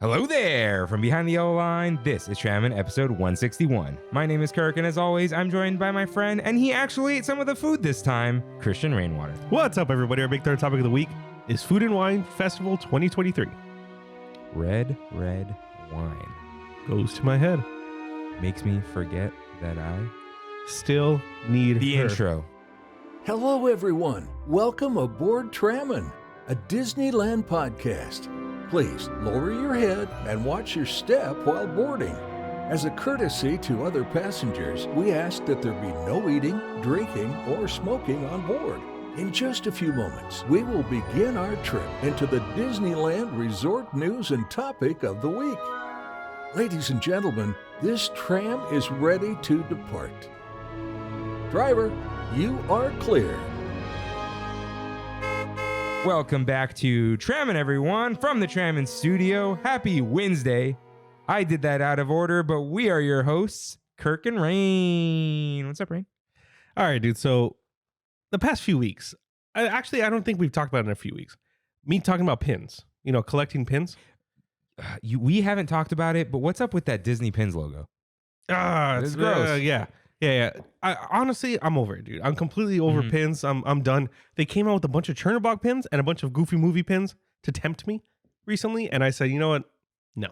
Hello there! From behind the yellow line, this is Trammin, episode 161. My name is Kirk, and as always, I'm joined by my friend, and he actually ate some of the food this time, Christian Rainwater. What's up, everybody? Our big third topic of the week is Food and Wine Festival 2023. Red wine. Goes to my head. Makes me forget that I... Still need The her. intro. Hello, everyone. Welcome aboard Trammin, a Disneyland podcast. Please lower your head and watch your step while boarding. As a courtesy to other passengers, we ask that there be no eating, drinking, or smoking on board. In just a few moments, we will begin our trip into the Disneyland Resort news and topic of the week. Ladies and gentlemen, this tram is ready to depart. Driver, you are clear. Welcome back to Trammin, everyone, from the Trammin studio. Happy Wednesday. I did that out of order, but we are your hosts, Kirk and Rain. What's up, Rain? All right, dude. So the past few weeks, I don't think we've talked about it in a few weeks. Me talking about pins, collecting pins. We haven't talked about it, but what's up with that Disney Pins logo? It's gross. Yeah. Honestly, I'm over it, dude. I'm completely over pins. I'm done. They came out with a bunch of Chernobog pins and a bunch of Goofy movie pins to tempt me recently, and I said, you know what? No,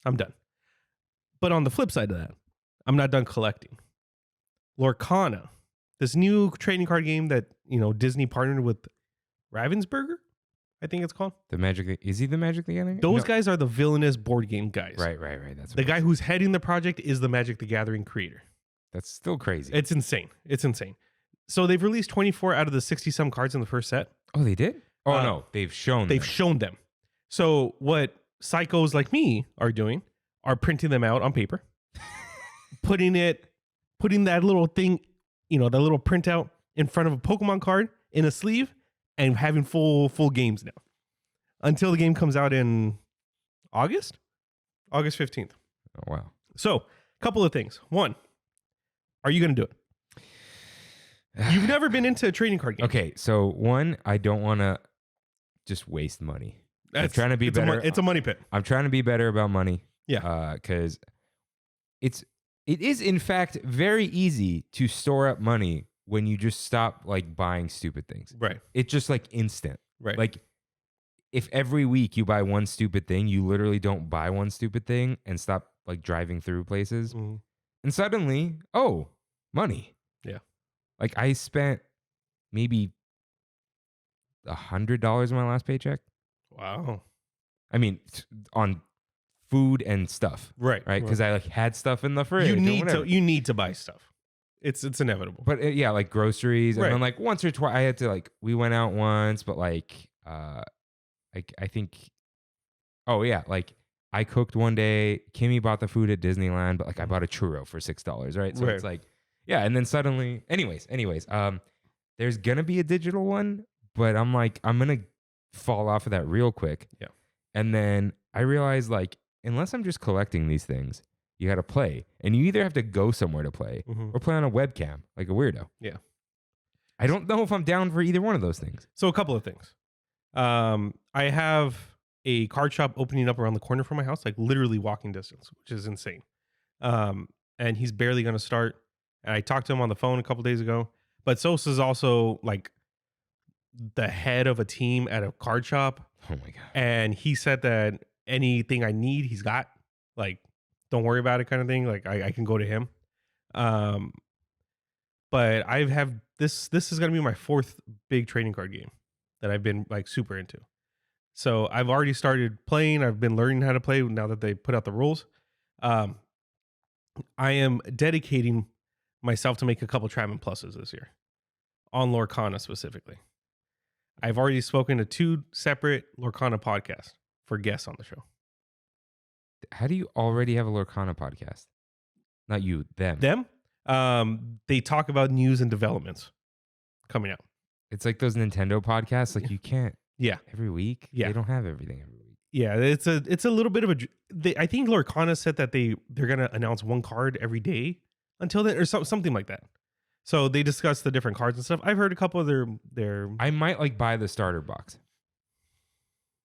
I'm done. But on the flip side of that, I'm not done collecting. Lorcana, this new trading card game that Disney partnered with Ravensburger, I think it's called. Is he the Magic the Gathering? Those guys are the villainous board game guys. Right. That's The guy who's heading the project is the Magic the Gathering creator. That's still crazy. It's insane. So they've released 24 out of the 60-some cards in the first set. Oh, they did? Oh, no. They've shown them. So what psychos like me are doing are printing them out on paper, putting that little thing, that little printout in front of a Pokemon card in a sleeve and having full games now until the game comes out in August 15th. Oh, wow. So a couple of things. One, are you going to do it? You've never been into a trading card game. Okay, so one, I don't want to just waste money. I'm trying to be better. It's a money pit. I'm trying to be better about money. Yeah. Because it is, in fact, very easy to store up money when you just stop buying stupid things. Right. It's just instant. Right. Like if every week you buy one stupid thing, you literally don't buy one stupid thing and stop driving through places. Mm-hmm. And suddenly, money. Yeah. I spent maybe $100 in my last paycheck. Wow. I mean, on food and stuff. Right. Because I had stuff in the fridge. You need to buy stuff. It's inevitable. But groceries. Right. And then once or twice I had to we went out once, but I think, I cooked one day. Kimmy bought the food at Disneyland, but I bought a churro for $6, right? So right. It's and then suddenly, anyways, there's gonna be a digital one, but I'm gonna fall off of that real quick. Yeah. And then I realized unless I'm just collecting these things, you gotta play. And you either have to go somewhere to play or play on a webcam like a weirdo. Yeah. I don't know if I'm down for either one of those things. So a couple of things. I have a card shop opening up around the corner from my house, literally walking distance, which is insane. And he's barely going to start. And I talked to him on the phone a couple days ago. But Sosa's also the head of a team at a card shop. Oh my God. And he said that anything I need, he's got. Don't worry about it kind of thing. I can go to him. But I have this is going to be my fourth big trading card game that I've been super into. So I've already started playing. I've been learning how to play now that they put out the rules. I am dedicating myself to make a couple Trammin Pluses this year on Lorcana specifically. I've already spoken to 2 separate Lorcana podcasts for guests on the show. How do you already have a Lorcana podcast? Not you, them. Them? They talk about news and developments coming out. It's like those Nintendo podcasts. You can't. Yeah. Every week. Yeah. They don't have everything every week. Yeah, it's a little bit of I think Lorcana said that they're gonna announce one card every day until then, or something like that. So they discuss the different cards and stuff. I've heard a couple of their. I might buy the starter box.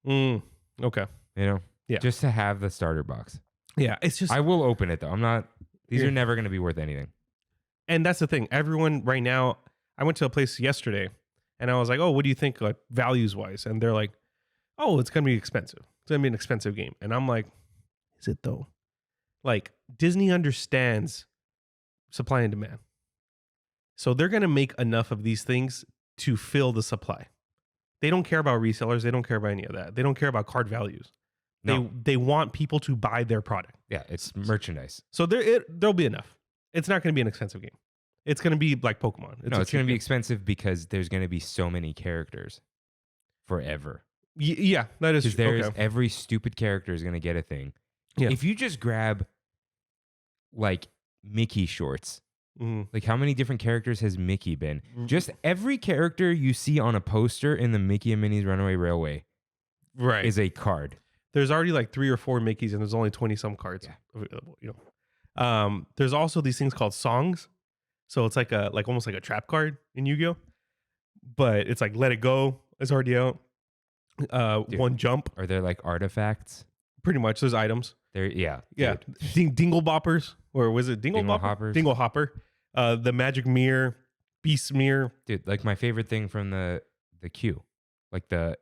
Okay. You know. Yeah. just to have the starter box. Yeah, it's just I will open it though. I'm not. These Yeah. are never going to be worth anything. And that's the thing. Everyone right now, I went to a place yesterday and I was like, oh, what do you think like values wise? And they're like, oh, it's going to be expensive. It's going to be an expensive game. And I'm like, is it though? Like Disney understands supply and demand. So they're going to make enough of these things to fill the supply. They don't care about resellers. They don't care about any of that. They don't care about card values. No. They want people to buy their product. Yeah, it's merchandise. So there'll be enough. It's not going to be an expensive game. It's going to be like Pokemon. It's going to be expensive because there's going to be so many characters forever. Yeah, that is Because true. there's Okay. every stupid character is going to get a thing. Yeah. If you just grab like Mickey shorts, Mhm. like how many different characters has Mickey been? Mm. Just every character you see on a poster in the Mickey and Minnie's Runaway Railway Right. is a card. There's already like 3 or 4 Mickeys and there's only 20 some cards available, there's also these things called songs. So it's like almost like a trap card in Yu-Gi-Oh! But it's like Let It Go is already out. Dude. One Jump, Are there like artifacts? pretty much. There's items. There, yeah. Yeah. dude. Dingle Boppers, or was it Dingle Dingle Bopper? Hoppers. Dingle Hopper. The Magic Mirror, Beast Mirror. Dude, like my favorite thing from the queue, like the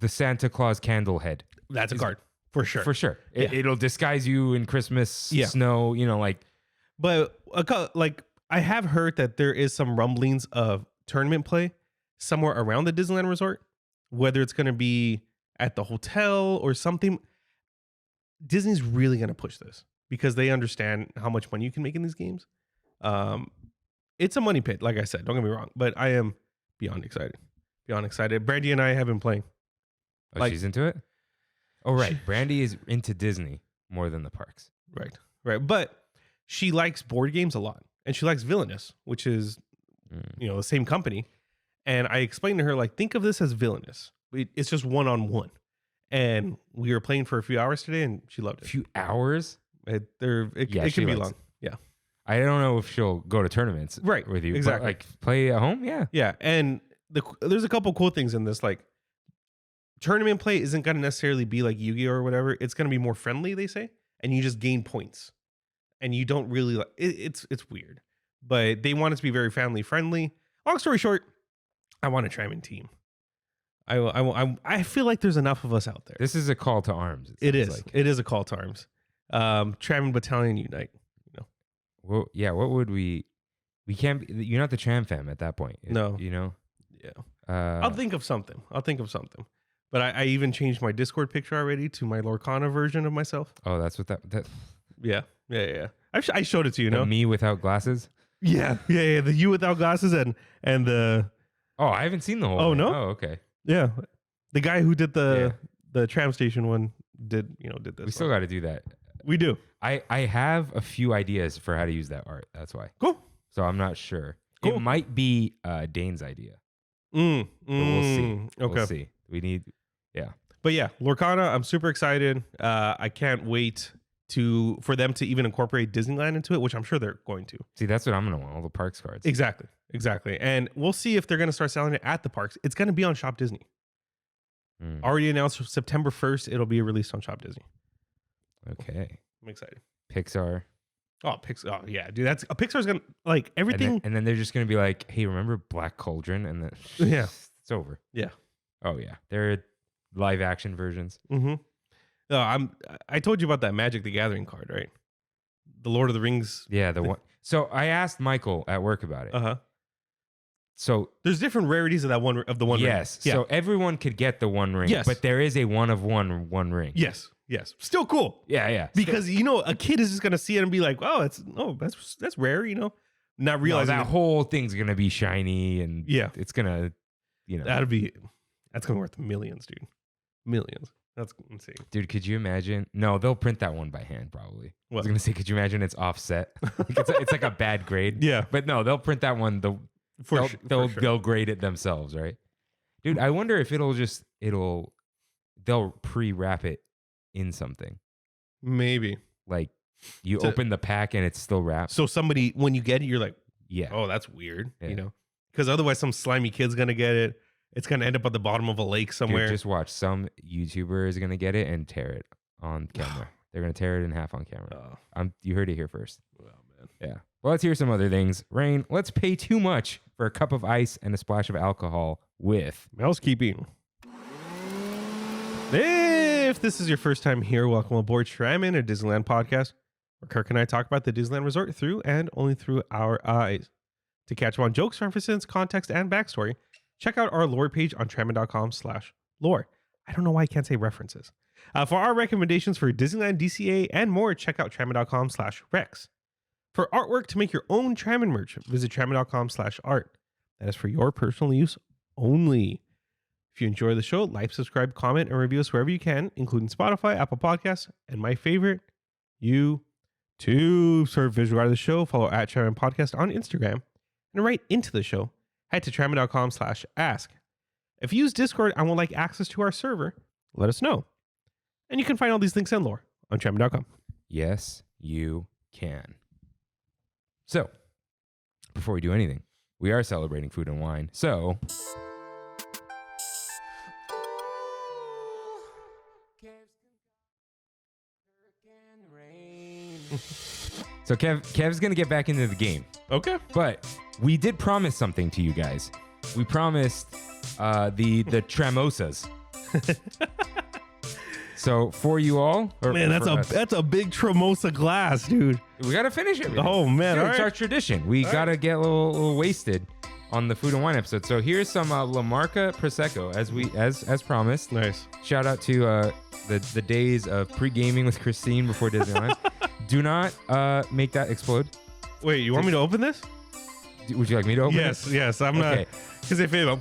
Santa Claus candle head. That's a Is- card for sure. For sure. Yeah. It'll disguise you in Christmas Yeah. snow, like But like I have heard that there is some rumblings of tournament play somewhere around the Disneyland Resort, whether it's going to be at the hotel or something. Disney's really going to push this because they understand how much money you can make in these games. It's a money pit, like I said. Don't get me wrong, but I am beyond excited. Beyond excited. Brandy and I have been playing. oh, Like- she's into it? Oh, right. She- Brandy is into Disney more than the parks. Right. But she likes board games a lot, and she likes Villainous, which is the same company. And I explained to her, like, think of this as Villainous. It's just one-on-one. And we were playing for a few hours today, and she loved A it. few hours? Yeah, she it can be likes long. it. Yeah. I don't know if she'll go to tournaments Right, with you. exactly. But like play at home? Yeah. Yeah. And there's a couple cool things in this. Like, tournament play isn't going to necessarily be like Yu-Gi-Oh! Or whatever. It's going to be more friendly, they say. And you just gain points. And you don't really like it's weird. But they want it to be very family friendly. Long story short, I want a Trammin team. I feel like there's enough of us out there. This is a call to arms. It sounds is. like. It is a call to arms. Trammin Battalion Unite. Well, yeah, what would we can't be, you're not the Tram fam at that point. No. Yeah. I'll think of something. But I even changed my Discord picture already to my Lorcana version of myself. Oh, that's what that Yeah. I showed it to you, the no? me without glasses? Yeah. The you without glasses and the Oh, I haven't seen the whole Oh, thing. no? Oh, okay. yeah, the guy who did the tram station one did this. We still got to do that. We do. I have a few ideas for how to use that art. That's why. Cool. So I'm not sure. Cool. It might be Dane's idea. But we'll see. Okay. We'll see. We need But yeah, Lorcana, I'm super excited. I can't wait for them to even incorporate Disneyland into it, which I'm sure they're going to. see. That's what I'm gonna want. All the parks cards. Exactly. And we'll see if they're going to start selling it at the parks. It's going to be on Shop Disney. Mm, Already announced for September 1st, it'll be released on Shop Disney. okay. I'm excited. Pixar. Oh, Pixar. Oh, yeah, dude. Pixar's going to, like, everything. And then they're just gonna be like, hey, remember Black Cauldron? And then Yeah. it's over. Yeah. Oh yeah. They're live action versions. Mm-hmm. I told you about that Magic the Gathering card, right? The Lord of the Rings. Yeah. The one. So I asked Michael at work about it. Uh-huh. So There's different rarities of the one yes. ring. Yeah. So everyone could get the one ring. Yes. But there is a one of one ring. Yes. Still cool. Yeah. Because a kid is just gonna see it and be like, "Oh, that's rare," Not No, realizing that whole thing's gonna be shiny and Yeah. it's gonna, that's gonna be worth millions, dude. Millions. That's insane. Dude, could you imagine? No, they'll print that one by hand probably. I What? was gonna say, could you imagine it's offset? Like it's like a bad grade. Yeah, But no, they'll print that one. They'll grade it themselves, right? Dude, I wonder if they'll pre-wrap it in something. maybe. Like you To- open the pack and it's still wrapped. So somebody, when you get it, you're like, Yeah. "Oh, that's weird," Yeah. Because otherwise, some slimy kid's gonna get it. It's gonna end up at the bottom of a lake somewhere. Dude, just watch. Some YouTuber is gonna get it and tear it on camera. They're going to tear it in half on camera. Oh, You heard it here first. well, man. Yeah. Well, let's hear some other things. Rain, let's pay too much for a cup of ice and a splash of alcohol with Mousekeeping. If this is your first time here, welcome aboard Trammin, a Disneyland podcast, where Kirk and I talk about the Disneyland Resort through and only through our eyes. To catch up on jokes, references, context, and backstory, check out our lore page on trammin.com/lore. I don't know why I can't say references. For our recommendations for Disneyland, DCA, and more, check out trammin.com/rex. For artwork to make your own Trammin merch, visit trammin.com/art. That is for your personal use only. If you enjoy the show, like, subscribe, comment, and review us wherever you can, including Spotify, Apple Podcasts, and my favorite, YouTube. For visual art of the show, follow at Trammin Podcast on Instagram. And right into the show, head to trammin.com/ask. If you use Discord and would like access to our server, let us know. And you can find all these links and lore on trammin.com. Yes, you can. So, before we do anything, we are celebrating food and wine. So, Kev's going to get back into the game. Okay. But we did promise something to you guys. We promised the Tramosas. So for you all, Man, that's a big Tremosa glass, dude. we gotta finish it. Oh man, Dude, all it's right. our tradition. We gotta get a little wasted on the food and wine episode. So here's some La Marca Prosecco, as promised. Nice. Shout out to the days of pre-gaming with Christine before Disneyland. Do not make that explode. Wait, you want me to open this? Would you like me to open it? Yes. I'm Okay. not, because if it,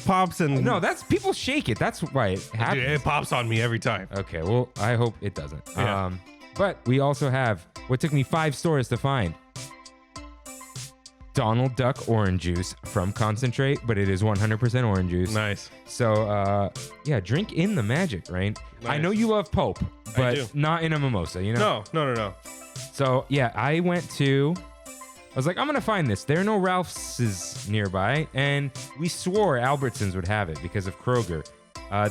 pops and No, that's people shake it. That's why it happens. Dude, it pops on me every time. Okay, well, I hope it doesn't. Yeah. But we also have what took me 5 stores to find. Donald Duck orange juice from concentrate, but it is 100% orange juice. Nice. So, drink in the magic, right? I Nice. know you love Pope, I but do. not in a mimosa, you know? No. So, yeah, I was like, I'm going to find this. There are no Ralph's nearby, and we swore Albertsons would have it because of Kroger.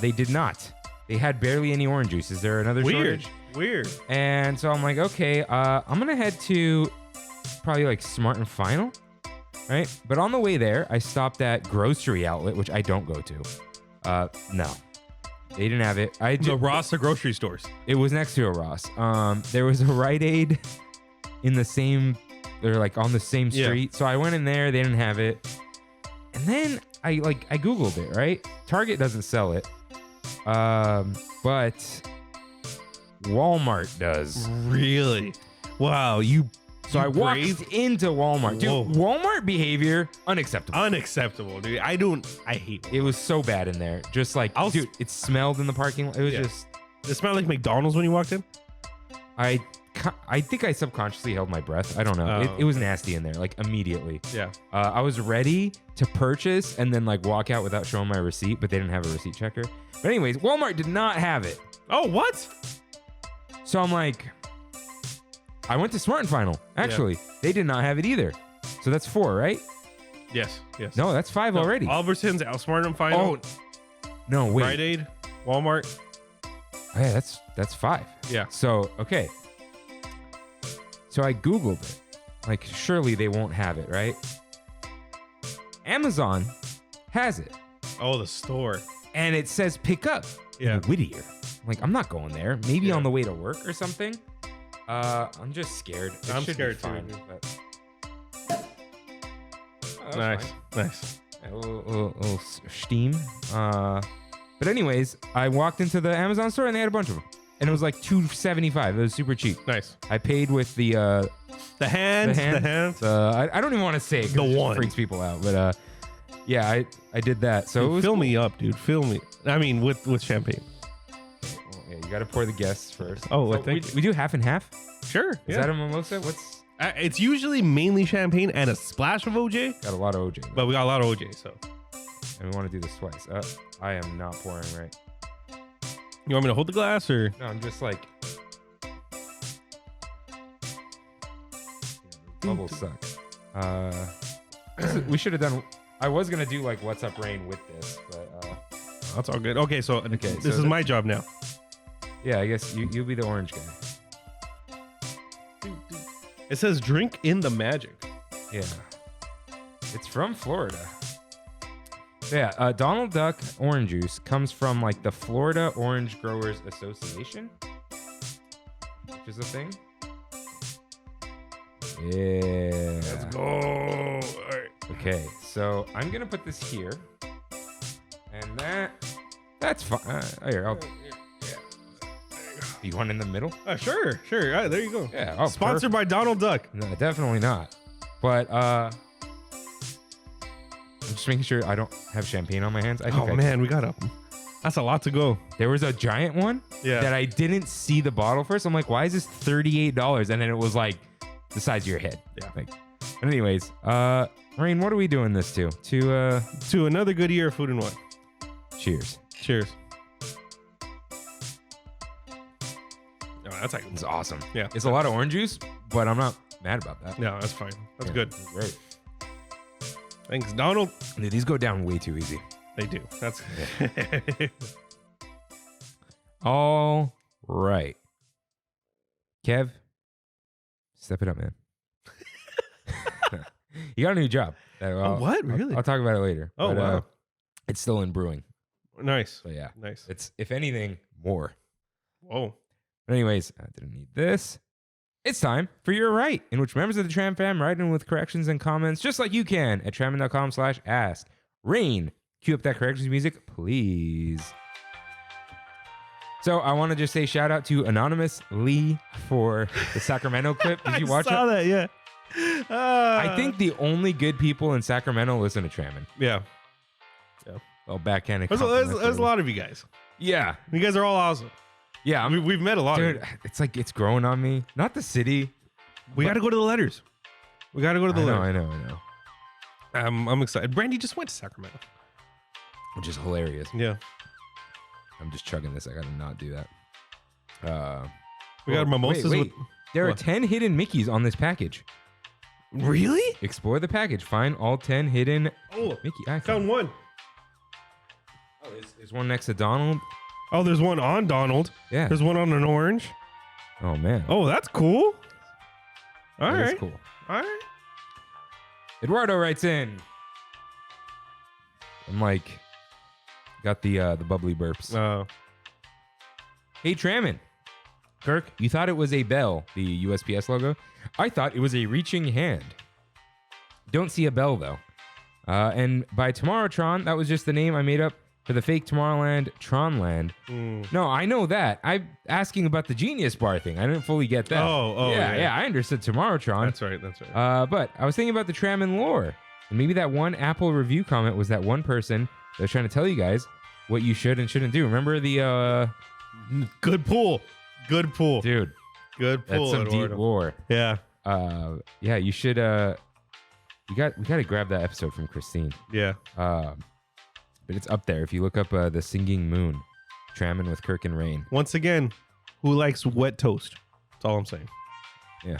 They did not. They had barely any orange juice. Is there another shortage? Weird. And so I'm like, okay, I'm going to head to probably like Smart and Final, right? But on the way there, I stopped at Grocery Outlet, which I don't go to. No. They didn't have it. The Ross of grocery stores. It was next to a Ross. There was a Rite Aid in the same... They're like on the same street. Yeah. So I went in there. They didn't have it. And then I Googled it, right? Target doesn't sell it. But Walmart does. Really? Wow. So I walked into Walmart. Dude, Whoa. Walmart behavior, unacceptable. Unacceptable, dude. I hate it. It was so bad in there. Just like, dude, it smelled in the parking lot. It was just... It smelled like McDonald's when you walked in? I think I subconsciously held my breath. I don't know. It was nasty in there, like immediately. Yeah. I was ready to purchase and then like walk out without showing my receipt, but they didn't have a receipt checker. But anyways, Walmart did not have it. Oh, what? So I'm like, I went to Smart and Final. Actually, they did not have it either. So that's 4, right? Yes. No, that's 5 already. Albertsons, Smart and Final. Oh, no, wait. Rite Aid, Walmart. Oh, yeah, that's 5. Yeah. So, okay. So I Googled it. Like, surely they won't have it, right? Amazon has it. Oh, the store. And it says pick up in Whittier. I'm like, I'm not going there. Maybe on the way to work or something. I'm just scared. I'm scared too. Nice. A little steam. But anyways, I walked into the Amazon store and they had a bunch of them. And it was like $2.75. It was super cheap. Nice. I paid with the hands. I don't even want to say it. The it one freaks people out. But I did that. So dude, it was fill me up, dude. Fill me. I mean, with champagne. Well, yeah, you got to pour the guests first. Oh, so thank you. We do half and half. Sure. Is that a mimosa? What's? It's usually mainly champagne and a splash of OJ. Got a lot of OJ. Though. But we got a lot of OJ, so. And we want to do this twice. I am not pouring right. You want me to hold the glass or? No, I'm just like. Bubbles suck. We should have done. I was gonna do like What's Up Rain with this, but that's all good. Okay, so this is my job now. Yeah, I guess you'll be the orange guy. It says drink in the magic. Yeah. It's from Florida. Yeah, Donald Duck orange juice comes from like the Florida Orange Growers Association, which is a thing. Yeah. Let's go. All right. Okay, so I'm gonna put this here, and that's fine. Here, you want in the middle? Sure. There you go. Yeah. Oh, Sponsored by Donald Duck. No, definitely not. But I'm just making sure I don't have champagne on my hands. I think Man, we got that's a lot to go. There was a giant one that I didn't see the bottle first. I'm like, why is this $38? And then it was like the size of your head. Yeah. Like, but anyways, Rain, what are we doing this to? To another good year of Food and Wine. Cheers. Cheers. Oh, that's like It's awesome. Yeah. It's a lot of orange juice, but I'm not mad about that. No, that's fine. That's good. Great. Thanks, Donald. Dude, these go down way too easy. They do. That's All right. Kev, step it up, man. You got a new job. What? Really? I'll talk about it later. Oh, wow. It's still in brewing. Nice. So yeah. Nice. It's, if anything, more. Whoa. But anyways, I didn't need this. It's time for Your Right, in which members of the Tram fam write in with corrections and comments just like you can at trammin.com/ask. Rain, cue up that corrections music, please. So I want to just say shout out to Anonymous Lee for the Sacramento clip. Did you watch I saw that, yeah. I think the only good people in Sacramento listen to Trammin. Yeah. Well, backhanded. There's a lot of you guys. Yeah. You guys are all awesome. Yeah. We've met a lot of Dude, you. it's like it's growing on me. Not the city. We got to go to the letters. We got to go to the letters. I know. I'm excited. Brandy just went to Sacramento. Which is hilarious. Yeah. I'm just chugging this. I gotta not do that. We got mimosas. Wait. There are What? 10 hidden Mickeys on this package. Really? Explore the package. Find all 10 hidden Oh, Mickey icons. found one. Oh, there's one next to Donald. Oh, there's one on Donald. Yeah. There's one on an orange. Oh man. Oh, that's cool. All That is right. cool. All right. Eduardo writes in. I'm like, got the bubbly burps. Hey Trammin. Kirk, you thought it was a bell, the USPS logo. I thought it was a reaching hand. Don't see a bell though. And by Tomorrowtron, that was just the name I made up for the fake Tomorrowland, Tronland. No, I know that. I'm asking about the Genius Bar thing. I didn't fully get that. Yeah. I understood Tomorrowtron. That's right. But I was thinking about the Trammin lore. And maybe that one Apple review comment was that one person that was trying to tell you guys what you should and shouldn't do. Remember the Good pull. Good pull. dude, Good pull. that's some Eduardo. deep lore. Yeah. Yeah, you should we got to grab that episode from Christine. Yeah. But it's up there if you look up the Singing Moon, Trammin with Kirk and Rain. Once again, who likes wet toast? That's all I'm saying. Yeah.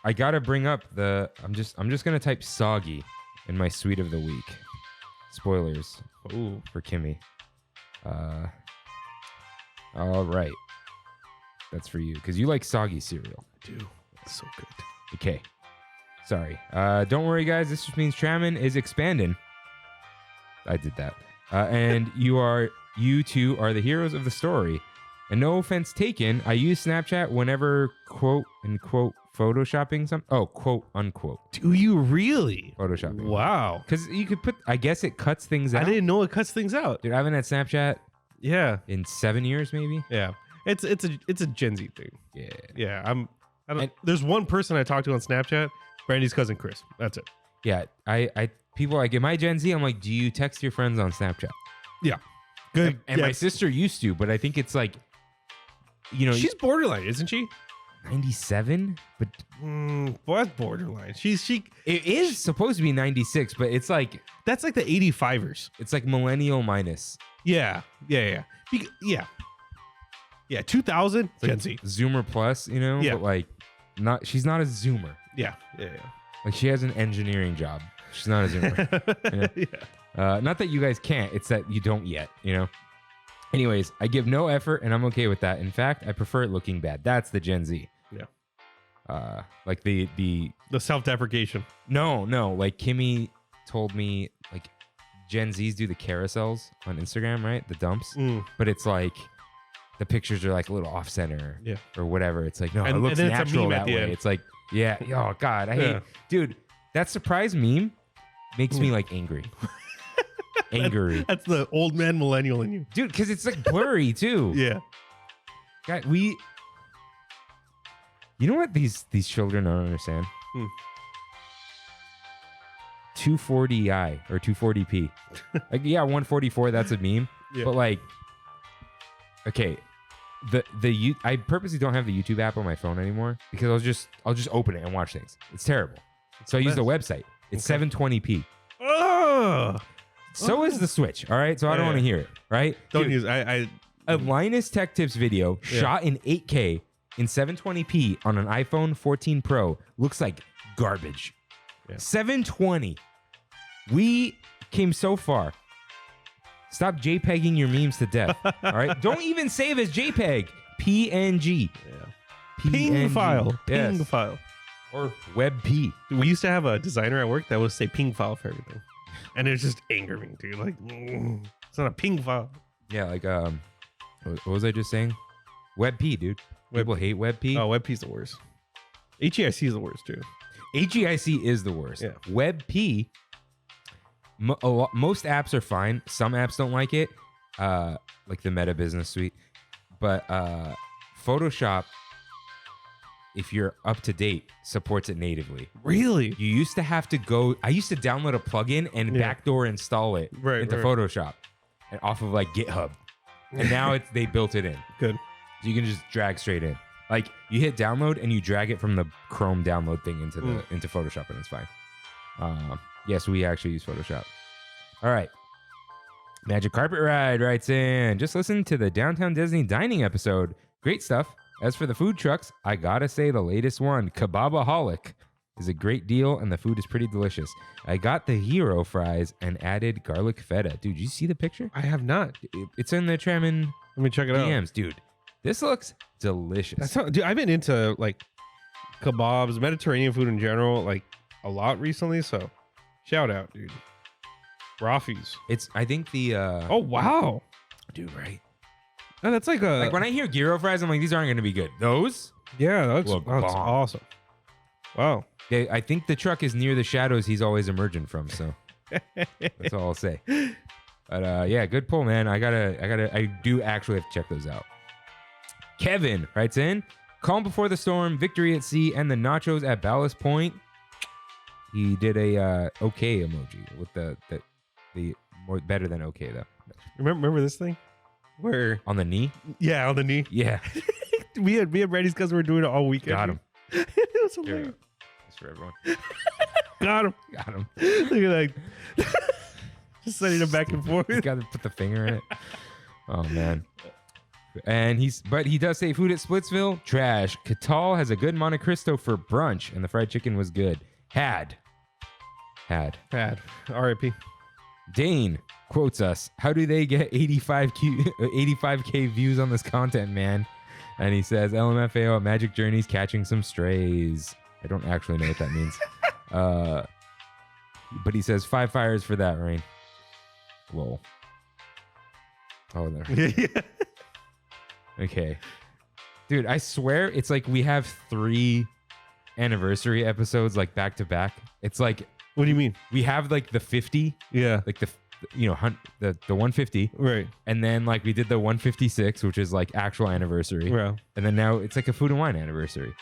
I got to bring up I'm just going to type soggy in my suite of the week. Spoilers. Ooh. For Kimmy. All right. That's for you because you like soggy cereal. Dude, that's so good. Okay. Sorry. Don't worry, guys. This just means Trammin is expanding. I did that. And you two are the heroes of the story. And no offense taken, I use Snapchat whenever quote unquote photoshopping some. Oh, quote unquote. Do you really? Photoshopping. Wow. Because you could put, I guess it cuts things out. I didn't know it cuts things out. Dude, I haven't had Snapchat Yeah. in 7 years, maybe. Yeah. It's a Gen Z thing. Yeah. Yeah. I don't. There's one person I talked to on Snapchat. Brandy's cousin Chris. That's it. Yeah. People like, am I Gen Z? I'm like, do you text your friends on Snapchat? Yeah. Good. And my sister used to, but I think it's like, she's borderline, isn't she? 97, but Boy, that's borderline. it is supposed to be 96, but it's like That's like the 85ers. it's like millennial minus. Yeah. 2000 It's like Gen Z. Zoomer plus, Yeah. but like she's not a Zoomer. Yeah. Like she has an engineering job. She's not a Zoomer. Yeah. Not that you guys can't, it's that you don't yet, Anyways, I give no effort and I'm okay with that. In fact, I prefer it looking bad. That's the Gen Z. Yeah. Like the self-deprecation. No. Like Kimmy told me, like Gen Zs do the carousels on Instagram, right? The dumps. But it's like the pictures are like a little off center, or whatever. It's like, no, it looks natural that way. It's like, yeah, oh God, I hate, dude. That surprise meme makes me like angry. Angry. That's the old man millennial in you, dude. Because it's like blurry too. Yeah. God, you know what these children don't understand? 240i or 240p. Like, yeah, 144. That's a meme. Yeah. But like, okay. I purposely don't have the YouTube app on my phone anymore because I'll just open it and watch things. It's terrible. So I use the website. It's 720p. So is the Switch. All right. So I don't want to hear it. Right. Don't use a Linus Tech Tips video shot in 8K in 720p on an iPhone 14 Pro looks like garbage. 720. We came so far. Stop JPEGing your memes to death. All right. Don't even save as JPEG. PNG. Ping file. Yes. Ping file. Or WebP. We used to have a designer at work that would say ping file for everything. And it was just anger me, dude. Like, it's not a ping file. Yeah, like, what was I just saying? WebP, dude. People hate WebP. Oh, WebP's the worst. HEIC is the worst, too. HEIC is the worst. Yeah. WebP, most apps are fine. Some apps don't like it, like the Meta Business Suite. But Photoshop, if you're up to date, supports it natively. Really? You used to have to go. I used to download a plugin and backdoor install it into Photoshop and off of like GitHub. And now they built it in. Good. So you can just drag straight in. Like you hit download and you drag it from the Chrome download thing into Photoshop and it's fine. Yes, we actually use Photoshop. All right. Magic Carpet Ride writes in. Just listen to the Downtown Disney dining episode. Great stuff. As for the food trucks, I gotta say the latest one, Kebabaholic, is a great deal and the food is pretty delicious. I got the hero fries and added garlic feta. Dude, you see the picture? I have not. It's in the Trammin. Let me check it DMs, out. dude. This looks delicious. Dude, I've been into like kebabs, Mediterranean food in general, like a lot recently. So shout out, dude. Rafi's. I think the oh wow. Dude, right? No, that's like when I hear gyro fries, I'm like, these aren't gonna be good. Those? Yeah, that's awesome. Wow. Yeah, I think the truck is near the shadows he's always emerging from, so that's all I'll say. But yeah, good pull, man. I do actually have to check those out. Kevin writes in, Calm Before the Storm, Victory at Sea, and the nachos at Ballast Point. He did a okay emoji with the more better than okay though. Remember this thing? Where on the knee? Yeah, on the knee. Yeah. me and Brady's because we're doing it all weekend. Got him. It was hilarious. It's for everyone. Got him. Look at that. Just sending it back and forth. He's got to put the finger in it. Oh man. And he does say food at Splitsville, trash. Catal has a good Monte Cristo for brunch, and the fried chicken was good. Had. R.I.P. Dane quotes us, how do they get 85K views on this content, man? And he says, LMFAO at Magic Journeys catching some strays. I don't actually know what that means. But he says 5 fires for that, Rain. Lol. Oh, there. Yeah. Okay. Dude, I swear it's like we have 3 anniversary episodes like back to back. It's like, what do you mean? We have like the 50. Yeah. Like the 150. Right. And then like we did the 156, which is like actual anniversary. Yeah. And then now it's like a food and wine anniversary.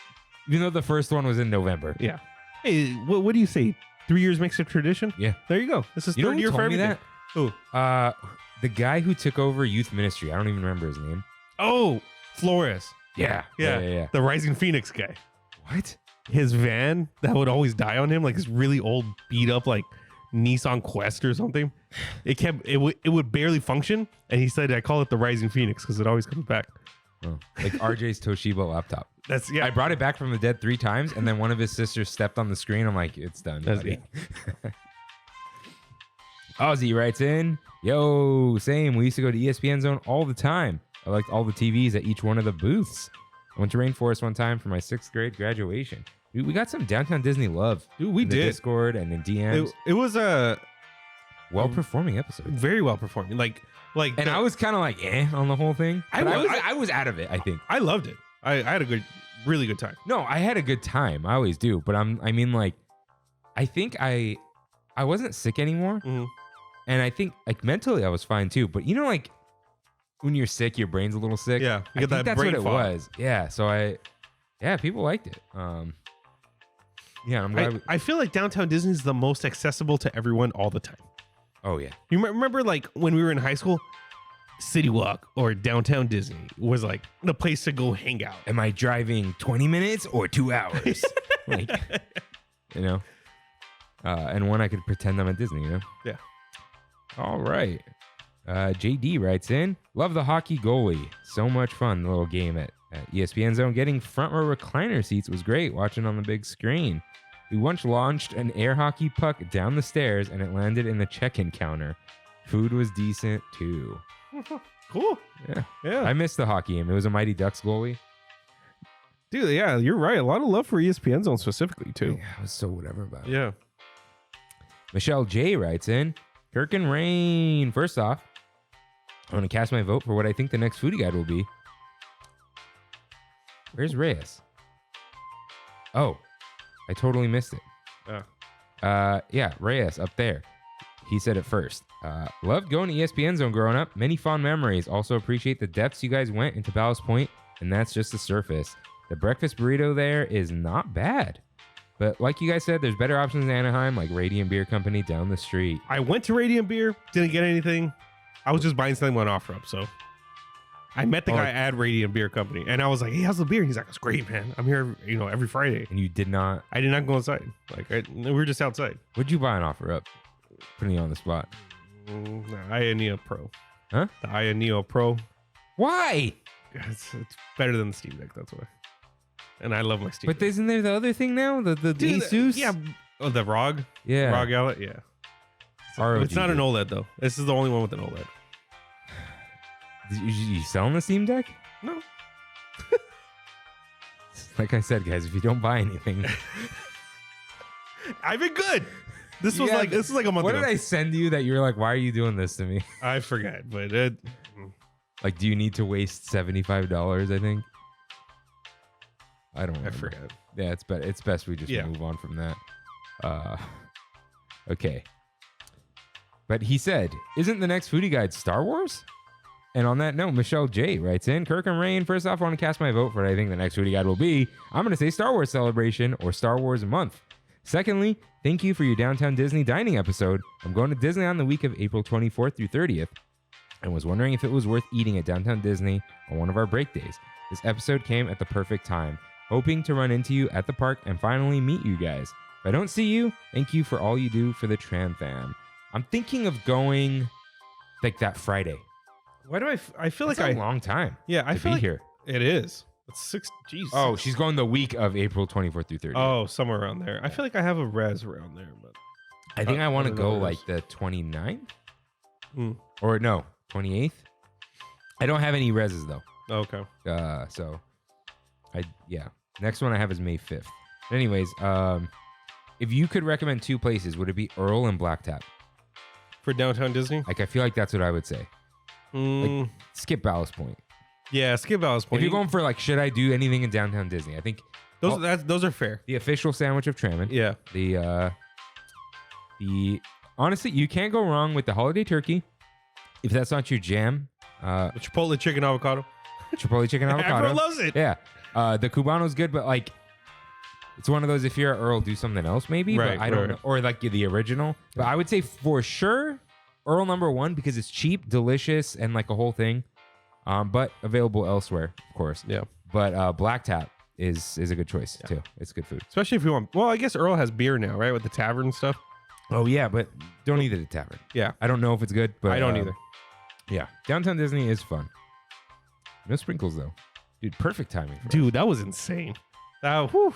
Even though the first one was in November. Yeah. Hey, what do you say? 3 years makes a tradition? Yeah. There you go. This is third year for everything. That? Who? The guy who took over youth ministry. I don't even remember his name. Oh, Flores. Yeah. The Rising Phoenix guy. What? His van that would always die on him, like this really old beat up like Nissan Quest or something. It would barely function, and he said, I call it the Rising Phoenix because it always comes back. Oh, like RJ's Toshiba laptop. That's I brought it back from the dead 3 times, and then one of his sisters stepped on the screen. I'm like, it's done, buddy. Ozzy writes in, yo, same. We used to go to ESPN Zone all the time. I liked all the TVs at each one of the booths. I went to Rainforest one time for my 6th grade graduation. Dude, we got some Downtown Disney love. Dude, we in the did. Discord and in DMs. It was a well-performing episode. very well performing. And I was kind of like, on the whole thing. But I was out of it, I think. I loved it. I had a really good time. No, I had a good time. I always do. But I think I wasn't sick anymore. Mm-hmm. And I think mentally I was fine too. But when you're sick, your brain's a little sick. Yeah, I think that's what it was. Yeah. So people liked it. Yeah, I'm glad. I feel like Downtown Disney is the most accessible to everyone all the time. Oh yeah. You remember like when we were in high school, City Walk or Downtown Disney was like the place to go hang out. Am I driving 20 minutes or 2 hours? And one I could pretend I'm at Disney, Yeah. All right. JD writes in, love the hockey goalie. So much fun. The little game at ESPN Zone. Getting front row recliner seats was great watching on the big screen. We once launched an air hockey puck down the stairs and it landed in the check-in counter. Food was decent too. Cool. Yeah. I missed the hockey game. It was a Mighty Ducks goalie. Dude, yeah, you're right. A lot of love for ESPN Zone specifically too. Yeah, I was so whatever about it. Yeah. Michelle J writes in, Kirk and Rain. First off, I want to cast my vote for what I think the next foodie guide will be. Where's Reyes? Oh, I totally missed it. Yeah, Reyes up there. He said it first. Loved going to ESPN Zone growing up. Many fond memories. Also appreciate the depths you guys went into Ballast Point, and that's just the surface. The breakfast burrito there is not bad. But like you guys said, there's better options in Anaheim, like Radiant Beer Company down the street. I went to Radiant Beer, didn't get anything. I was just buying something on OfferUp, so I met the guy at Radiant Beer Company, and I was like, "Hey, how's the beer?" He's like, "It's great, man. I'm here, every Friday." And you did not? I did not go inside. We were just outside. What'd you buy on OfferUp? Putting you on the spot. The Aya Neo Pro. Huh? The Aya Neo Pro. Why? It's better than the Steam Deck. That's why. And I love my Steam But Deck. isn't there the other thing now? The Dude, Asus? Yeah. Oh, the ROG? Yeah. ROG outlet? Yeah. It's not an OLED, though. This is the only one with an OLED. You selling the Steam Deck? No. Like I said, guys, if you don't buy anything, I've been good. This was like a month what ago. did I send you that you were like, why are you doing this to me? I forgot, but Like, do you need to waste $75? I think. I don't remember. I forgot. Yeah, it's best we just move on from that. Okay. But he said, isn't the next foodie guide Star Wars? And on that note, Michelle J writes in, Kirk and Rain, first off, I want to cast my vote for what I think the next foodie guide will be. I'm going to say Star Wars Celebration or Star Wars Month. Secondly, thank you for your Downtown Disney dining episode. I'm going to Disneyland the week of April 24th through 30th and was wondering if it was worth eating at Downtown Disney on one of our break days. This episode came at the perfect time. Hoping to run into you at the park and finally meet you guys. If I don't see you, thank you for all you do for the Tram fam. I'm thinking of going like that Friday. Why do I feel That's like a long time. Yeah, I to feel be like here. It is. It's 6. Jeez. Oh, she's going the week of April 24th through 30th. Oh, somewhere around there. I feel like I have a res around there, but I think I want to don't know go what it like the 29th Hmm. or no 28th. I don't have any reses though. Okay. So next one I have is May 5th. Anyways, if you could recommend two places, would it be Earl and Black Tap? For Downtown Disney? Like I feel like that's what I would say. Like skip Ballast Point. Yeah, skip Ballast Point. If you're going for like, should I do anything in Downtown Disney? I think those are fair. the official sandwich of Trammin. Yeah. The honestly, you can't go wrong with the holiday turkey. If that's not your jam, The Chipotle chicken avocado. Chipotle chicken avocado. Everyone loves it. Yeah. The Cubano's good, but like it's one of those, if you're at Earl, do something else maybe. Right, but I don't right. know. Or like the original. But I would say for sure Earl #1 because it's cheap, delicious, and like a whole thing. But available elsewhere, of course. Yeah. But Black Tap is a good choice too. It's good food. Especially if you want. Well, I guess Earl has beer now, right? With the tavern stuff. Oh yeah, but don't eat it at Tavern. Yeah. I don't know if it's good, but I don't either. Yeah. Downtown Disney is fun. No sprinkles though. Dude, perfect timing. For Dude, that was insane. Whew.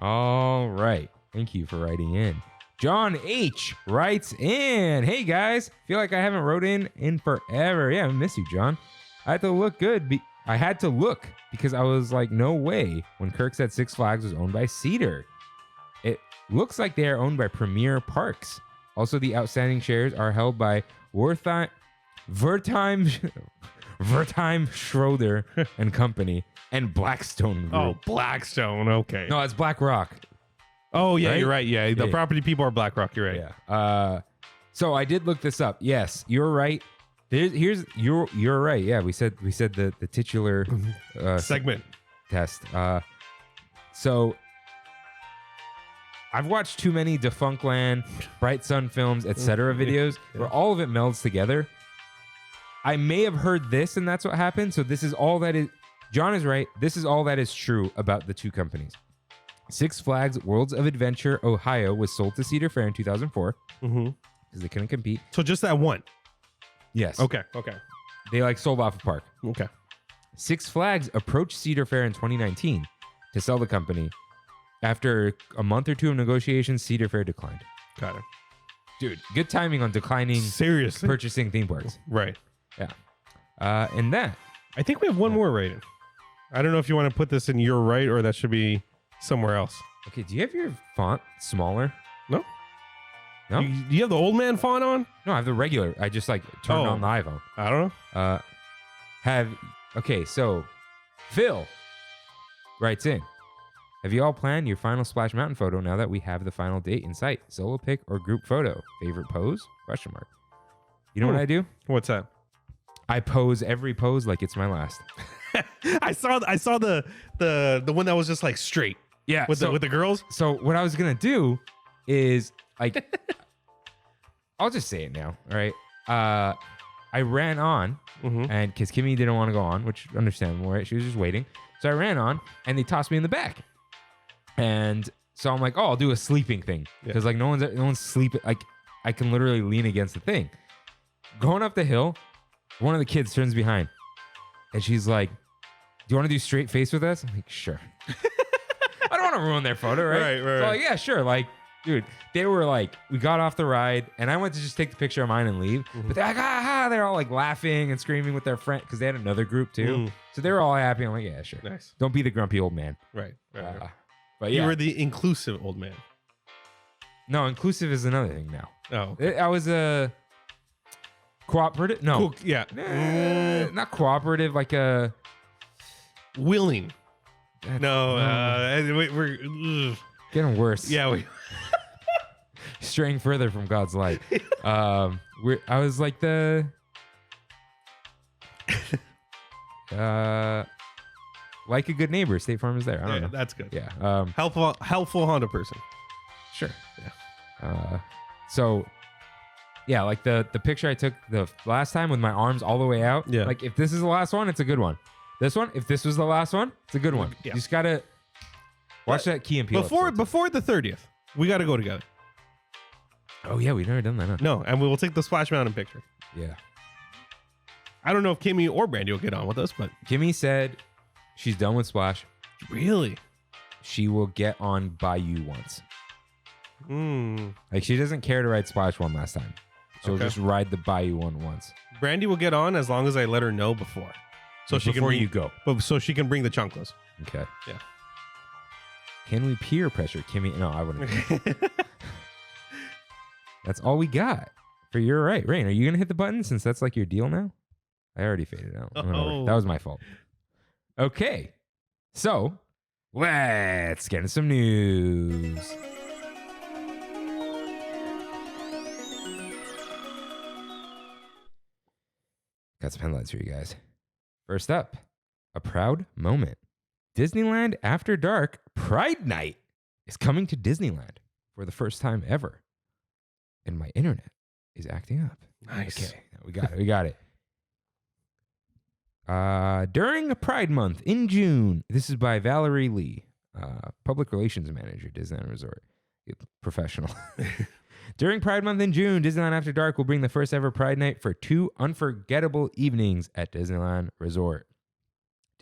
All right. Thank you for writing in. John H. writes in, hey guys, feel like I haven't wrote in forever. Yeah, I miss you, John. I had to look because I was like, no way when Kirk said Six Flags was owned by Cedar. It looks like they are owned by Premier Parks. Also, the outstanding shares are held by Wertheim Schroeder and Company and Blackstone Group. Oh, Blackstone. Okay. No, it's BlackRock. Oh, yeah, right? you're right. Yeah, the Yeah. property people are BlackRock. You're right. Yeah. So I did look this up. Yes, you're right. You're right. Yeah, we said the titular Segment. test. So I've watched too many Defunctland, Bright Sun Films, etc. videos where all of it melds together. I may have heard this and that's what happened. So this is all that is. John is right. This is all that is true about the two companies. Six Flags Worlds of Adventure Ohio was sold to Cedar Fair in 2004 because they couldn't compete. So just that one. Yes. Okay. They like sold off a park. Okay. Six Flags approached Cedar Fair in 2019 to sell the company. After a month or two of negotiations, Cedar Fair declined. Got it. Dude, good timing on declining Seriously. purchasing theme parks. Right. Yeah. And that. I think we have one more rating. I don't know if you want to put this in your right or that should be somewhere else. Okay, do you have your font smaller? No. No? You have the old man font on? No, I have the regular. I just like turned on the iPhone. I don't know. Okay, so Phil writes in. Have you all planned your final Splash Mountain photo now that we have the final date in sight? Solo pic or group photo? Favorite pose? Question mark. You know what I do? What's that? I pose every pose like it's my last. I saw the one that was just like straight. Yeah. With the girls. So what I was gonna do is like I'll just say it now. All right. I ran on and because Kimmy didn't want to go on, which understandable, right? She was just waiting. So I ran on and they tossed me in the back. And so I'm like, oh, I'll do a sleeping thing. Because like no one's sleeping. Like I can literally lean against the thing. Going up the hill, one of the kids turns behind. And she's like, do you want to do straight face with us? I'm like, sure. I don't want to ruin their photo, right? Right. So like, yeah, sure. Like, dude, they were like, we got off the ride and I went to just take the picture of mine and leave. But they're like, they're all like laughing and screaming with their friend because they had another group too. So they were all happy. I'm like, yeah, sure. Nice. Don't be the grumpy old man. Right. But You yeah. were the inclusive old man. No, inclusive is another thing now. Oh. Okay. I was a cooperative. No. Cool. Yeah. Not cooperative, like a Willing. No. We're getting worse. yeah. Straying further from God's light. I was like the like a good neighbor. State Farm is there. I don't know. That's good. Yeah. Helpful Honda person. Sure. Yeah. So yeah, like the picture I took the last time with my arms all the way out. Yeah. Like if this is the last one, it's a good one. This one, if this was the last one, it's a good one. Yeah. You just gotta watch that Key and Peele episode. Before the 30th, we got to go together. Oh yeah, we've never done that. Huh? No, and we will take the Splash Mountain picture. Yeah. I don't know if Kimmy or Brandy will get on with us, but Kimmy said she's done with Splash. really, She will get on Bayou once. Hmm. Like she doesn't care to ride Splash one last time. She'll Okay. just ride the Bayou one once. Brandy will get on as long as I let her know before, so she can before bring, you go. but so she can bring the chunkless. Okay. Yeah. Can we peer pressure Kimmy? No, I wouldn't. That's all we got for You're Right. Rain, are you going to hit the button since that's like your deal now? I already faded out. Whatever. Oh. That was my fault. Okay. So let's get into some news. Got some headlines for you guys. First up, a proud moment. Disneyland After Dark Pride Night is coming to Disneyland for the first time ever. And my internet is acting up. Nice. Okay, we got it. We got it. During a Pride Month in June, this is by Valerie Lee, Public Relations Manager, Disneyland Resort. Professional. During Pride Month in June, Disneyland After Dark will bring the first ever Pride Night for 2 unforgettable evenings at Disneyland Resort.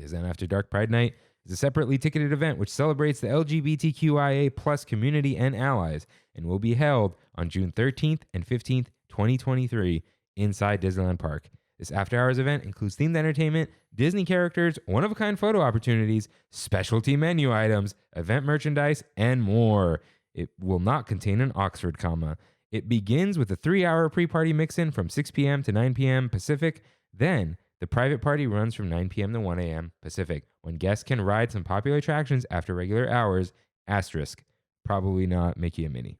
Disneyland After Dark Pride Night is a separately ticketed event which celebrates the LGBTQIA plus community and allies and will be held on June 13th and 15th, 2023 inside Disneyland Park. This after-hours event includes themed entertainment, Disney characters, one-of-a-kind photo opportunities, specialty menu items, event merchandise, and more. It will not contain an Oxford comma. It begins with a 3-hour pre-party mix-in from 6 p.m. to 9 p.m. Pacific. Then, the private party runs from 9 p.m. to 1 a.m. Pacific, when guests can ride some popular attractions after regular hours, asterisk, probably not Mickey and Minnie.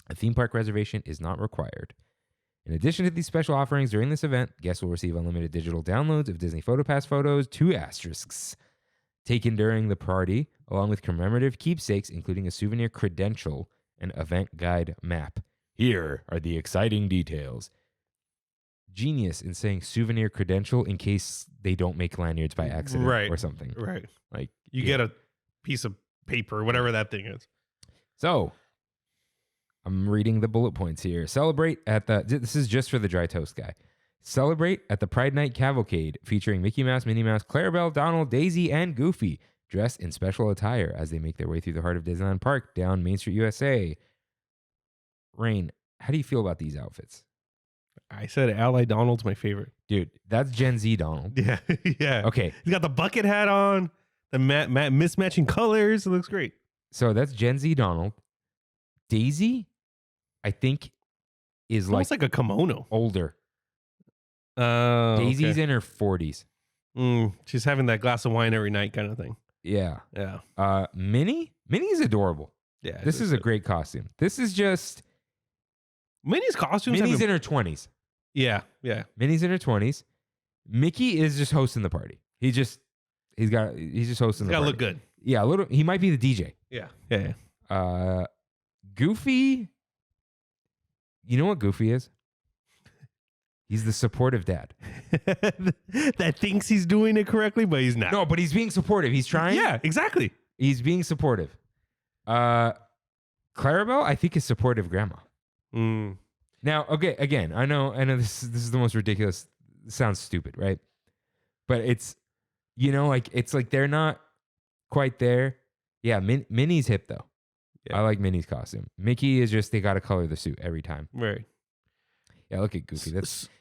A theme park reservation is not required. In addition to these special offerings during this event, guests will receive unlimited digital downloads of Disney PhotoPass photos, 2 asterisks, taken during the party, along with commemorative keepsakes, including a souvenir credential and event guide map. Here are the exciting details. Genius in saying souvenir credential in case they don't make lanyards by accident or something. Right. Like you get a piece of paper, whatever that thing is. So, I'm reading the bullet points here. This is just for the dry toast guy. Celebrate at the Pride Night Cavalcade featuring Mickey Mouse, Minnie Mouse, Clarabelle, Donald, Daisy, and Goofy dressed in special attire as they make their way through the heart of Disneyland Park down Main Street, USA. Rain, how do you feel about these outfits? I said Ally Donald's my favorite. Dude, that's Gen Z Donald. Yeah. Yeah. Okay. He's got the bucket hat on, the mismatching colors. It looks great. So that's Gen Z Donald. Daisy, I think, is Almost like a kimono. older. Daisy's Daisy's in her 40s. She's having that glass of wine every night kind of thing. Yeah. Yeah. Minnie's adorable. Yeah. This is a great costume. This is just Minnie's costumes. Minnie's in her 20s. Yeah. Yeah. Minnie's in her 20s. Mickey is just hosting the party. He's just hosting the party. Gotta look good. Yeah, a little. He might be the DJ. Yeah. Yeah. Yeah. Goofy. You know what Goofy is? He's the supportive dad. That thinks he's doing it correctly, but he's not. No, but he's being supportive. He's trying. Yeah, exactly. He's being supportive. Clarabelle, I think, is supportive grandma. Now, okay, again, I know this is the most ridiculous. It sounds stupid, right? But it's, it's like they're not quite there. Yeah, Minnie's hip though. Yeah. I like Minnie's costume. Mickey is just, they got to color the suit every time. Right. Yeah, look at Goofy.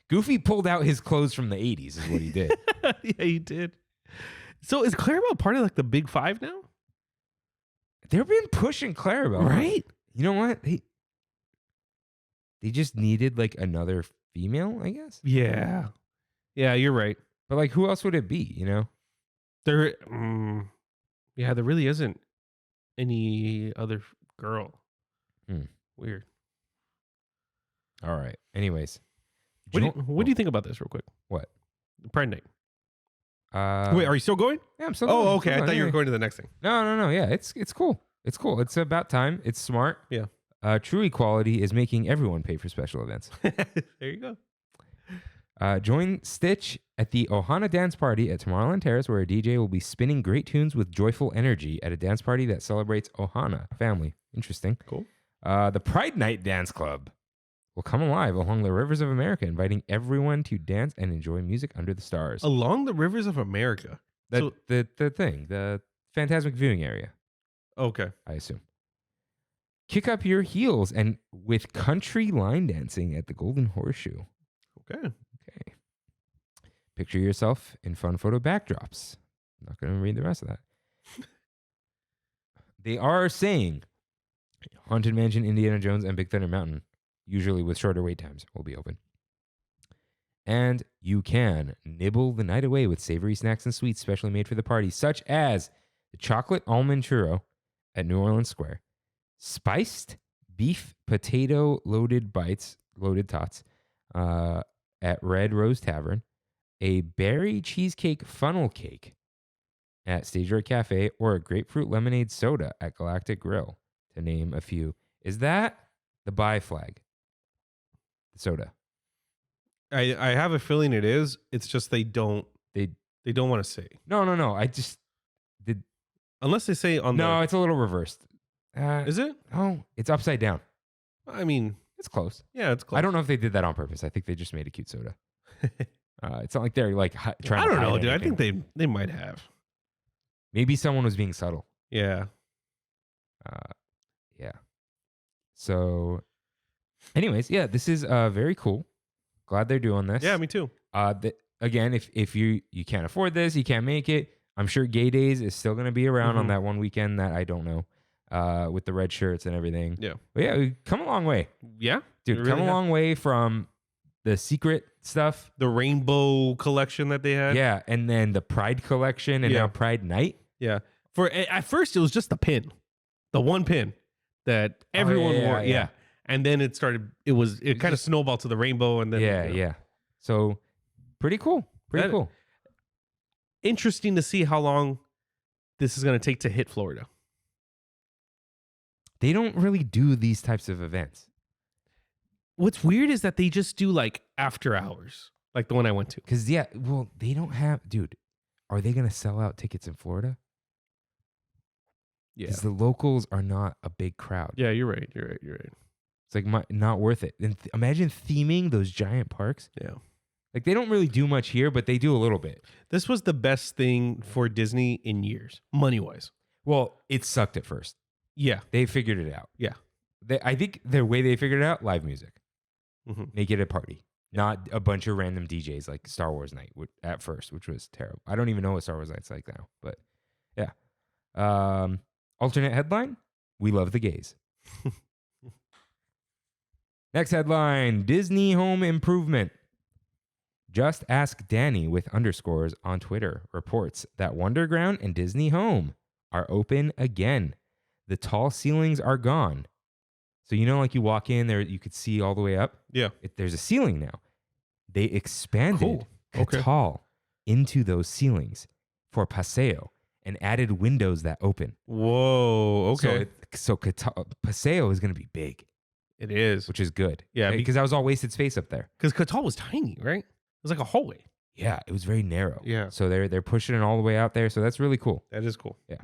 Goofy pulled out his clothes from the 80s is what he did. Yeah, he did. So is Clarabelle part of like the Big Five now? They've been pushing Clarabelle. Right. You know what? They just needed like another female, I guess. Yeah. Yeah, you're right. But like, who else would it be, There really isn't any other girl. Weird. All right. Anyways. What do you think about this real quick? What? Pride Night. Wait, are you still going? Yeah, I'm still going. Oh, okay. I thought you were going to the next thing. No. Yeah, it's cool. It's cool. It's about time. It's smart. Yeah. True equality is making everyone pay for special events. There you go. Join Stitch at the Ohana Dance Party at Tomorrowland Terrace, where a DJ will be spinning great tunes with joyful energy at a dance party that celebrates Ohana family. Interesting. Cool. The Pride Night Dance Club will come alive along the rivers of America, inviting everyone to dance and enjoy music under the stars. Along the rivers of America? The Phantasmic viewing area. Okay. I assume. Kick up your heels and with country line dancing at the Golden Horseshoe. Okay. Picture yourself in fun photo backdrops. I'm not going to read the rest of that. They are saying Haunted Mansion, Indiana Jones, and Big Thunder Mountain, usually with shorter wait times, will be open. And you can nibble the night away with savory snacks and sweets specially made for the party, such as the chocolate almond churro at New Orleans Square, spiced beef potato loaded tots at Red Rose Tavern, a berry cheesecake funnel cake at Stage Right Cafe, or a grapefruit lemonade soda at Galactic Grill, to name a few. Is that the buy flag? The soda. I have a feeling it is. It's just they don't want to say. No. I just did. Unless they say on No, it's a little reversed. Is it? Oh, it's upside down. I mean, it's close. Yeah, it's close. I don't know if they did that on purpose. I think they just made a cute soda. It's not like they're like trying. I don't know, dude. anything. I think they might have. Maybe someone was being subtle. Yeah. Yeah. So, anyways, yeah, this is very cool. Glad they're doing this. Yeah, me too. Again, if you can't afford this, you can't make it. I'm sure Gay Days is still going to be around on that one weekend that I don't know, with the red shirts and everything. Yeah. But yeah, we've come a long way. Yeah. Dude, really come a long way from the secret stuff. The rainbow collection that they had. Yeah, and then the Pride collection and now Pride Night. Yeah. At first, it was just the pin. The one pin that everyone wore. Yeah. And then it started, it kind of snowballed to the rainbow. And then. Yeah. So pretty cool. Pretty cool. Interesting to see how long this is going to take to hit Florida. They don't really do these types of events. What's weird is that they just do like after hours, like the one I went to. Because, they don't have, dude, are they going to sell out tickets in Florida? Yeah. Because the locals are not a big crowd. Yeah, you're right. It's like not worth it. And imagine theming those giant parks. Yeah. Like they don't really do much here, but they do a little bit. This was the best thing for Disney in years, money-wise. Well, it sucked at first. Yeah. They figured it out. Yeah. I think the way they figured it out, live music. Mm-hmm. Make it a party. Not a bunch of random DJs like Star Wars Night at first, which was terrible. I don't even know what Star Wars Night's like now, but yeah. Alternate headline, we love the gays. Next headline, Disney home improvement. Just Ask Danny with underscores on Twitter reports that Wonderground and Disney Home are open again. The tall ceilings are gone. So, like you walk in there, you could see all the way up. Yeah. There's a ceiling now. They expanded Okay. Catal into those ceilings for Paseo and added windows that open. Whoa. Okay. So Paseo is going to be big. It is. Which is good. Yeah. Because that was all wasted space up there. Because Catal was tiny, right? It was like a hallway. Yeah. It was very narrow. Yeah. So they're pushing it all the way out there. So that's really cool. That is cool. Yeah.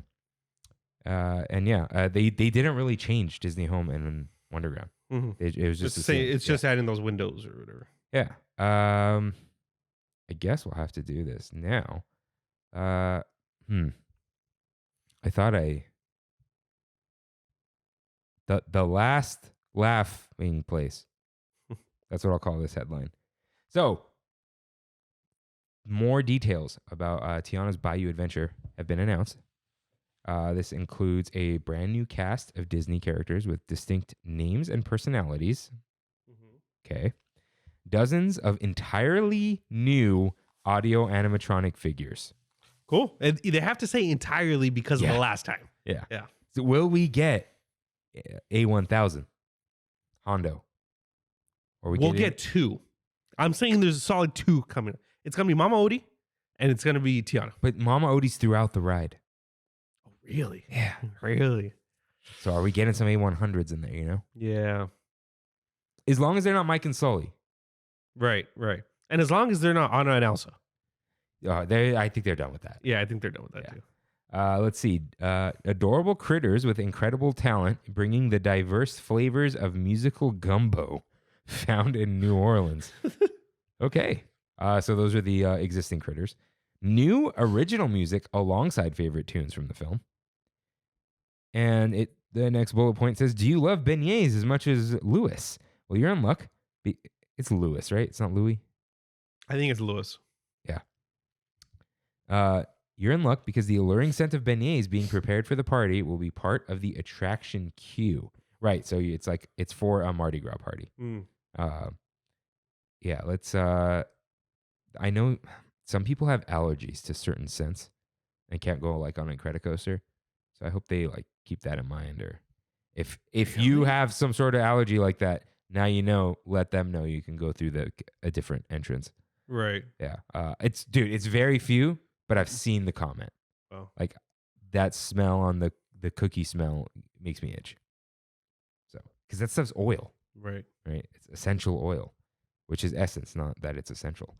They didn't really change Disney Home and Wonderground. Mm-hmm. It was just just adding those windows or whatever. Yeah. I guess we'll have to do this now. I thought the last laughing place. That's what I'll call this headline. So, more details about Tiana's Bayou Adventure have been announced. This includes a brand new cast of Disney characters with distinct names and personalities. Okay. Dozens of entirely new audio animatronic figures. Cool. And they have to say entirely because of the last time. Yeah. Yeah. So will we get A1000 Hondo? Or We'll get two. I'm saying there's a solid two coming. It's going to be Mama Odie and it's going to be Tiana. But Mama Odie's throughout the ride. Really? Yeah. Really? So are we getting some A100s in there, Yeah. As long as they're not Mike and Sully. Right. And as long as they're not Anna and Elsa. I think they're done with that. Yeah, I think they're done with that too. Let's see. Adorable critters with incredible talent, bringing the diverse flavors of musical gumbo found in New Orleans. Okay. So those are the existing critters. New original music alongside favorite tunes from the film. And the next bullet point says, do you love beignets as much as Louis? Well, you're in luck. It's Louis, right? It's not Louis? I think it's Louis. Yeah. You're in luck because the alluring scent of beignets being prepared for the party will be part of the attraction queue. Right. So it's for a Mardi Gras party. Yeah. Let's, I know some people have allergies to certain scents and can't go on a credit coaster. So I hope they keep that in mind. Or if you have some sort of allergy like that, now let them know you can go through a different entrance. Right. Yeah. It's very few, but I've seen the comment. Wow. That smell on the cookie smell makes me itch. So, because that stuff's oil. Right. Right. It's essential oil, which is essence, not that it's essential.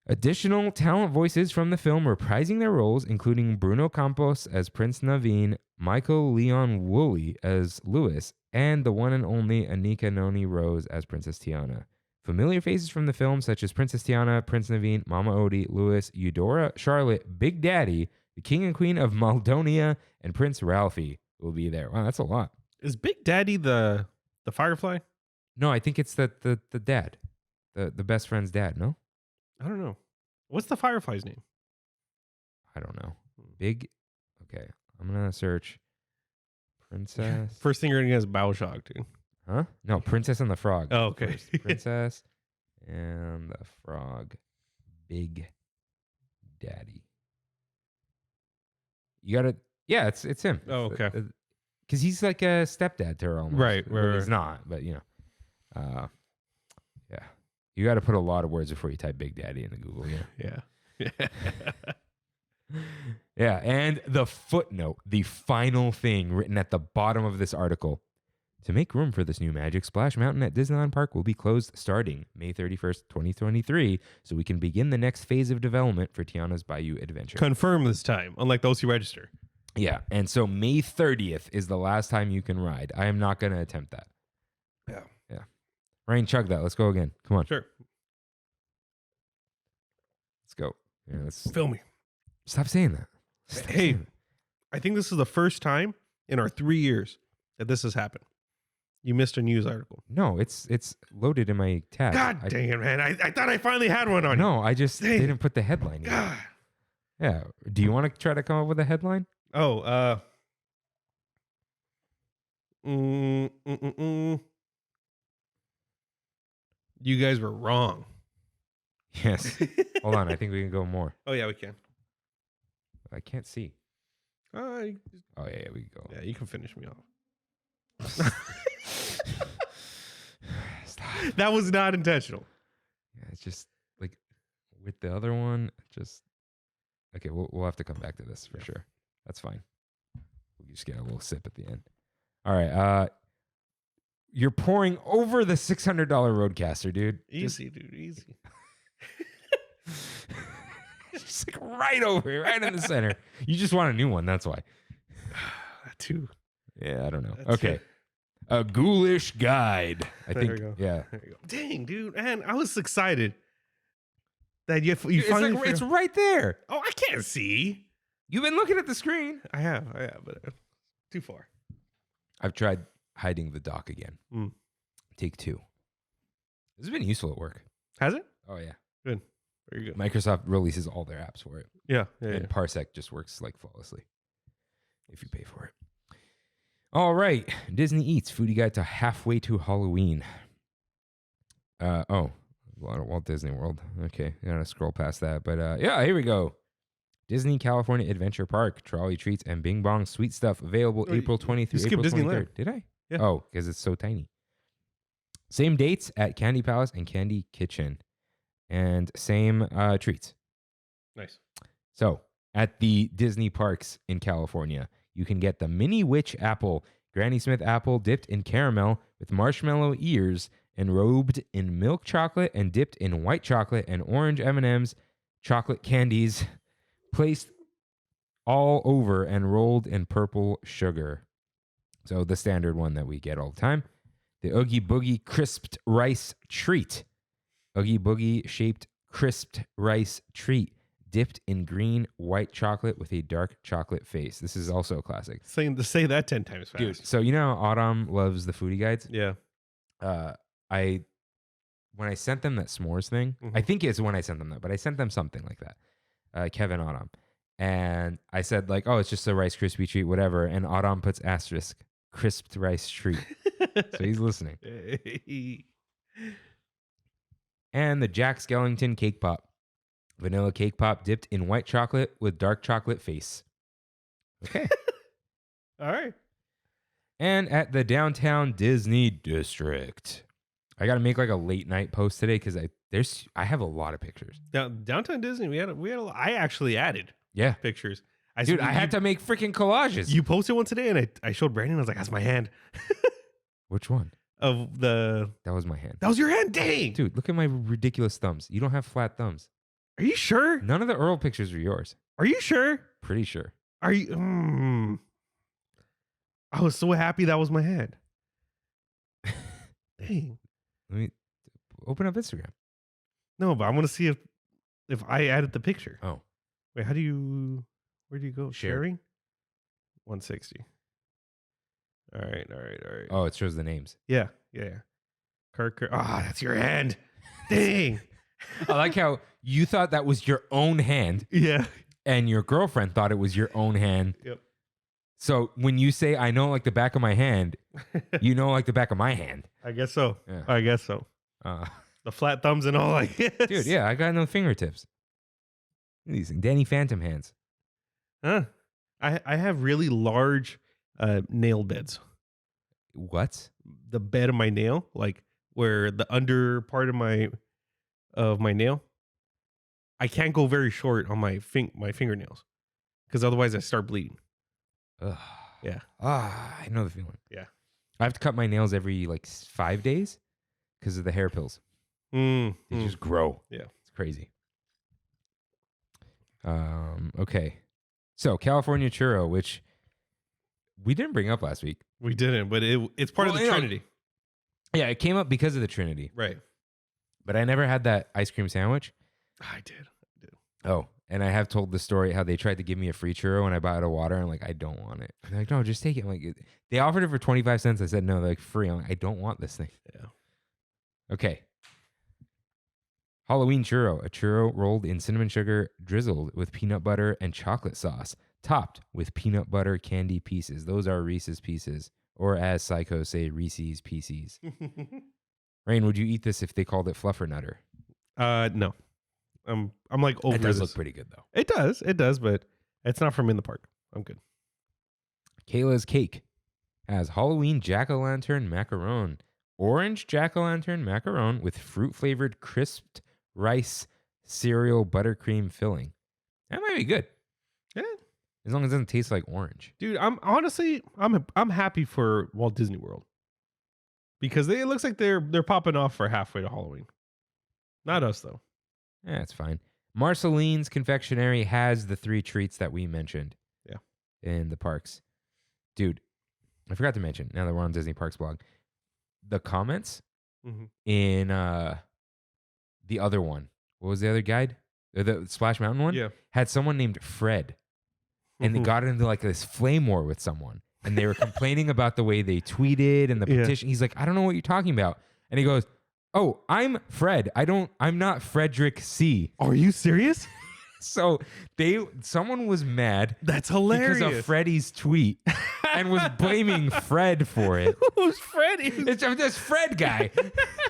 Additional talent voices from the film reprising their roles, including Bruno Campos as Prince Naveen, Michael Leon Woolley as Louis, and the one and only Anika Noni Rose as Princess Tiana. Familiar faces from the film, such as Princess Tiana, Prince Naveen, Mama Odie, Louis, Eudora, Charlotte, Big Daddy, The King and Queen of Moldonia and Prince Ralphie will be there. Wow, that's a lot. Is Big Daddy the Firefly? No, I think it's the dad, the best friend's dad. No, I don't know. What's the Firefly's name? I don't know. Big. Okay, I'm gonna search princess. First thing you're gonna get is Bioshock, dude. Huh? No, Princess and the Frog. Oh, okay. First. Princess and the Frog. Big Daddy. You gotta. Yeah, it's him. Oh, okay. Because he's like a stepdad to her almost. Right. Well, he's not, but yeah. You got to put a lot of words before you type Big Daddy into Google. Yeah. Yeah. Yeah, and the footnote, the final thing written at the bottom of this article. To make room for this new magic, Splash Mountain at Disneyland Park will be closed starting May 31st, 2023, so we can begin the next phase of development for Tiana's Bayou Adventure. Confirm this time, unlike those who register. Yeah, and so May 30th is the last time you can ride. I am not going to attempt that. Yeah. Rain, chug that. Let's go again. Come on. Sure. Let's go. Yeah, let's Film me. stop saying that. Stop Hey, saying that. I think this is the first time in our 3 years that this has happened. You missed a news article. No, it's loaded in my tab. God dang it, man. I thought I finally had one on you. No, I just Dang. didn't put the headline in. God. Yeah. Do you want to try to come up with a headline? Oh, you guys were wrong. Yes. Hold on. I think we can go more. Oh, yeah, we can. I can't see. Oh, yeah, we can go. Yeah, you can finish me off. Stop. That was not intentional. Yeah, it's just like with the other one, just okay. We'll have to come back to this for sure. That's fine. We'll just get a little sip at the end. All right. You're pouring over the $600 Roadcaster, dude. Easy, dude. Easy. Just like right over here, right in the center. You just want a new one. That's why. That too. Yeah, I don't know. That's Okay. it. A ghoulish guide. I There think. we go. Yeah. There you go. Dang, dude, man, I was excited that you It's finally. like it's right there. Oh, I can't see. You've been looking at the screen. I have, but too far. I've tried hiding the dock again. Mm. Take 2. This has been useful at work. Has it? Oh yeah. Good. Very good. Microsoft releases all their apps for it. Yeah. And Parsec just works like flawlessly if you pay for it. All right. Disney Eats Foodie Guide to Halfway to Halloween. Walt Disney World. Okay. Gotta scroll past that. But yeah, here we go. Disney California Adventure Park, trolley treats, and Bing Bong sweet stuff available Oh, April 23rd. you skipped April Disneyland. 23rd. Did I? Yeah. Oh, because it's so tiny. Same dates at Candy Palace and Candy Kitchen. And same treats. Nice. So at the Disney parks in California, you can get the mini witch apple, Granny Smith apple dipped in caramel with marshmallow ears and robed in milk chocolate and dipped in white chocolate and orange M&Ms chocolate candies placed all over and rolled in purple sugar. So the standard one that we get all the time. The Oogie Boogie crisped rice treat. Oogie Boogie shaped crisped rice treat dipped in green white chocolate with a dark chocolate face. This is also a classic. Say that 10 times fast. Dude, so you know how Autumn loves the foodie guides? Yeah. When I sent them that s'mores thing, I think it's when I sent them that, but I sent them something like that. Kevin Autumn. And I said like, oh, it's just a Rice Krispie treat, whatever. And Autumn puts asterisk, crisped rice treat. So he's listening. And the Jack Skellington Cake Pop. Vanilla cake pop dipped in white chocolate with dark chocolate face. Okay. All right. And at the Downtown Disney District. I got to make like a late night post today because I have a lot of pictures. Downtown Disney, we had I actually added Yeah. pictures. I had to make freaking collages. You posted one today and I showed Brandon. I was like, that's my hand. Which one? That was my hand. was your hand. Dang. Dude, look at my ridiculous thumbs. You don't have flat thumbs. Are you sure? None of the Earl pictures are yours. Are you sure? Pretty sure. Are you? I was so happy that was my hand. Dang. Let me open up Instagram. No, but I want to see if I added the picture. Oh. Wait, how do you? Where do you go? Shared. Sharing? 160. All right. Oh, it shows the names. Yeah. Kirk. That's your hand. Dang. I like how you thought that was your own hand, Yeah. and your girlfriend thought it was your own hand. Yep. So when you say I know like the back of my hand, you know like the back of my hand. I guess so. Yeah. I guess so. The flat thumbs and all, I guess. Dude, yeah, I got no fingertips. These Danny Phantom hands. Huh. I have really large nail beds. What? The bed of my nail, like where the under part of my nail, I can't go very short on my fingernails because otherwise I start bleeding. Ugh. Yeah. I know the feeling. Yeah. I have to cut my nails every like 5 days because of the hair pills. They just grow. Yeah. It's crazy. Okay. So California churro, which we didn't bring up last week. We didn't, but it's part of the Trinity. Yeah, it came up because of the Trinity. Right. But I never had that ice cream sandwich. I did. Oh, and I have told the story how they tried to give me a free churro and I bought a water. And I'm like, I don't want it. And they're like, no, just take it. I'm like, they offered it for 25 cents. I said, no, they're like free. I'm like, I don't want this thing. Yeah. Okay. Halloween churro, a churro rolled in cinnamon sugar, drizzled with peanut butter and chocolate sauce, topped with peanut butter candy pieces. Those are Reese's Pieces, or as psychos say, Reese's Pieces. Rain, would you eat this if they called it Fluffernutter? No. I'm like over It does this. look pretty good though. It does, but it's not from in the park. I'm good. Kayla's Cake has Halloween jack-o'-lantern macaron, orange jack-o'-lantern macaron with fruit-flavored crisped rice cereal buttercream filling. That might be good. Yeah. As long as it doesn't taste like orange. Dude, I'm happy for Walt Disney World because it looks like they're popping off for halfway to Halloween. Not us though. Yeah, it's fine. Marceline's Confectionery has the 3 treats that we mentioned. Yeah. In the parks. Dude, I forgot to mention, now that we're on Disney Parks blog, the comments in the other one. What was the other guide? The Splash Mountain one? Yeah. Had someone named Fred. And they got into like this flame war with someone. And they were complaining about the way they tweeted and the petition. He's like, I don't know what you're talking about. And he goes, oh, I'm Fred. I'm not Frederick C. Are you serious? So someone was mad. That's hilarious. Because of Freddie's tweet and was blaming Fred for it. Who's Freddie? It's this Fred guy.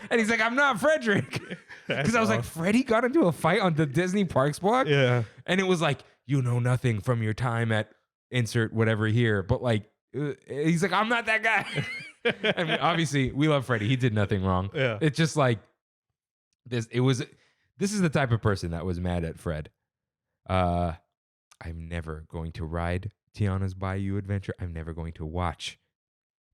And he's like, I'm not Frederick. Because I was like, Freddie got into a fight on the Disney Parks blog? Yeah. And it was like, you know nothing from your time at insert whatever here. But like, he's like, I'm not that guy. I mean, obviously, we love Freddie. He did nothing wrong. Yeah. It's just like, this is the type of person that was mad at Fred. I'm never going to ride Tiana's Bayou Adventure. I'm never going to watch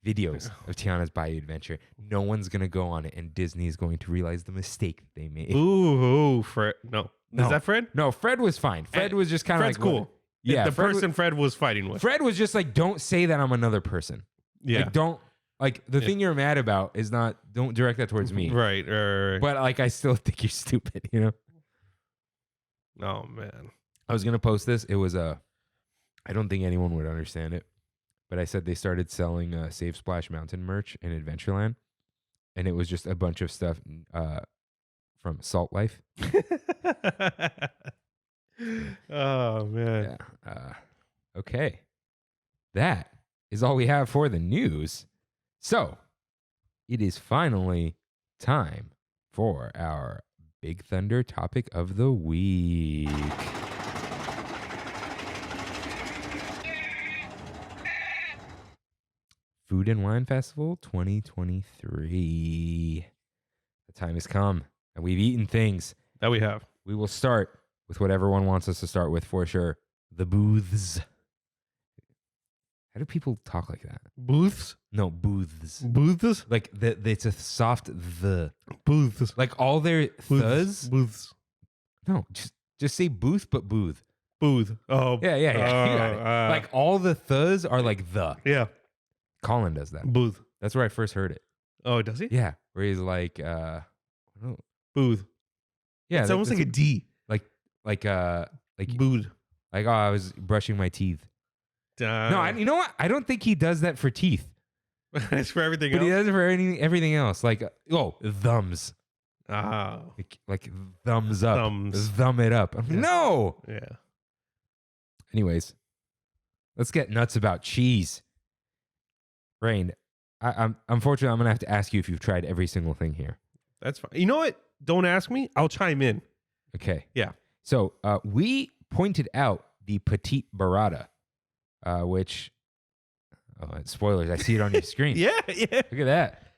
videos of Tiana's Bayou Adventure. No one's going to go on it, and Disney is going to realize the mistake that they made. Ooh, Fred. No. Is that Fred? No, Fred was fine. Fred was just kind of like... Fred's cool. Yeah. The person Fred was fighting with. Fred was just like, don't say that I'm another person. Yeah. Like, don't... Like, the thing you're mad about is not... Don't direct that towards me. Right. But, like, I still think you're stupid, you know? Oh, man. I was going to post this. It was I don't think anyone would understand it. But I said they started selling Save Splash Mountain merch in Adventureland. And it was just a bunch of stuff from Salt Life. Oh, man. Yeah. Okay. That is all we have for the news. So, it is finally time for our Big Thunder topic of the week. Food and Wine Festival 2023. The time has come, and we've eaten things. That we have. We will start with what everyone wants us to start with for sure. The booths. How do people talk like that? Booths? No, booths. Booths? Like it's a soft the. Booths. Like all their thus. Booths. No, just say booth, but booth. Booth. Oh. Yeah. You got it. Like all the thus are like the. Yeah. Colin does that. Booth. That's where I first heard it. Oh, does he? Yeah. Where he's like, Booth. yeah. It's almost like a D. like Booth. Like, oh, I was brushing my teeth. No, you know what? I don't think he does that for teeth. It's for everything But else. he does it for everything else. Like, thumbs. Oh. Like thumbs up. Thumbs. Thumb it up. I'm like, Yeah. no. Yeah. Anyways, let's get nuts about cheese. Rain, I'm unfortunately, I'm going to have to ask you if you've tried every single thing here. That's fine. You know what? Don't ask me. I'll chime in. Okay. Yeah. So we pointed out the Petite Burrata, which, spoilers, I see it on your screen. Yeah. Look at that.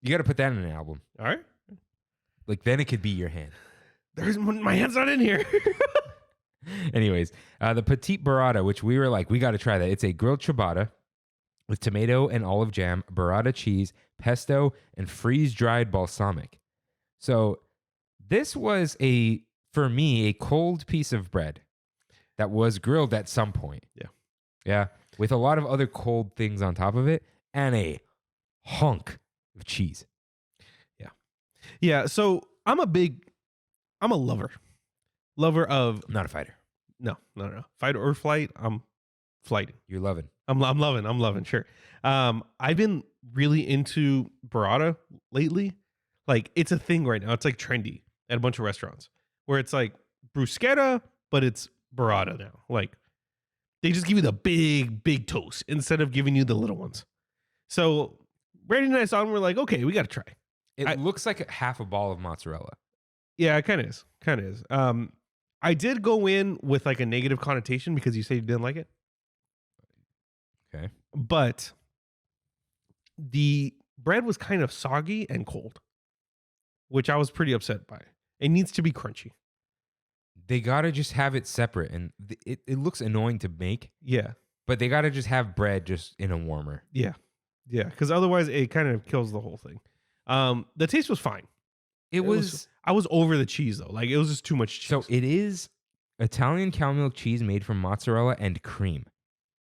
You got to put that in an album. All right. Like, then it could be your hand. My hand's not in here. Anyways, the Petite Burrata, which we were like, we got to try that. It's a grilled ciabatta with tomato and olive jam, burrata cheese, pesto, and freeze-dried balsamic. So this was for me, a cold piece of bread that was grilled at some point. Yeah. With a lot of other cold things on top of it and a hunk of cheese. Yeah. So I'm a lover of, I'm not a fighter. no. Fight or flight. I'm flighting. You're loving. I'm loving. Sure. I've been really into burrata lately. Like, it's a thing right now. It's like trendy at a bunch of restaurants where it's like bruschetta, but it's burrata now. Like, they just give you the big toast instead of giving you the little ones. So Brandon and I saw them. We're like, okay, we got to try. It looks like half a ball of mozzarella. Yeah, it kind of is. I did go in with like a negative connotation because you said you didn't like it. Okay. But the bread was kind of soggy and cold, which I was pretty upset by. It needs to be crunchy. They got to just have it separate. And it looks annoying to make, Yeah. but they got to just have bread just in a warmer. Yeah. Because otherwise it kind of kills the whole thing. The taste was fine. It was I was over the cheese though. Like, it was just too much cheese. so it is Italian cow milk cheese made from mozzarella and cream.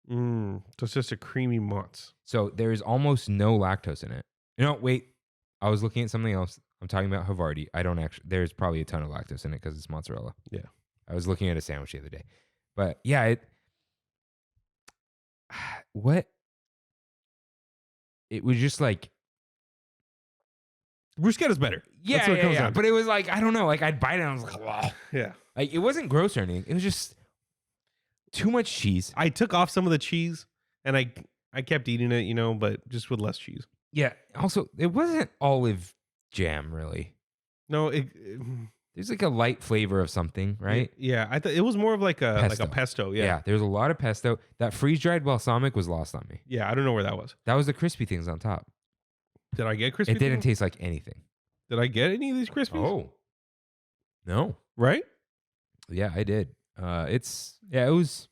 So it's just a creamy mozz. So there is almost no lactose in it. No, wait. I was looking at something else. I'm talking about Havarti. There's probably a ton of lactose in it because it's mozzarella. Yeah. I was looking at a sandwich the other day. But yeah, it was just like, Bruschetta's better. yeah, That's what it comes down to. But it was like, I don't know. Like, I'd bite it and I was like, wow. Yeah. Like, it wasn't gross or anything. It was just too much cheese. I took off some of the cheese and I kept eating it, but just with less cheese. Yeah. Also, it wasn't olive jam, really. No, There's like a light flavor of something, right? Yeah, I thought it was more of like a pesto. Yeah. There's a lot of pesto. That freeze-dried balsamic was lost on me. Yeah, I don't know where that was. That was the crispy things on top. Did I get crispy? It didn't taste like anything. Did I get any of these crispies? Oh. No. Right? Yeah, I did. It was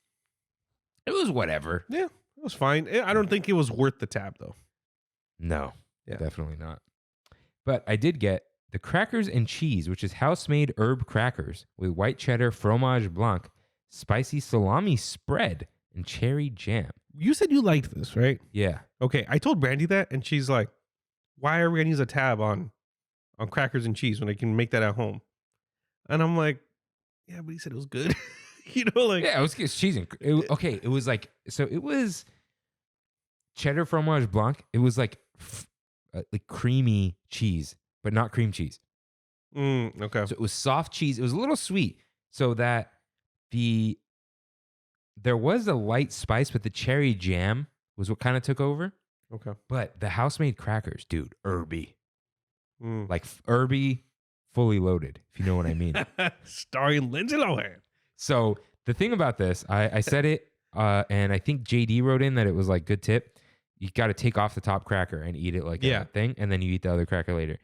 whatever. Yeah, it was fine. I don't think it was worth the tab though. No. Yeah. Definitely not. But I did get the crackers and cheese, which is house-made herb crackers with white cheddar, fromage blanc, spicy salami spread, and cherry jam. You said you liked this, right? Yeah. Okay, I told Brandy that, and she's like, "Why are we gonna use a tab on crackers and cheese when I can make that at home?" And I'm like, "Yeah, but he said it was good." Like, yeah, it was cheese and it was like, so it was cheddar fromage blanc. It was like creamy cheese, but not cream cheese. Okay. So it was soft cheese. It was a little sweet, so that there was a light spice, but the cherry jam was what kind of took over. Okay. But the house-made crackers, dude, herby. Mm. Like herby, fully loaded, if you know what I mean. Starring Lindsay Lohan. So the thing about this, I said it, and I think JD wrote in that it was like good tip. You got to take off the top cracker and eat it like a thing, and then you eat the other cracker later.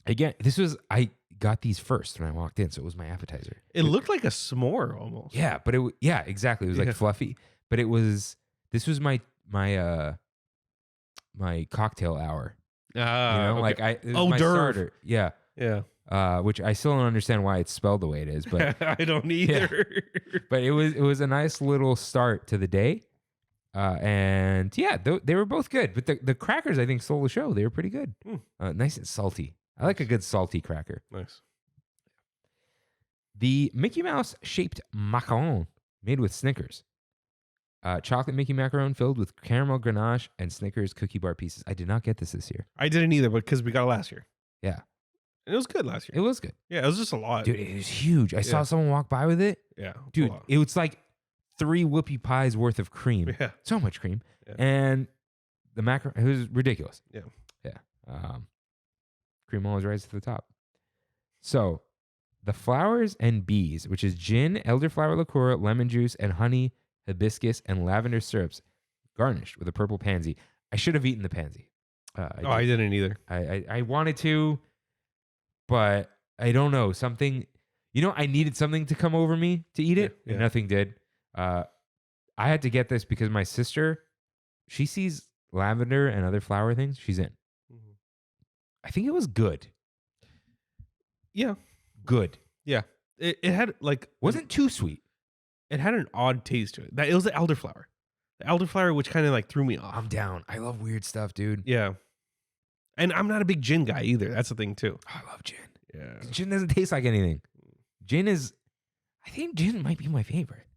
I got these first when I walked in, so it was my appetizer. It looked like a s'more almost. Yeah, but exactly. It was like fluffy, but this was my cocktail hour. Okay. It was my d'oeuvre. starter. Yeah. Yeah. Which I still don't understand why it's spelled the way it is, but I don't either. but it was a nice little start to the day. And yeah, they were both good, but the crackers I think stole the show. They were pretty good. Nice and salty. I like a good salty cracker. Nice. The Mickey Mouse shaped macaron made with Snickers. Chocolate Mickey macaron filled with caramel ganache and Snickers cookie bar pieces. I did not get this year. I didn't either, but because we got it last year. Yeah. And it was good last It year. was good. Yeah, it was just a lot. Dude, it was huge. I saw someone walk by with it. Yeah. it's a Dude, lot. it was like 3 whoopie pies worth of cream. Yeah. So much cream. Yeah. And the macaron, it was ridiculous. Yeah. Yeah. Cream always rises to the top. So the flowers and bees, which is gin, elderflower liqueur, lemon juice, and honey, hibiscus, and lavender syrups, garnished with a purple pansy. I should have eaten the pansy. I didn't either. I wanted to, but I don't know. Something, I needed something to come over me to eat it, and nothing did. I had to get this because my sister, she sees lavender and other flower things. She's in. Mm-hmm. I think it was good. Yeah. Good. Yeah. It had like Wasn't too sweet. it had an odd taste to it. It was the elderflower. The elderflower, which kind of like threw me off. I'm down. I love weird stuff, dude. Yeah. And I'm not a big gin guy either. That's the thing too. I love gin. Yeah. Gin doesn't taste like anything. I think gin might be my favorite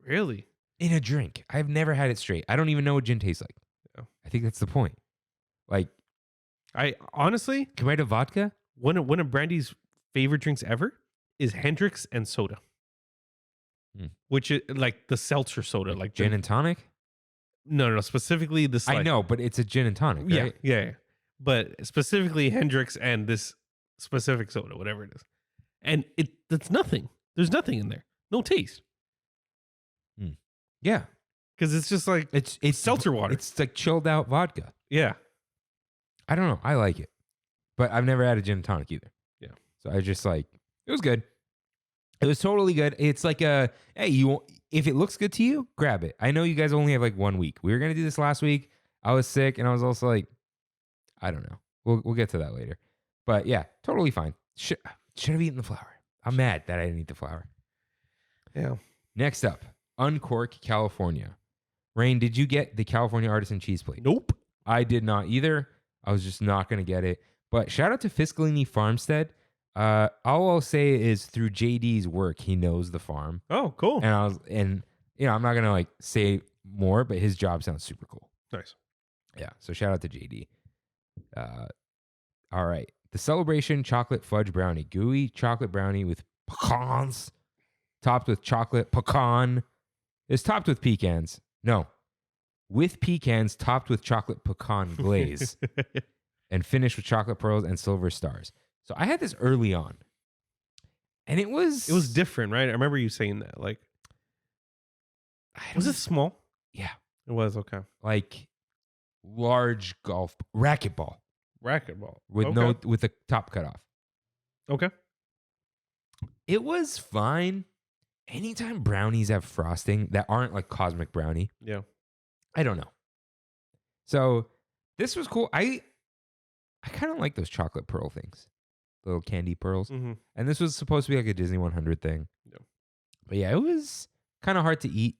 Really? in a drink. I've never had it straight. I don't even know what gin tastes like. Yeah. I think that's the point. Like, I honestly, compared to vodka, one of Brandy's favorite drinks ever is Hendrix and soda. Which is like the seltzer soda, like gin and tonic. No, specifically this. I know, but it's a gin and tonic, right? Yeah. But specifically Hendrix and this specific soda, whatever it is, and that's nothing. There's nothing in there. No taste. Yeah, because it's just like it's seltzer water. It's like chilled out vodka. Yeah. I don't know. I like it, but I've never had a gin and tonic either. Yeah. So I just it was good. It was totally good. It's like hey, if it looks good to you, grab it. I know you guys only have like 1 week. We were gonna do this last week. I was sick, and I was also like, I don't know. We'll get to that later. But yeah, totally fine. Should have eaten the flower. I'm mad that I didn't eat the flower. Yeah. Next up, Uncork, California. Rain, did you get the California Artisan Cheese Plate? Nope. I did not either. I was just not going to get it. But shout out to Fiscalini Farmstead. All I'll say is through JD's work, he knows the farm. Oh, cool. And I'm not going to say more, but his job sounds super cool. Nice. Yeah. So shout out to JD. All right. The Celebration Chocolate Fudge Brownie. Gooey chocolate brownie with pecans. Topped with chocolate pecan. It's topped with pecans. No. With pecans topped with chocolate pecan glaze. And finished with chocolate pearls and silver stars. So I had this early on. And it was different, right? I remember you saying that. Like, was it small? Yeah. It was, okay. Like large golf racquetball. Racquetball. With the top cut off. Okay. It was fine. Anytime brownies have frosting that aren't like cosmic brownie. Yeah. I don't know. So this was cool. I kind of like those chocolate pearl things. Little candy pearls. Mm-hmm. And this was supposed to be like a Disney 100 thing. Yeah. But yeah, it was kind of hard to eat.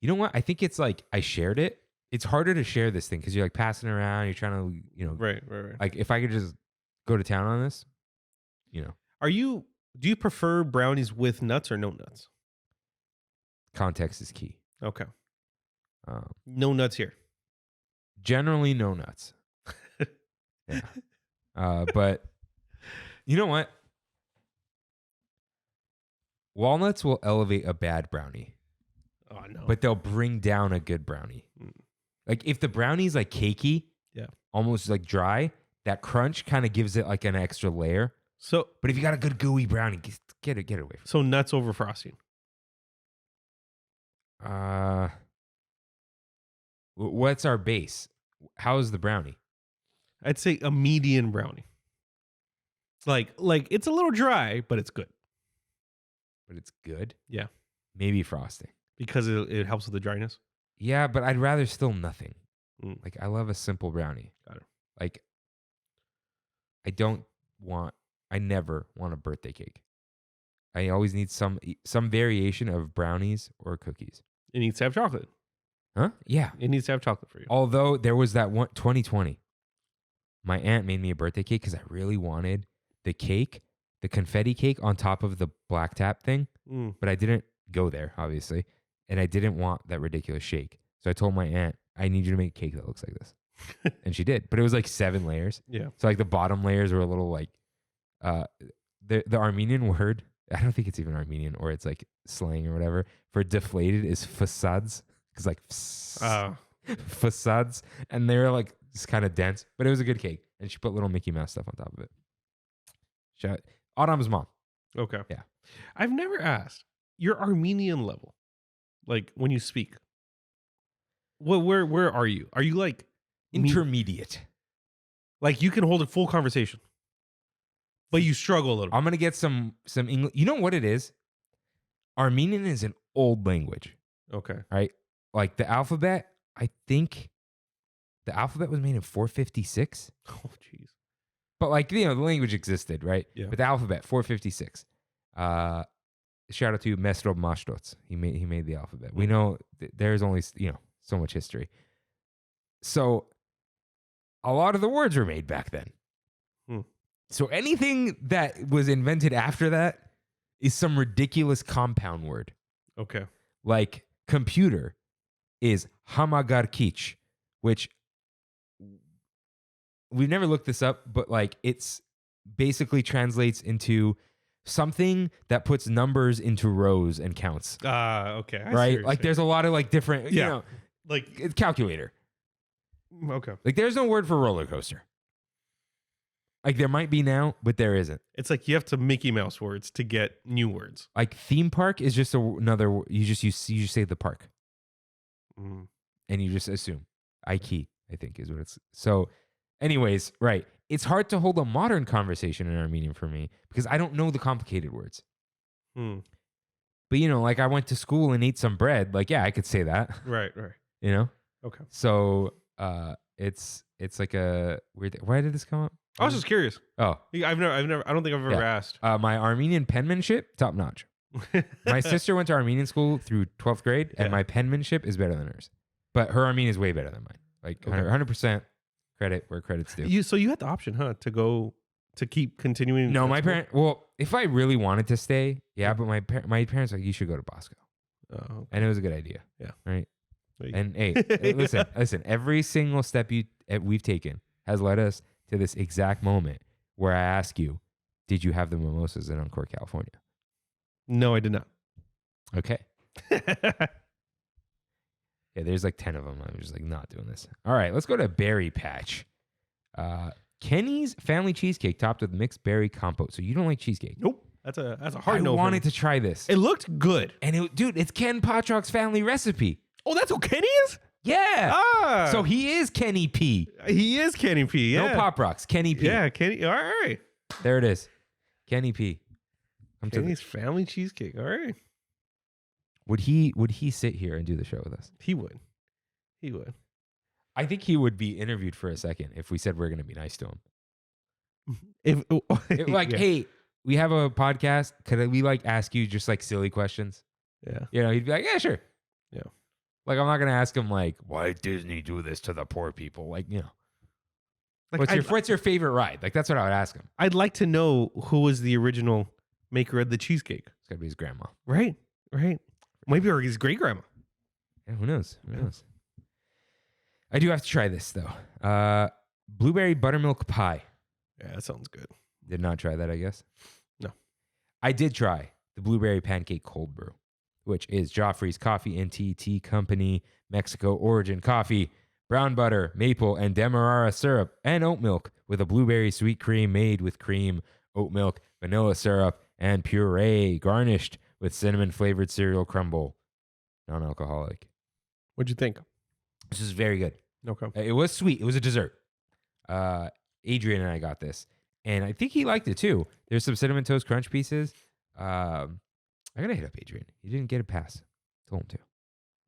You know what? I think it's like I shared it. It's harder to share this thing because you're like passing around. You're trying to, Right. Like if I could just go to town on this, Do you prefer brownies with nuts or no nuts? Context is key. Okay. No nuts here. Generally, no nuts. Yeah. But you know what? Walnuts will elevate a bad brownie. Oh, no. But they'll bring down a good brownie. Like if the brownie's like cakey, almost like dry, that crunch kind of gives it like an extra layer. So, but if you got a good gooey brownie, get it away from So nuts over frosting. What's our base? How is the brownie? I'd say a median brownie. Like it's a little dry, but it's good. But it's good? Yeah. Maybe frosting. Because it helps with the dryness? Yeah, but I'd rather still nothing. Like, I love a simple brownie. Got it. Like, I never want a birthday cake. I always need some variation of brownies or cookies. It needs to have chocolate. Huh? Yeah. It needs to have chocolate for you. Although there was that one, 2020. My aunt made me a birthday cake because I really wanted the cake the confetti cake on top of the black tap thing, but I didn't go there, obviously. And I didn't want that ridiculous shake. So I told my aunt, I need you to make a cake that looks like this. And she did. But it was like 7 layers. Yeah. So like the bottom layers were a little like, the Armenian word, I don't think it's even Armenian or it's like slang or whatever, for deflated is facades. Because like facades. And they were like just kind of dense. But it was a good cake. And she put little Mickey Mouse stuff on top of it. Shout Autumn's mom. Okay. Yeah. I've never asked your Armenian level, like when you speak. Well, where are you? Are you like intermediate? Like you can hold a full conversation, but you struggle a little bit. I'm gonna get some English. You know what it is? Armenian is an old language. Okay. Right? Like the alphabet, I think the alphabet was made in 456. Oh, jeez. But like, the language existed, right? Yeah. But the alphabet, 456. Shout out to Mesrob Mashtots. He made the alphabet. We know there's only, so much history. So a lot of the words were made back then. So anything that was invented after that is some ridiculous compound word. Okay. Like computer is hamagarkich, which we've never looked this up, but like it's basically translates into something that puts numbers into rows and counts. Okay. Right? Like there's a lot of like different, like it's calculator. Okay. Like there's no word for roller coaster. Like there might be now, but there isn't. It's like you have to Mickey Mouse words to get new words. Like theme park is just another, you just say the park. And you just assume. Ike, I think is what it's. So anyways, right. It's hard to hold a modern conversation in Armenian for me because I don't know the complicated words. But like I went to school and ate some bread. Like, yeah, I could say that. Right. Okay. So it's like a weird. Why did this come up? I was just curious. Oh, I've never. I don't think I've ever asked. My Armenian penmanship, top notch. My sister went to Armenian school through 12th grade, and my penmanship is better than hers. But her Armenian is way better than mine. Like 100% credit where credit's due. So you had the option, huh, to keep continuing? No, my parents. Well, if I really wanted to stay, yeah. But my parents were like, you should go to Bosco. Oh, okay. And it was a good idea. Yeah. Right. And hey, listen. Every single step we've taken has led us to this exact moment where I ask you, did you have the mimosas in Encore, California? No, I did not. Okay. Yeah, there's like 10 of them. I'm just like not doing this. All right, let's go to Berry Patch. Kenny's family cheesecake topped with mixed berry compote. So you don't like cheesecake? Nope. That's a hard no. I wanted to try this. It looked good. And dude, it's Ken Potrock's family recipe. Oh, that's what Kenny is? Yeah. So he is Kenny P. He is Kenny P. Yeah. No Pop Rocks. Kenny P. Yeah, Kenny. All right. There it is. Kenny P. Kenny's family cheesecake. All right. Would he sit here and do the show with us? He would. I think he would be interviewed for a second if we said we're going to be nice to him. Hey, we have a podcast. Could we like ask you just like silly questions? Yeah. He'd be like, yeah, sure. Yeah. Like, I'm not going to ask him like, why did Disney do this to the poor people? Like, like what's your favorite ride? Like, that's what I would ask him. I'd like to know who was the original maker of the cheesecake. It's got to be his grandma. Right. Maybe or his great grandma. Yeah, who knows? I do have to try this though. Blueberry buttermilk pie. Yeah, that sounds good. Did not try that, I guess. No. I did try the blueberry pancake cold brew, which is Joffrey's Coffee and Tea Company, Mexico origin coffee, brown butter, maple, and demerara syrup, and oat milk with a blueberry sweet cream made with cream, oat milk, vanilla syrup, and puree, garnished with cinnamon-flavored cereal crumble. Non-alcoholic. What'd you think? This is very good. Okay. It was sweet. It was a dessert. Adrian and I got this, and I think he liked it too. There's some Cinnamon Toast Crunch pieces. I gotta hit up Adrian. He didn't get a pass. Told him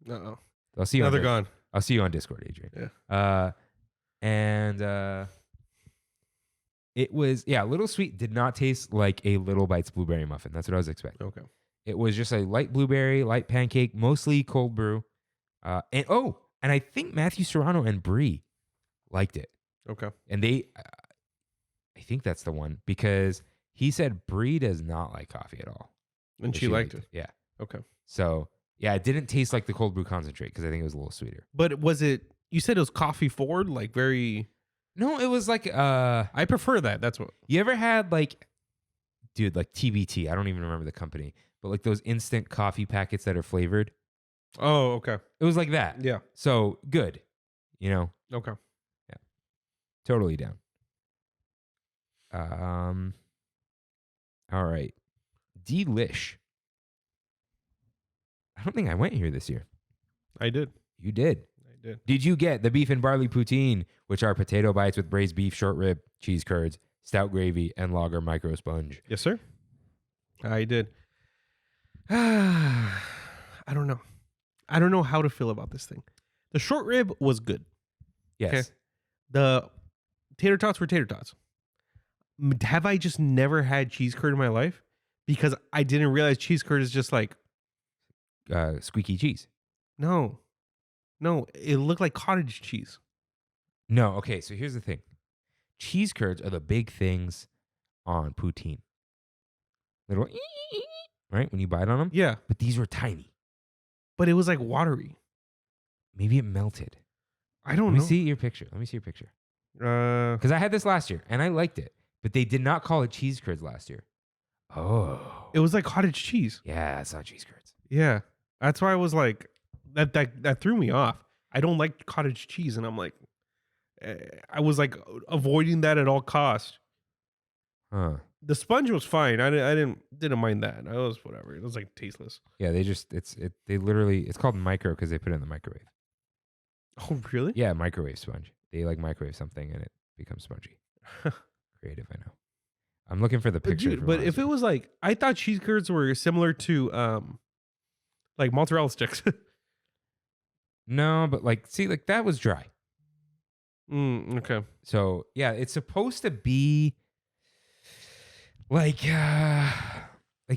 to. Uh-oh. I'll see you. Now they're gone. I'll see you on Discord, Adrian. Yeah. It was a little sweet. Did not taste like a Little Bites blueberry muffin. That's what I was expecting. Okay. It was just a light blueberry, light pancake, mostly cold brew. And I think Matthew Serrano and Brie liked it. Okay. And I think that's the one because He said Brie does not like coffee at all. And But she liked it. Yeah. Okay. So, yeah, it didn't taste like the cold brew concentrate because I think it was a little sweeter. But was it, you said it was coffee forward, like very, No, it was like, I prefer that. That's what. you ever had like, dude, like TBT? I don't even remember the company, but like those instant coffee packets that are flavored. Oh, okay. It was like that. Yeah. So good, you know, Okay. totally down. All right. Delish. I don't think I went here this year. I did. You did. I did. Did you get the beef and barley poutine, which are potato bites with braised beef, short rib, cheese curds, stout gravy, and lager micro sponge? Yes, sir. I did. I don't know. I don't know how to feel about this thing. The short rib was good. Yes. Okay. The tater tots were tater tots. Have I just never had cheese curd in my life? Because I didn't realize cheese curd is just like, Squeaky cheese. no, it looked like cottage cheese. No. Okay. So here's the thing. Cheese curds are the big things on poutine. Little, right? When you bite on them. Yeah, But these were tiny. but it was like watery. Maybe it melted. I don't Let me know. see your picture. Let me see your picture. Because I had this last year and I liked it, but they did not call it cheese curds last year. Oh, It was like cottage cheese. yeah, it's not cheese curds. Yeah, that's why I was like, that threw me off. I don't like cottage cheese, and I'm like, I was like avoiding that at all costs. Huh? The sponge was fine. I didn't mind that. I was whatever. It was like tasteless. Yeah, they literally it's called micro because they put it in the microwave. Oh really? Yeah, microwave sponge. They like microwave something and it becomes spongy. Creative, I know. I'm looking for the picture. Dude, but if it was like, I thought cheese curds were similar to like mozzarella sticks. no, but like see, like that was dry. Okay. So yeah, it's supposed to be like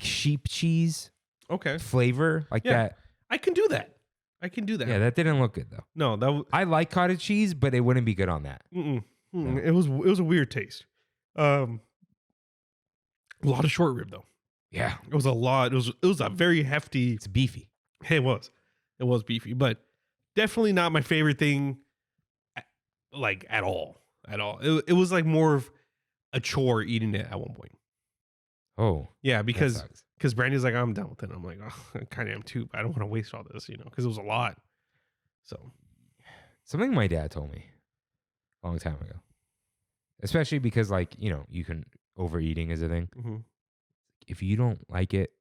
sheep cheese Okay. flavor, like Yeah. that. I can do that. Yeah, that didn't look good though. No, that I like cottage cheese, but it wouldn't be good on that. no. No. It was a weird taste. A lot of short rib though. Yeah, It was a lot. It was a very hefty. it's beefy. It was beefy, but definitely not my favorite thing. Like at all. It was like more of a chore eating it at one point. Oh, Yeah, that because sucks. Brandy's like, I'm done with it. I'm like, oh, I kind of am too, but I don't want to waste all this, because it was a lot. So Something my dad told me a long time ago, especially because like you can overeating is a thing. If you don't like it,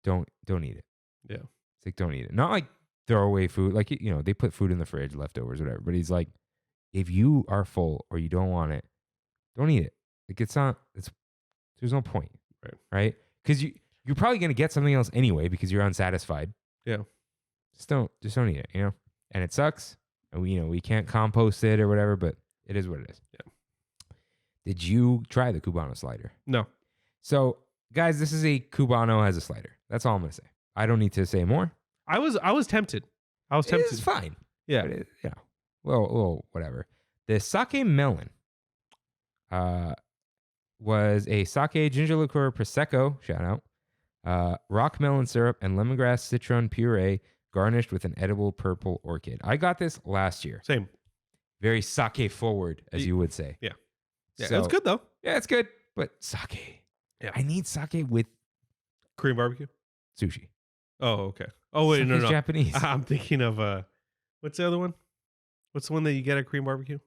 don't eat it. Yeah. It's like don't eat it. Not like throw away food. Like they put food in the fridge, leftovers, whatever. But he's like, if you are full or you don't want it, don't eat it. Like there's no point, right? Because you're probably gonna get something else anyway because you're unsatisfied. Yeah. Just don't eat it, And it sucks. And we can't compost it or whatever, but it is what it is. Yeah. Did you try the Cubano slider? No. So, guys, this is a Cubano as a slider. That's all I'm gonna say. I don't need to say more. I was tempted. It's fine. Yeah. But well, whatever. The sake melon was a sake ginger liqueur prosecco, shout out, rock melon syrup, and lemongrass citron puree garnished with an edible purple orchid. I got this last year. Same. Very sake forward, as you would say. Yeah. Yeah. So, It's good though. Yeah, it's good. But sake. Yeah. I need sake with Korean barbecue. sushi. Oh, okay. Oh wait, Sake's no. Japanese. I'm thinking of what's the other one? What's the one that you get at Korean barbecue?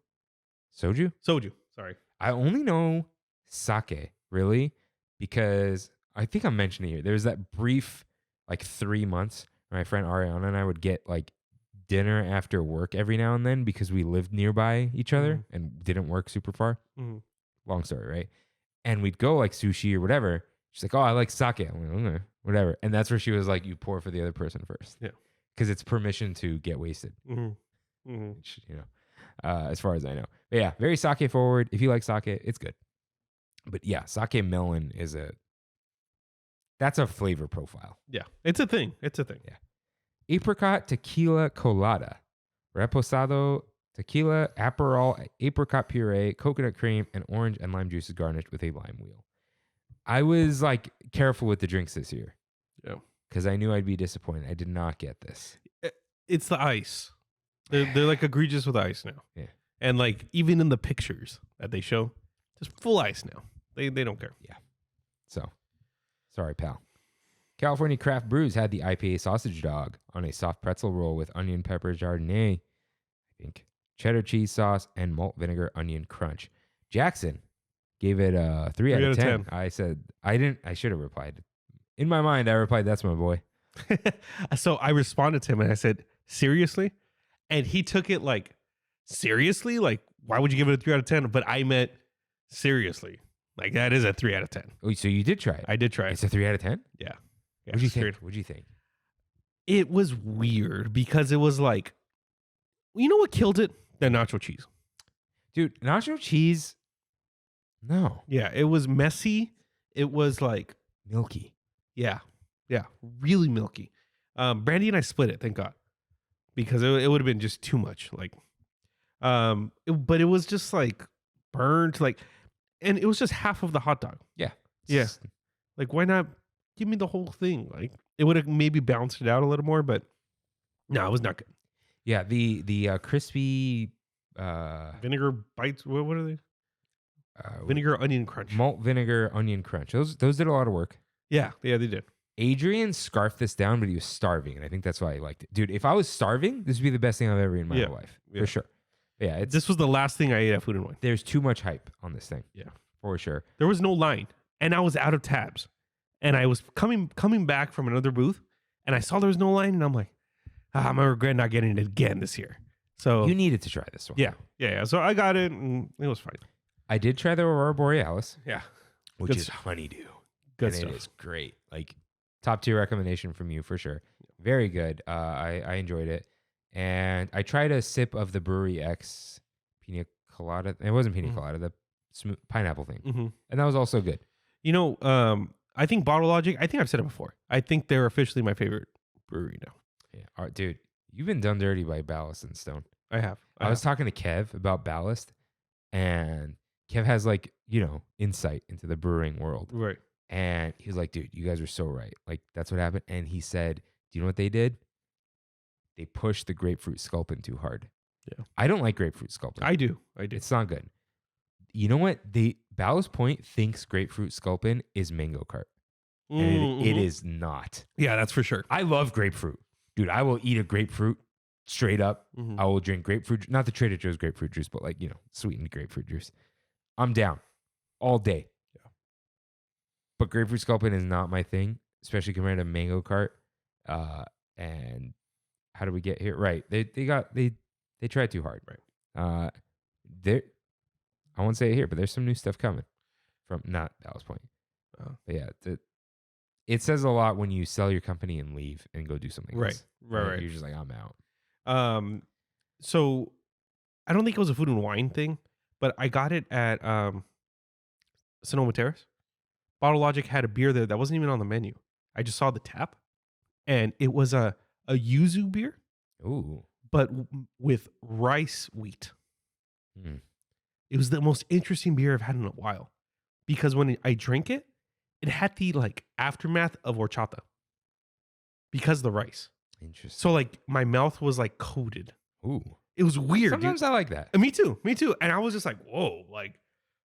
Soju? Soju. Sorry. I only know sake, really, because I think I'm mentioning here. There was that brief, 3 months, where my friend Ariana and I would get dinner after work every now and then because we lived nearby each other and didn't work super far. Long story, right? And we'd go sushi or whatever. She's like, "Oh, I like sake." I'm like, "Okay, whatever." And that's where she was like, "You pour for the other person first." Yeah. Because it's permission to get wasted. Which, as far as I know. But yeah, very sake forward. If you like sake, it's good. But yeah, sake melon that's a flavor profile. Yeah. It's a thing. Yeah. Apricot tequila colada, reposado tequila, Aperol, apricot puree, coconut cream, and orange and lime juices garnished with a lime wheel. I was like careful with the drinks this year. Yeah. Because I knew I'd be disappointed. I did not get this. It's the ice. They're like egregious with ice now. Yeah. And like even in the pictures that they show, just full ice now. They don't care. Yeah. So, sorry, pal. California Craft Brews had the IPA sausage dog on a soft pretzel roll with onion pepper jardinere, I think, cheddar cheese sauce, and malt vinegar onion crunch. Jackson gave it a 3 out of 10. I said, I should have replied. In my mind, I replied, that's my boy. So I responded to him and I said, seriously? And he took it like, seriously? Like, why would you give it a 3 out of 10? But I meant seriously. Like, that is a 3 out of 10. Oh, so you did try it? I did try it. It's a 3 out of 10? Yeah. What'd you think? What'd you think? It was weird because it was like, you know what killed it? The nacho cheese. Dude, nacho cheese, no. Yeah, it was messy. It was like Milky. Yeah, really milky. Brandy and I split it, thank God, because it would have been just too much. Like, but it was just like burnt, like, and it was just half of the hot dog. Yeah. Yeah. Like, why not give me the whole thing? Like, it would have maybe balanced it out a little more, but no, it was not good. Yeah, the crispy Vinegar bites. What are they? Vinegar onion crunch. Malt vinegar onion crunch. Those did a lot of work. Yeah, they did. Adrian scarfed this down, but he was starving, and I think that's why I liked it. Dude, if I was starving, this would be the best thing I've ever eaten in my life. For sure. Yeah, this was the last thing I ate at Food and Wine. There's too much hype on this thing. Yeah. For sure. There was no line, and I was out of tabs. And I was coming back from another booth, and I saw there was no line, and I'm like, I'm gonna regret not getting it again this year. So You needed to try this one. Yeah. So I got it, and it was fine. I did try the Aurora Borealis. Yeah. Which Good is stuff. honeydew. Good and stuff. It is great. Like, top tier recommendation from you for sure. Very good. I enjoyed it. And I tried a sip of the Brewery X pina colada. It wasn't pina colada, the smooth pineapple thing. Mm-hmm. And that was also good. You know, I think Bottle Logic, I think I've said it before. I think they're officially my favorite brewery now. Yeah. All right, dude, you've been done dirty by Ballast and Stone. I have. I was talking to Kev about Ballast, and Kev has, like, insight into the brewing world. Right. And he was like, dude, you guys are so right. Like, that's what happened. And he said, do you know what they did? They pushed the grapefruit sculpin too hard. Yeah. I don't like grapefruit sculpin. I do. It's not good. You know what? Ballast Point thinks grapefruit sculpin is mango cart. And it is not. Yeah, that's for sure. I love grapefruit. Dude, I will eat a grapefruit straight up. Mm-hmm. I will drink grapefruit, not the Trader Joe's grapefruit juice, but like, sweetened grapefruit juice. I'm down all day. Yeah. But grapefruit sculpin is not my thing, especially compared to mango cart. And how do we get here? Right. They tried too hard. Right. I won't say it here, but there's some new stuff coming from not Ballast Point. But yeah, it says a lot when you sell your company and leave and go do something else. Right. You're just like, I'm out. So I don't think it was a Food and Wine thing, but I got it at Sonoma Terrace. Bottle Logic had a beer there that wasn't even on the menu. I just saw the tap, and it was a yuzu beer. Ooh. But with rice wheat. Mm. It was the most interesting beer I've had in a while, because when I drank it, it had the like aftermath of horchata because of the rice. Interesting. So like my mouth was like coated. Ooh. It was weird. Sometimes dude. I like that. Me too. And I was just like, whoa, like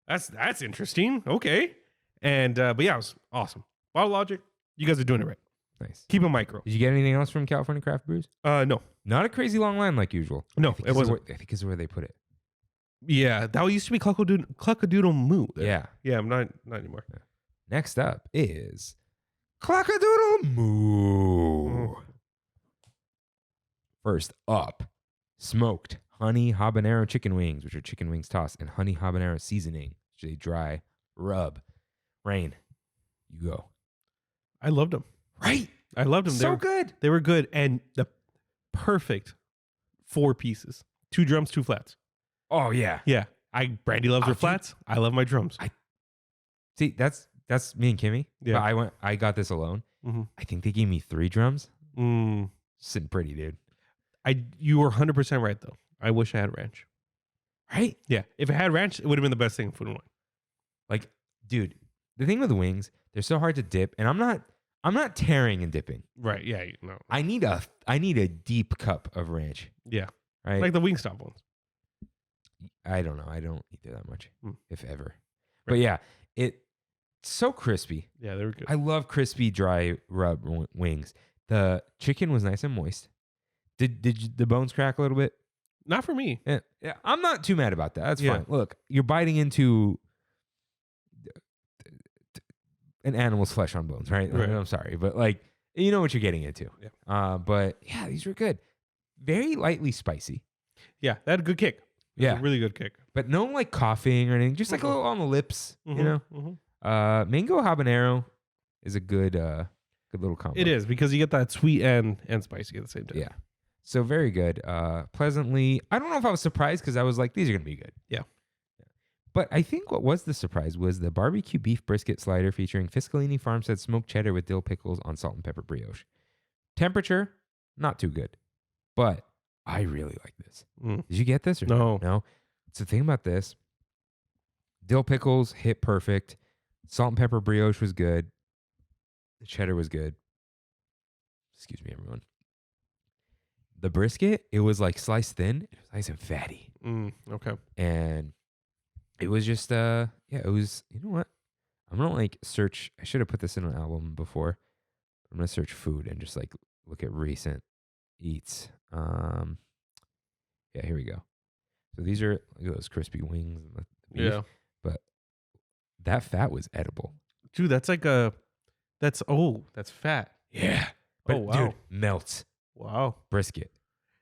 that's interesting. Okay. And but yeah, it was awesome. Bottle Logic, you guys are doing it right. Nice. Keep it micro. Did you get anything else from California Craft Brews? No. Not a crazy long line like usual. No, it wasn't. I think it's where they put it. Yeah, that used to be Cluckadoodle Moo. There. Yeah. Yeah, I'm not anymore. Next up is Clackadoodle Moo. First up, smoked honey habanero chicken wings, which are chicken wings tossed, and honey habanero seasoning, which is a dry rub. Rain, you go. I loved them. Right? I loved them. So good. They were good, and the perfect 4 pieces: 2 drums, 2 flats. Oh yeah. Yeah. Brandy loves her dude. flats. I love my drums. See, that's me and Kimmy. Yeah. But I got this alone. Mm-hmm. I think they gave me 3 drums. Mm. Sitting pretty, dude. You were 100% right though. I wish I had ranch. Right? Yeah. If it had ranch, it would have been the best thing in Food and Wine. Like, dude, the thing with the wings, they're so hard to dip, and I'm not tearing and dipping. Right. Yeah. No. I need a deep cup of ranch. Yeah. Right. Like the Wingstop ones. I don't know. I don't eat there that much, if ever. Right. But yeah, it's so crispy. Yeah, they were good. I love crispy, dry rub wings. The chicken was nice and moist. Did the bones crack a little bit? Not for me. Yeah, I'm not too mad about that. That's Yeah. fine. Look, you're biting into an animal's flesh on bones, right? Right. I'm sorry, but like, you know what you're getting into. Yeah. But yeah, these were good. Very lightly spicy. Yeah, that had a good kick. It was Yeah. a really good kick. But no like coughing or anything. Just like a little on the lips, you know? Mm-hmm. Mango habanero is a good little combo. It is because you get that sweet and spicy at the same time. Yeah. So very good. Pleasantly. I don't know if I was surprised because I was like, these are going to be good. Yeah. But I think what was the surprise was the barbecue beef brisket slider featuring Fiscalini Farmstead smoked cheddar with dill pickles on salt and pepper brioche. Temperature, not too good. But I really like this. Mm. Did you get this or No. No. It's the thing about this. Dill pickles hit perfect. Salt and pepper brioche was good. The cheddar was good. Excuse me, everyone. The brisket, it was like sliced thin. It was nice and fatty. Okay. And it was just, it was, you know what? I'm going to like search. I should have put this in an album before. I'm going to search food and just like look at recent eats. Yeah, here we go. So these are, look at those crispy wings. And the beef. Yeah. But that fat was edible. Dude, that's fat. Yeah. But wow. dude, melts. Wow. Brisket.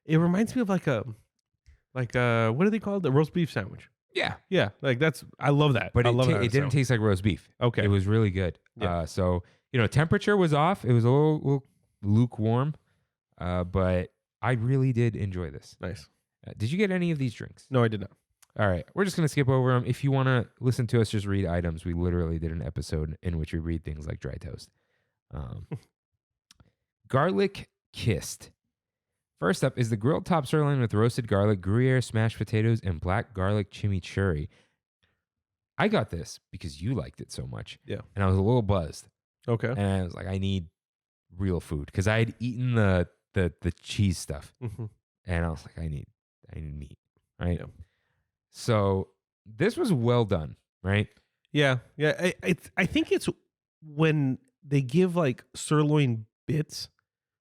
It reminds me of like a what are they called? The roast beef sandwich. Yeah. Yeah. Like I love that. But I love that it didn't taste like roast beef. Okay. It was really good. Yeah. So, temperature was off. It was a little lukewarm. But I really did enjoy this. Nice. Did you get any of these drinks? No, I did not. All right. We're just going to skip over them. If you want to listen to us just read items, we literally did an episode in which we read things like dry toast. Garlic kissed. First up is the grilled top sirloin with roasted garlic, Gruyere smashed potatoes, and black garlic chimichurri. I got this because you liked it so much. Yeah. And I was a little buzzed. Okay. And I was like, I need real food because I had eaten the cheese stuff. Mm-hmm. And I was like, I need meat. Right. Yeah. So this was well done. Right. Yeah. Yeah. I think it's when they give like sirloin bits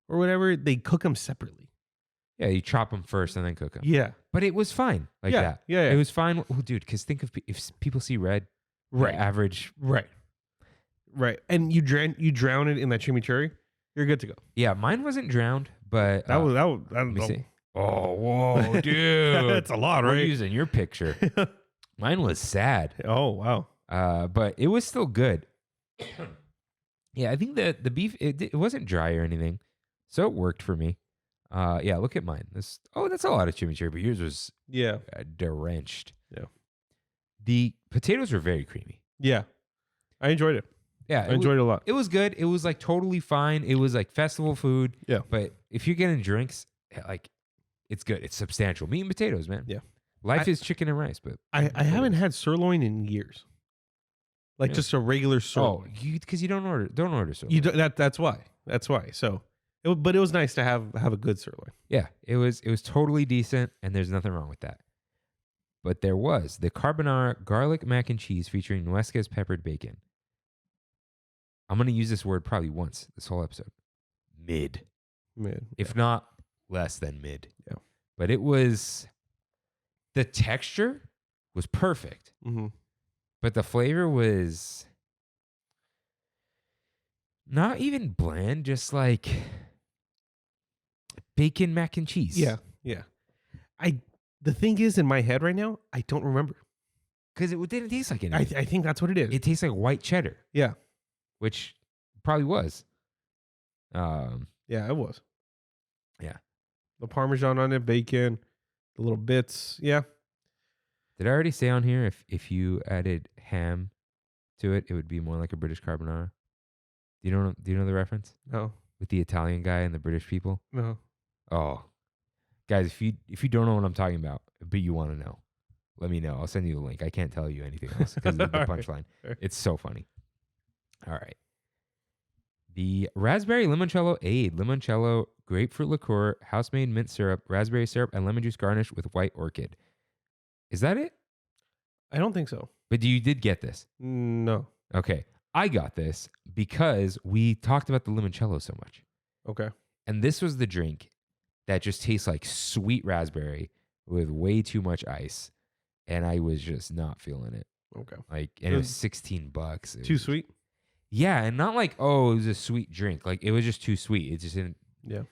or whatever, they cook them separately. Yeah. You chop them first and then cook them. Yeah. But it was fine like Yeah, that. yeah. It was fine. Oh, dude, because think of if people see red, Right. the average. Right. And you drown it in that chimichurri, you're good to go. Yeah. Mine wasn't drowned, but That was I let don't me know. see. Oh, whoa, dude. That's a lot, We're right? using your picture. Mine was sad. Oh, wow. But it was still good. Yeah, I think the beef it wasn't dry or anything, so it worked for me. Yeah, look at mine. That's a lot of chimichurri, but yours was Yeah. drenched. Yeah. The potatoes were very creamy. Yeah. I enjoyed it. Yeah, I enjoyed it a lot. It was good. It was like totally fine. It was like festival food. Yeah. But if you're getting drinks, like it's good. It's substantial. Meat and potatoes, man. Yeah. Life is chicken and rice, but I haven't had sirloin in years. Like Really? just a regular sirloin. because you don't order sirloin. You that's why. That's why. So, but it was nice to have a good sirloin. Yeah, it was totally decent, and there's nothing wrong with that. But there was the carbonara garlic mac and cheese featuring Nuesca's peppered bacon. I'm going to use this word probably once this whole episode. Mid. Man. If not less than mid. Yeah. But it was, the texture was perfect, Mm-hmm. but the flavor was not even bland, just like bacon mac and cheese. Yeah. Yeah. The thing is, in my head right now, I don't remember. Because it didn't taste like anything. I think that's what it is. It tastes like white cheddar, Yeah. which probably was. Yeah, it was. Yeah. The Parmesan on it, bacon, the little bits. Yeah. Did I already say on here if you added ham to it, it would be more like a British carbonara? Do you know the reference No. with the Italian guy and the British people? No. Oh, guys, if you don't know what I'm talking about, but you want to know, let me know. I'll send you the link. I can't tell you anything else because of the All right. punchline. It's so funny. All right. The raspberry limoncello aid, limoncello, grapefruit liqueur, house-made mint syrup, raspberry syrup, and lemon juice garnished with white orchid. Is that it? I don't think so. But you did get this. No. Okay. I got this because we talked about the limoncello so much. Okay. And this was the drink that just tastes like sweet raspberry with way too much ice. And I was just not feeling it. Okay. Like, and it was $16. Too sweet? Yeah. And not like, oh, it was a sweet drink. Like, it was just too sweet. It just didn't. Yeah.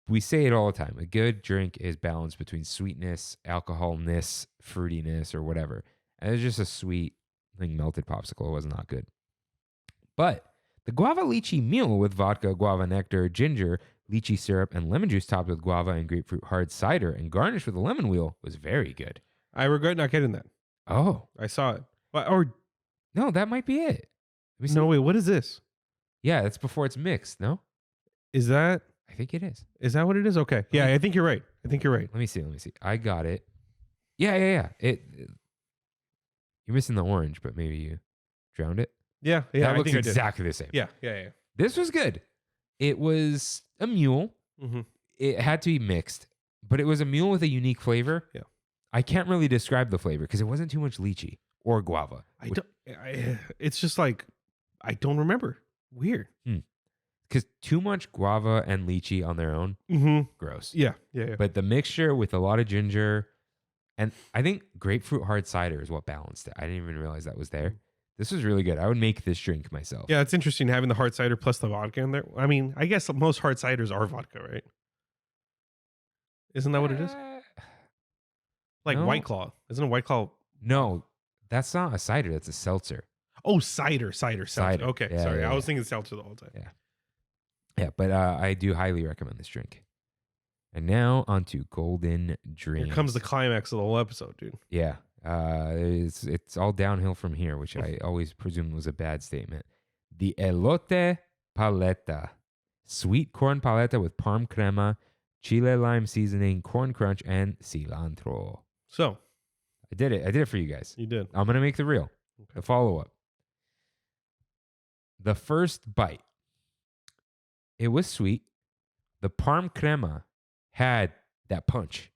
We say it all the time. A good drink is balanced between sweetness, alcoholness, fruitiness, or whatever. And it was just a sweet, like, melted popsicle. It was not good. But the guava lychee mule with vodka, guava nectar, ginger, lychee syrup, and lemon juice topped with guava and grapefruit hard cider and garnished with a lemon wheel was very good. I regret not getting that. Oh. I saw it. Or No, that might be it. Let me see. no, wait, what is this? Yeah, that's before it's mixed, no? Is that I think it is. what it is? Okay. Yeah, I think you're right. Let me see. I got it. Yeah. You're missing the orange, but maybe you drowned it. Yeah. That I looks think I did. exactly the same. Yeah. This was good. It was a mule. Mm-hmm. It had to be mixed, but it was a mule with a unique flavor. Yeah. I can't really describe the flavor because it wasn't too much lychee or guava. It's just like, I don't remember. Weird. Because too much guava and lychee on their own, gross. Yeah. But the mixture with a lot of ginger, and I think grapefruit hard cider is what balanced it. I didn't even realize that was there. This was really good. I would make this drink myself. Yeah, it's interesting having the hard cider plus the vodka in there. I mean, I guess most hard ciders are vodka, right? Isn't that what it is? Like no. White Claw. Isn't a White Claw? No, that's not a cider. That's a seltzer. Oh, cider. Seltzer. Okay, Yeah, sorry. yeah, I was thinking seltzer the whole time. Yeah, but I do highly recommend this drink. And now on to golden dreams. Here comes the climax of the whole episode, dude. Yeah. It's all downhill from here, which I always presumed was a bad statement. The elote paleta. Sweet corn paleta with parm crema, chile lime seasoning, corn crunch, and cilantro. So, I did it for you guys. you did. I'm going to make the reel. Okay. The follow-up. The first bite. It was sweet. The parm crema had that punch.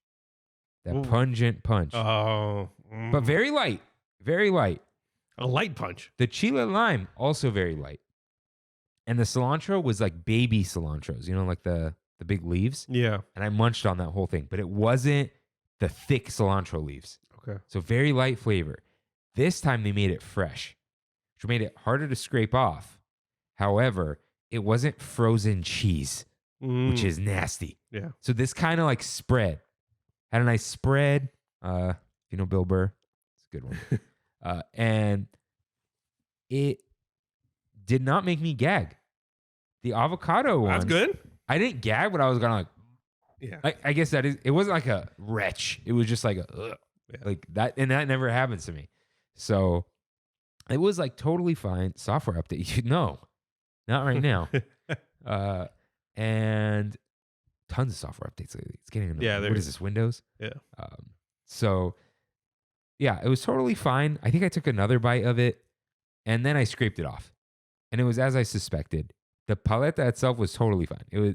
That pungent punch. Oh. But very light. Very light. A light punch. The chile lime, also very light. And the cilantro was like baby cilantros, you know, like the big leaves. Yeah. And I munched on that whole thing, but it wasn't the thick cilantro leaves. Okay. So very light flavor. This time they made it fresh, which made it harder to scrape off. However, it wasn't frozen cheese, which is nasty. Yeah. So this kind of like spread. Had a nice spread. You know Bill Burr? It's a good one. And it did not make me gag. The avocado one. That's good. I didn't gag, but I was gonna I guess that is. It wasn't like a retch. It was just like a like that, and that never happens to me. So it was like totally fine. Software update. No, not right now. And tons of software updates lately. It's getting annoying. What is this, Windows? Yeah. So yeah, it was totally fine. I think I took another bite of it, and then I scraped it off, and it was as I suspected. The paleta itself was totally fine. It was.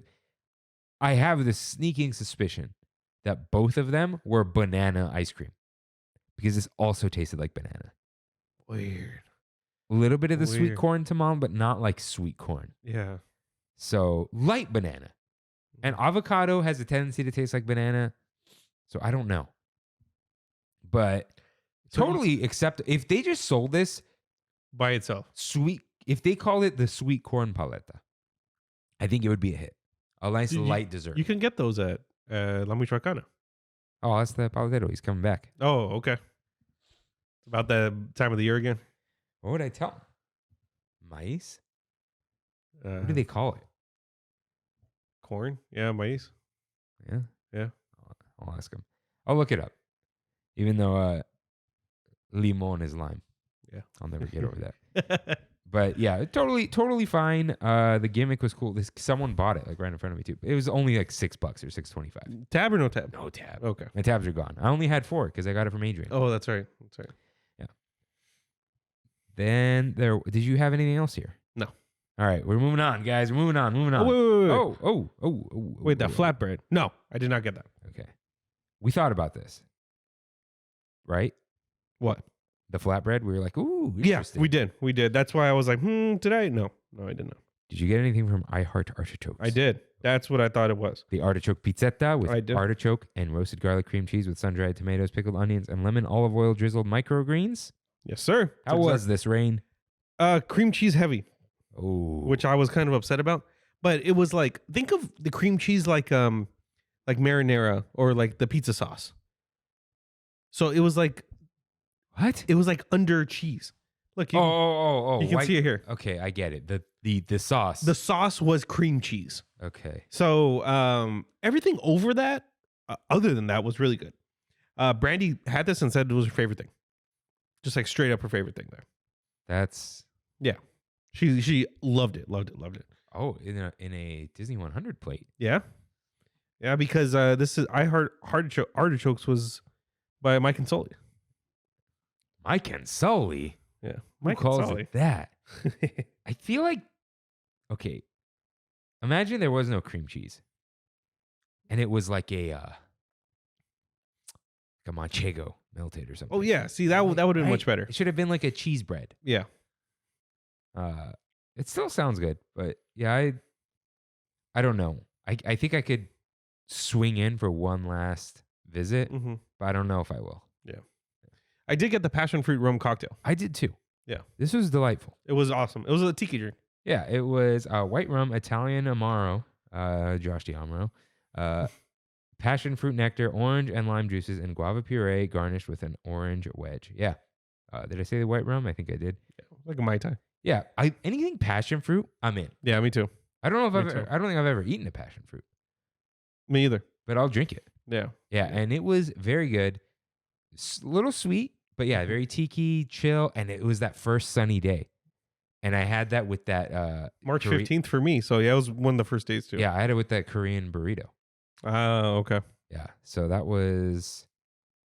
I have this sneaking suspicion that both of them were banana ice cream, because this also tasted like banana. Weird. A little bit of the sweet corn tamale, but not like sweet corn. Yeah. So light banana. And avocado has a tendency to taste like banana. So I don't know. But totally accept if they just sold this by itself. Sweet. If they called it the sweet corn paleta, I think it would be a hit. A nice light dessert. You can get those at La Michoacana. Oh, that's the paletero. He's coming back. Oh, okay. It's about the time of the year again. What would I tell him? Maíz? What do they call it? Corn? Yeah, maíz. Yeah? Yeah. I'll ask him. I'll look it up. Even though limon is lime. Yeah. I'll never get over that. But yeah, totally fine. The gimmick was cool. Someone bought it like right in front of me too. It was only like $6 or $6.25. Tab or no tab? No tab. Okay. My tabs are gone. I only had 4 because I got it from Adrian. Oh, that's right. That's right. Yeah. Then did you have anything else here? No. All right, we're moving on, guys. We're moving on. Oh, wait. Wait, that flatbread. No, I did not get that. Okay. We thought about this, right? What? The flatbread. We were like, ooh, Yeah, interesting. we did. That's why I was like, did I? No, I did not. Did you get anything from I Heart Artichokes? I did. That's what I thought it was. The artichoke pizzetta with I did. artichoke and roasted garlic cream cheese with sun-dried tomatoes, pickled onions, and lemon olive oil drizzled microgreens. Yes, sir. How was this, Rain? Cream cheese heavy, Oh, which I was kind of upset about. But it was like, think of the cream cheese like marinara or like the pizza sauce. So it was like, what? it was like under cheese. Look, you, you can see it here. Okay, I get it. The sauce. The sauce was cream cheese. Okay. So everything over that, other than that, was really good. Brandy had this and said it was her favorite thing. Just like straight up her favorite thing there. That's She loved it. oh in a Disney 100 plate. Yeah, because this is I Heart Artichokes was by Mike and Sully. Mike and Sully. Yeah, Who Mike calls and Sully. it that? I feel like okay. Imagine there was no cream cheese, and it was like a manchego melted or something. Oh yeah, see that would have been much better. It should have been like a cheese bread. Yeah, It still sounds good, but yeah, I don't know. I think I could swing in for one last visit, but I don't know if I will. I did get the passion fruit rum cocktail. I did too. Yeah. This was delightful. It was awesome. It was a tiki drink. Yeah, it was white rum, Italian Amaro, Josh D'Amaro, passion fruit nectar, orange and lime juices, and guava puree garnished with an orange wedge. Yeah. Did I say the white rum? I think I did. Yeah, like a Mai Tai. Yeah. Anything passion fruit, I'm in. Yeah, me too. I don't know if Me too. I don't think I've ever eaten a passion fruit, Me either. but I'll drink it. Yeah. Yeah, and it was very good. Little sweet, but yeah, very tiki, chill, and it was that first sunny day. And I had that with that March 15th for me. So yeah, it was one of the first days too. Yeah, I had it with that Korean burrito. Oh, okay. Yeah, so that was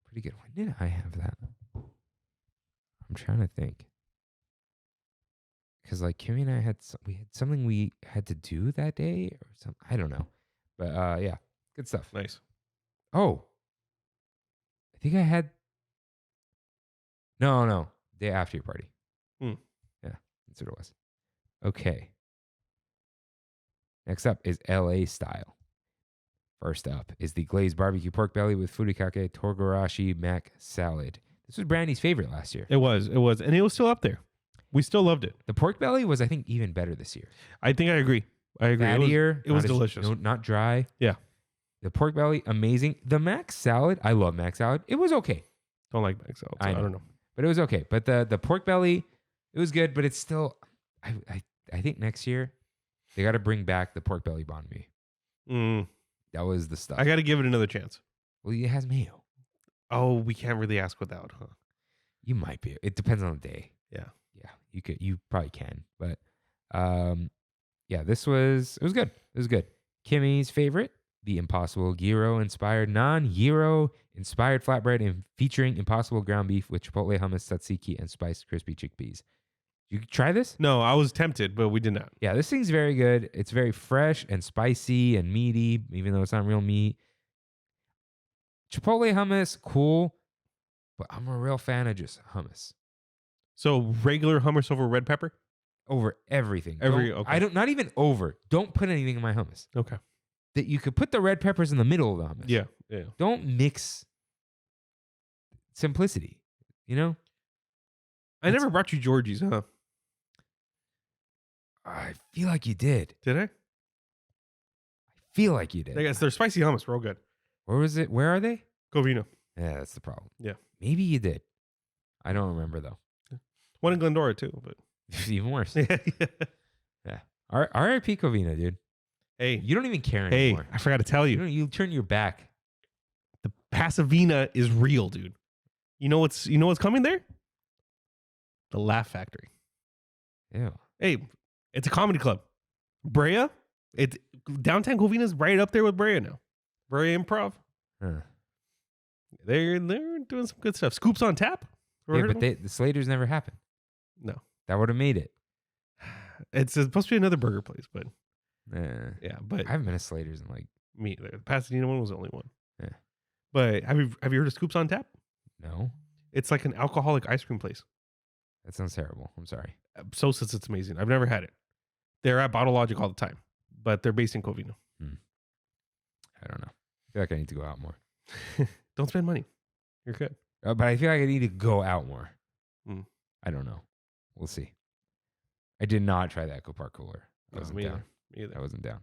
pretty good. When did I have that? I'm trying to think. Because like Kimmy and I had something we had to do that day or something. I don't know. But yeah, good stuff. Nice. Oh, I think I had. No, day after your party. Hmm. Yeah, that's what it was. Okay. Next up is LA style. First up is the glazed barbecue pork belly with furikake togarashi mac salad. This was Brandy's favorite last year. It was, and it was still up there. We still loved it. The pork belly was, I think, even better this year. I think I agree. Fattier. It was delicious. Not dry. Yeah. The pork belly, amazing. The mac salad, I love mac salad. It was okay. Don't like mac salad. So I don't know. But it was okay. But the pork belly, it was good, but it's still, I think next year, they got to bring back the pork belly banh mi. That was the stuff. I got to give it another chance. Well, it has mayo. Oh, we can't really ask without, huh? You might be. It depends on the day. Yeah. Yeah. You probably can. But yeah, it was good. It was good. Kimmy's favorite, the Impossible gyro inspired, non-gyro inspired flatbread and featuring Impossible ground beef with chipotle hummus, tzatziki, and spiced crispy chickpeas. You try this? No, I was tempted, but we did not. Yeah, this thing's very good. It's very fresh and spicy and meaty, even though it's not real meat. Chipotle hummus, cool, but I'm a real fan of just hummus. So regular hummus over red pepper? Over everything. Okay. Not even over. Don't put anything in my hummus. Okay. That you could put the red peppers in the middle of the hummus. Yeah. Don't mix simplicity, you know? I never brought you Georgie's, huh? I feel like you did. Did I? I feel like you did. I guess they're spicy hummus, real good. Where was it? Where are they? Covino. Yeah, that's the problem. Yeah. Maybe you did. I don't remember though. One in Glendora too, but even worse. yeah. R.I.P. Covina, dude. Hey, You don't even care anymore. I forgot to tell you. You turn your back. The Pasadena is real, dude. You know what's coming there? The Laugh Factory. Ew. Hey, it's a comedy club. Brea, it's downtown Covina's right up there with Brea now. Brea Improv. Huh. They're doing some good stuff. Scoops on Tap. Ever Yeah, heard of but them? the Slaters never happened. No. That would have made it. It's supposed to be another burger place, but Yeah, but I haven't been to Slater's in like me either. The Pasadena one was the only one. Yeah. But have you heard of Scoops on Tap? no. It's like an alcoholic ice cream place. That sounds terrible. I'm sorry. So says it's amazing. I've never had it. They're at Bottle Logic all the time, but they're based in Covino. I don't know. I feel like I need to go out more. Don't spend money. You're good. But I feel like I need to go out more. Mm. I don't know. We'll see. I did not try the Echo Park cooler. I No, wasn't me down. either. I wasn't down.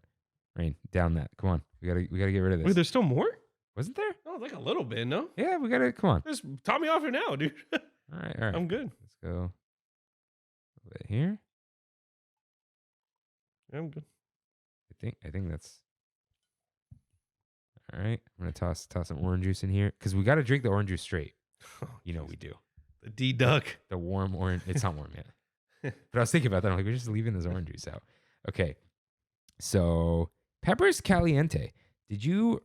Rain, down that. Come on. We gotta get rid of this. Wait, there's still more? Wasn't there? Oh, like a little bit, no? Yeah, we gotta come on. Just top me off here now, dude. All right. I'm good. Let's go a little bit here. I'm good. I think that's all right. I'm gonna toss some orange juice in here because we gotta drink the orange juice straight. You know we do. The D Duck. The warm orange. It's not warm yet. But I was thinking about that. I'm like, we're just leaving this orange juice out. Okay. So peppers caliente. Did you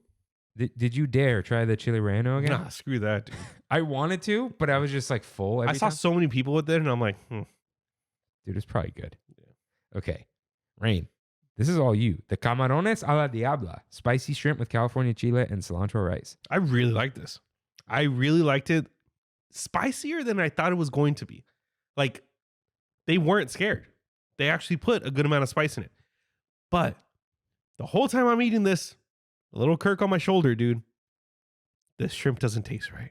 dare try the chili relleno again? Nah, screw that, dude. I wanted to, but I was just like full. I saw so many people with it, and I'm like, dude, it's probably good. Yeah. Okay. Rain. This is all you. The camarones a la diabla. Spicy shrimp with California chile and cilantro rice. I really like this. I really liked it. Spicier than I thought it was going to be. Like, they weren't scared. They actually put a good amount of spice in it. But the whole time I'm eating this, a little Kirk on my shoulder, dude, the shrimp doesn't taste right.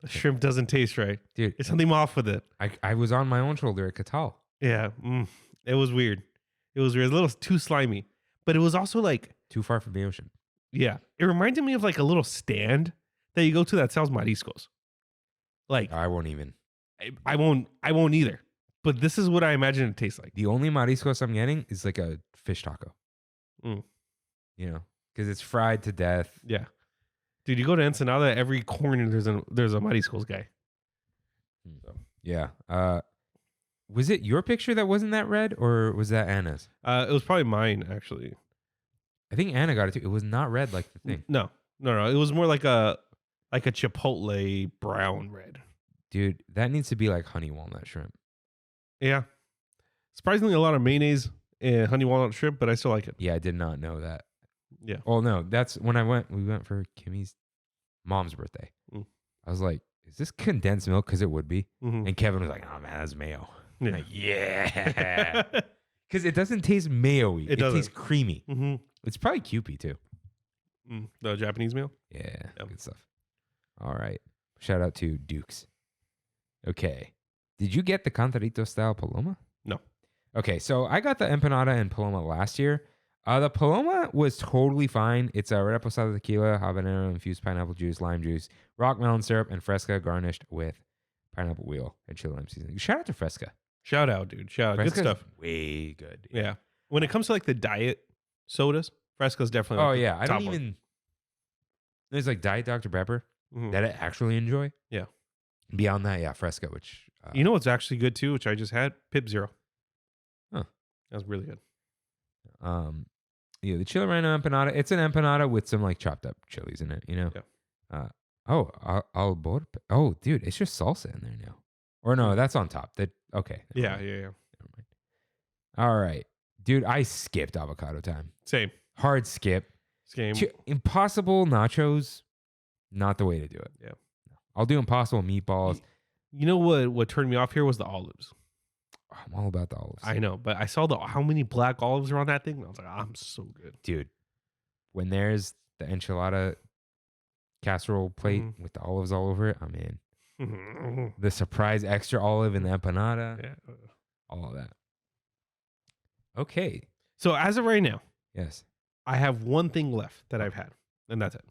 The shrimp doesn't taste right. Dude. There's something off with it. I was on my own shoulder at Catal. Yeah. It was weird. It was weird. A little too slimy. But it was also like... Too far from the ocean. Yeah. It reminded me of like a little stand that you go to that sells mariscos. Like... I won't even. I won't either. But this is what I imagine it tastes like. The only mariscos I'm getting is like a fish taco. Mm. You know? Because it's fried to death. Yeah. Dude, you go to Ensenada, every corner there's a mariscos guy. So. Yeah. Was it your picture that wasn't that red, or was that Anna's? It was probably mine, actually. I think Anna got it too. It was not red like the thing. No. It was more like a chipotle brown red. Dude, that needs to be like honey walnut shrimp. Yeah. Surprisingly, a lot of mayonnaise and honey walnut shrimp, but I still like it. Yeah, I did not know that. Yeah. Oh no, that's when we went for Kimmy's mom's birthday. I was like, is this condensed milk? Because it would be. Mm-hmm. And Kevin was like, oh man, that's mayo. Yeah. I'm like, yeah. Because it doesn't taste mayo-y. It tastes creamy. Mm-hmm. It's probably Kewpie too. The Japanese meal? Yeah, good stuff. All right. Shout out to Dukes. Okay. Did you get the Cantarito style Paloma? No. Okay, so I got the empanada and Paloma last year. The Paloma was totally fine. It's a red reposado tequila, habanero infused pineapple juice, lime juice, rock melon syrup, and fresca garnished with pineapple wheel and chili lime seasoning. Shout out to Fresca. Shout out, dude. Shout out. Fresca's Good stuff. Way good. Yeah. When it comes to like the diet sodas, Fresca's definitely. Oh like yeah, I don't one. even. There's like Diet Dr Pepper Mhm. that I actually enjoy. Yeah. Beyond that, yeah, Fresca, which You know what's actually good too, which I just had? Pip Zero. Huh. That was really good. Yeah, the chili relleno empanada. It's an empanada with some like chopped up chilies in it. You know. Yeah. Al borde. Oh, dude, it's just salsa in there now. Or no, that's on top. That okay. Yeah. Never mind. All right, dude. I skipped avocado time. Same. Hard skip. Same. Impossible nachos. Not the way to do it. Yeah. I'll do impossible meatballs. You know what turned me off here was the olives. I'm all about the olives. I know, but I saw how many black olives were on that thing. And I was like, I'm so good. Dude, when there's the enchilada casserole plate Mhm. with the olives all over it, I'm in. Yeah. The surprise extra olive in the empanada, all of that. Okay. So as of right now, Yes. I have one thing left that I've had, and that's it.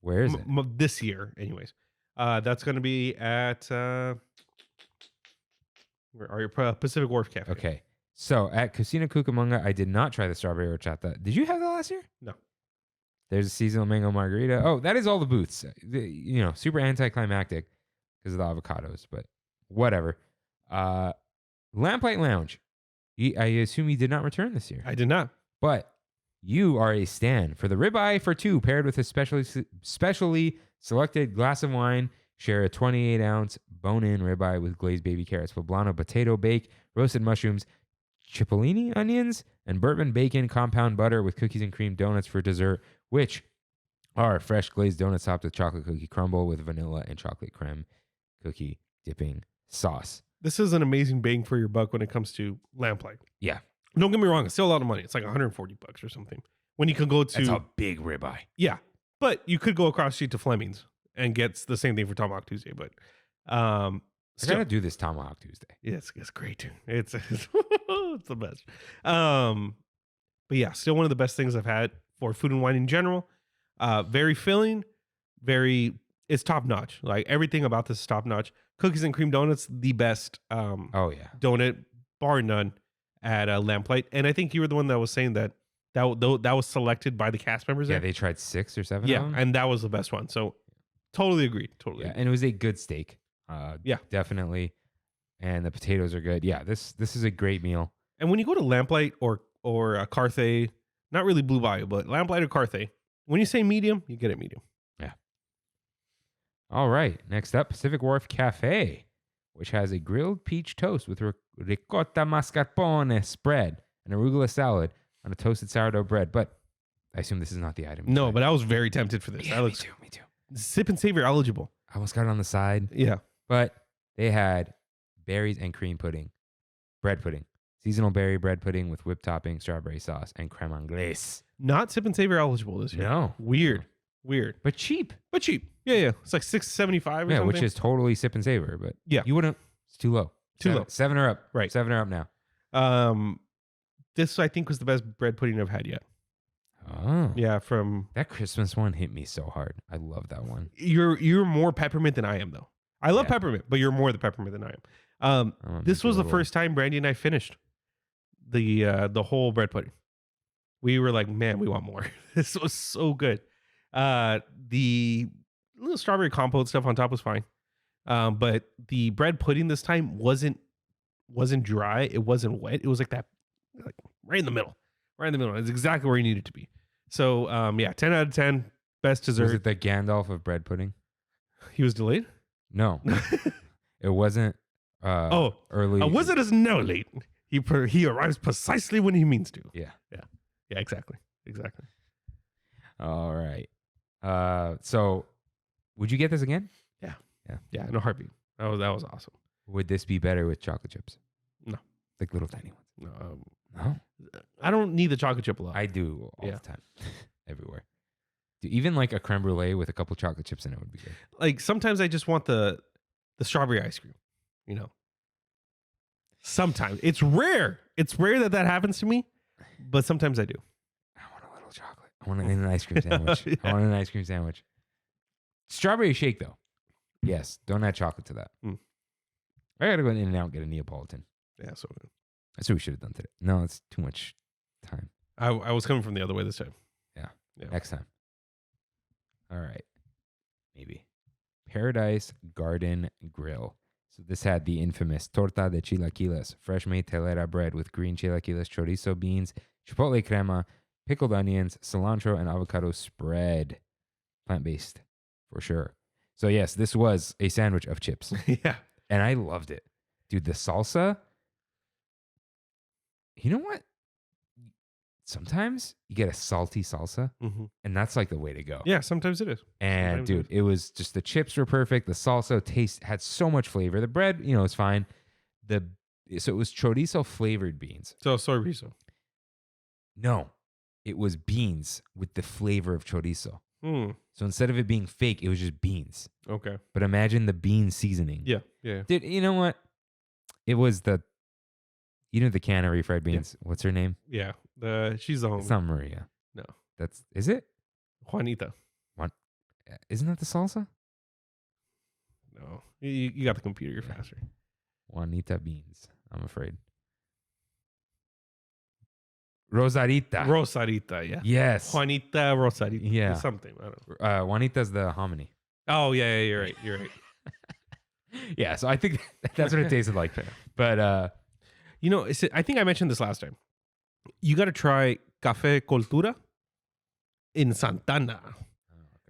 Where is it? This year, anyways. That's going to be at where are you? Pacific Wharf Cafe. Okay. So at Cocina Cucamonga, I did not try the strawberry horchata. Did you have that last year? No. There's a seasonal mango margarita. Oh, that is all the booths. Super anticlimactic because of the avocados, but whatever. Lamplight Lounge. I assume you did not return this year. I did not. But you are a stan for the ribeye for two, paired with a specially selected glass of wine. Share a 28-ounce bone-in ribeye with glazed baby carrots, poblano potato bake, roasted mushrooms, cipollini onions, and bourbon bacon compound butter with cookies and cream donuts for dessert, which are fresh glazed donuts topped with chocolate cookie crumble with vanilla and chocolate creme cookie dipping sauce. This is an amazing bang for your buck when it comes to lamplight. Yeah. Don't get me wrong, it's still a lot of money. It's like $140 or something. When you can go to That's a big ribeye. yeah, but you could go across the street to Fleming's and get the same thing for Tomahawk Tuesday. But I still, gotta do this Tomahawk Tuesday. yeah, it's great too. It's it's the best. But yeah, still one of the best things I've had for food and wine in general. Very filling, it's top notch. Like everything about this is top notch. Cookies and cream donuts, the best. Oh yeah, donut bar none at Lamplight. And I think you were the one that was saying that was selected by the cast members. Yeah, there. they tried 6 or 7. Yeah, of them. and that was the best one. So totally agreed. Totally. Yeah, Agreed. and it was a good steak. Yeah, definitely. And the potatoes are good. Yeah, this is a great meal. And when you go to Lamplight or a Carthay, not really Blue Bayou, but Lamplight or Carthay, when you say medium, you get it medium. Yeah. All right. Next up, Pacific Wharf Cafe, which has a grilled peach toast with ricotta mascarpone spread and arugula salad on a toasted sourdough bread. But I assume this is not the item. No, but I was very tempted for this. Yeah, That looks me too. sip and savor eligible. I almost got it on the side. Yeah. But they had berries and cream pudding, bread pudding, seasonal berry bread pudding with whipped topping, strawberry sauce, and creme anglaise. Not sip and savor eligible this year. No. Weird. Weird. But cheap. But cheap. Yeah. It's like $6.75 or Yeah, something. which is totally sip and savor. But Yeah. you wouldn't. It's too low. Too low. 7 or up. Right. 7 or up now. This I think was the best bread pudding I've had yet. Oh. Yeah, from That Christmas one hit me so hard. I love that one. you're more peppermint than I am though. I love Yeah. peppermint, but you're more the peppermint than I am. This was the first time Brandy and I finished the whole bread pudding. We were like, man, we want more. This was so good. The little strawberry compote stuff on top was fine. But the bread pudding this time wasn't dry. It wasn't wet. It was like that, like right in the middle. Right in the middle. It's exactly where you need it to be. So yeah, 10 out of 10. Best dessert. Was it the Gandalf of bread pudding? He was delayed? No. It wasn't early. Was it as no late? He arrives precisely when he means to. Yeah. Yeah, exactly. All right. So would you get this again? Yeah, no heartbeat. That was awesome. Would this be better with chocolate chips? No. Like little tiny ones? No, No? I don't need the chocolate chip a lot. I do all Yeah. the time. Everywhere. Dude, even like a creme brulee with a couple chocolate chips in it would be good. Like sometimes I just want the strawberry ice cream, you know. Sometimes it's rare. It's rare that happens to me, but sometimes I do. I want a little chocolate. I want an ice cream sandwich. Yeah. I want an ice cream sandwich. Strawberry shake though. Yes. Don't add chocolate to that. I gotta go in and out and get a Neapolitan. Yeah, so That's what we should have done today. No, it's too much time. I was coming from the other way this time. Yeah. Next time. All right. Maybe. Paradise Garden Grill. So this had the infamous torta de chilaquiles, fresh made telera bread with green chilaquiles, chorizo beans, chipotle crema, pickled onions, cilantro, and avocado spread. Plant-based, for sure. So yes, this was a sandwich of chips. Yeah. And I loved it. Dude, the salsa. You know what? Sometimes you get a salty salsa, and that's like the way to go. Yeah, sometimes it is. And Sometimes dude, it was just the chips were perfect. The salsa had so much flavor. The bread, is fine. So it was chorizo flavored beans. So chorizo. No, it was beans with the flavor of chorizo. Mm. So instead of it being fake, it was just beans. Okay. But imagine the bean seasoning. Yeah. Dude, you know what? It was the can of refried beans. Yeah. What's her name? Yeah. She's the homie. It's not Maria. No. Is it? Juanita. Isn't that the salsa? No. You got the computer. You're faster. Juanita Beans, I'm afraid. Rosarita, yeah. Yes. Juanita Rosarita. Yeah. Something. I don't know. Juanita's the hominy. Oh, yeah, you're right. Yeah, so I think that's what it tasted like. But, I think I mentioned this last time. You got to try Café Cultura in Santana.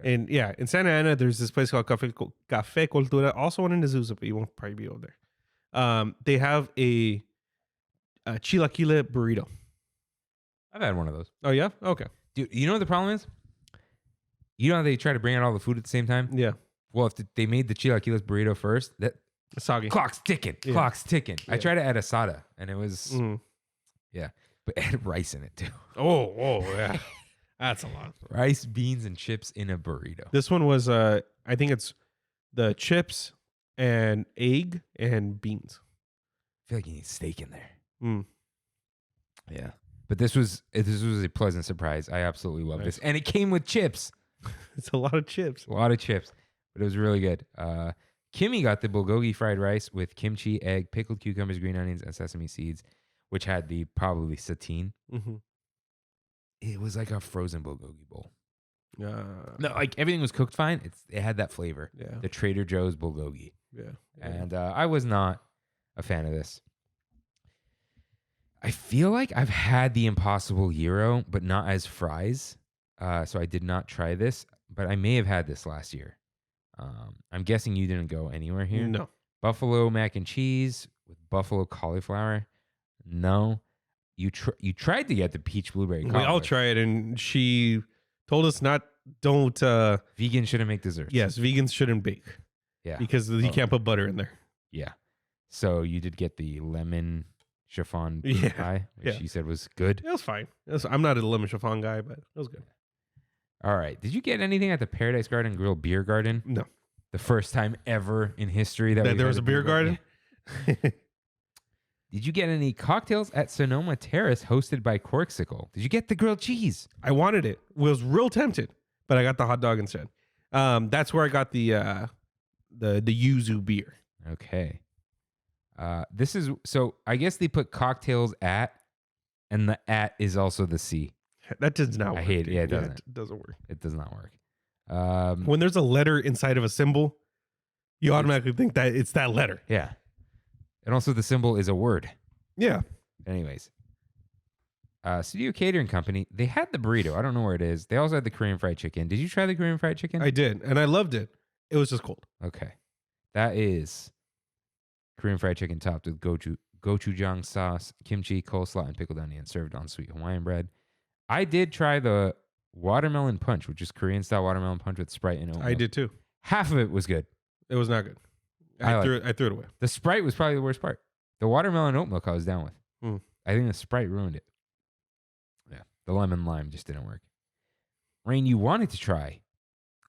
And yeah, in Santa Ana, there's this place called Cafe Cultura, also one in Azusa, but you won't probably be over there. They have a chilaquile burrito. I've had one of those. Oh yeah, okay. Dude, you know what the problem is? You know how they try to bring out all the food at the same time? Yeah, Well, if they made the chilaquiles burrito first, that soggy. clock's ticking. Yeah. Clock's ticking. I Yeah. tried to add asada, and it was Mhm. yeah, but it had rice in it too. Oh yeah, that's a lot. Rice, beans, and chips in a burrito. This one was I think it's the chips and egg and beans. I feel like you need steak in there. Mm. Yeah, but this was a pleasant surprise. I absolutely love Nice. this, and it came with chips. It's a lot of chips. A lot of chips, but it was really good. Kimmy got the bulgogi fried rice with kimchi, egg, pickled cucumbers, green onions, and sesame seeds, which had the probably satine. Mm-hmm. It was like a frozen bulgogi bowl. No, No, like everything was cooked fine. It had that flavor. yeah, The Trader Joe's bulgogi. yeah. And I was not a fan of this. I feel like I've had the Impossible Gyro, but not as fries. So I did not try this, but I may have had this last year. I'm guessing you didn't go anywhere here. No. Buffalo mac and cheese with buffalo cauliflower. No. You tried to get the peach blueberry We cobbler. all tried, and she told us don't. Vegan shouldn't make desserts. Yes, vegans shouldn't bake. Yeah. Because you can't put butter in there. Yeah. So you did get the lemon chiffon Yeah. pie, which Yeah. you said was good. It was fine. I'm not a lemon chiffon guy, but it was good. All right. Did you get anything at the Paradise Garden Grill Beer Garden? No. The first time ever in history that That we've there had was a beer garden? Yeah. Did you get any cocktails at Sonoma Terrace hosted by Corksicle? Did you get the grilled cheese? I wanted it. Was real tempted, but I got the hot dog instead. That's where I got the yuzu beer. Okay. This is so I guess they put cocktails at, and the at is also the C. That does not I work. hate it. dude. Yeah, it doesn't. It doesn't work. It does not work. When there's a letter inside of a symbol, you automatically think that it's that letter. Yeah. And also the symbol is a word. Yeah. Anyways. Studio Catering Company, they had the burrito. I don't know where it is. They also had the Korean fried chicken. Did you try the Korean fried chicken? I did, and I loved it. It was just cold. Okay. That is Korean fried chicken topped with gochujang sauce, kimchi, coleslaw, and pickled onion served on sweet Hawaiian bread. I did try the watermelon punch, which is Korean style watermelon punch with Sprite and oat I milk. did too. Half of it was good. It was not good. I I threw it away. The Sprite was probably the worst part. The watermelon oat milk I was down with. Hmm. I think the Sprite ruined it. Yeah. The lemon lime just didn't work. Rain, you wanted to try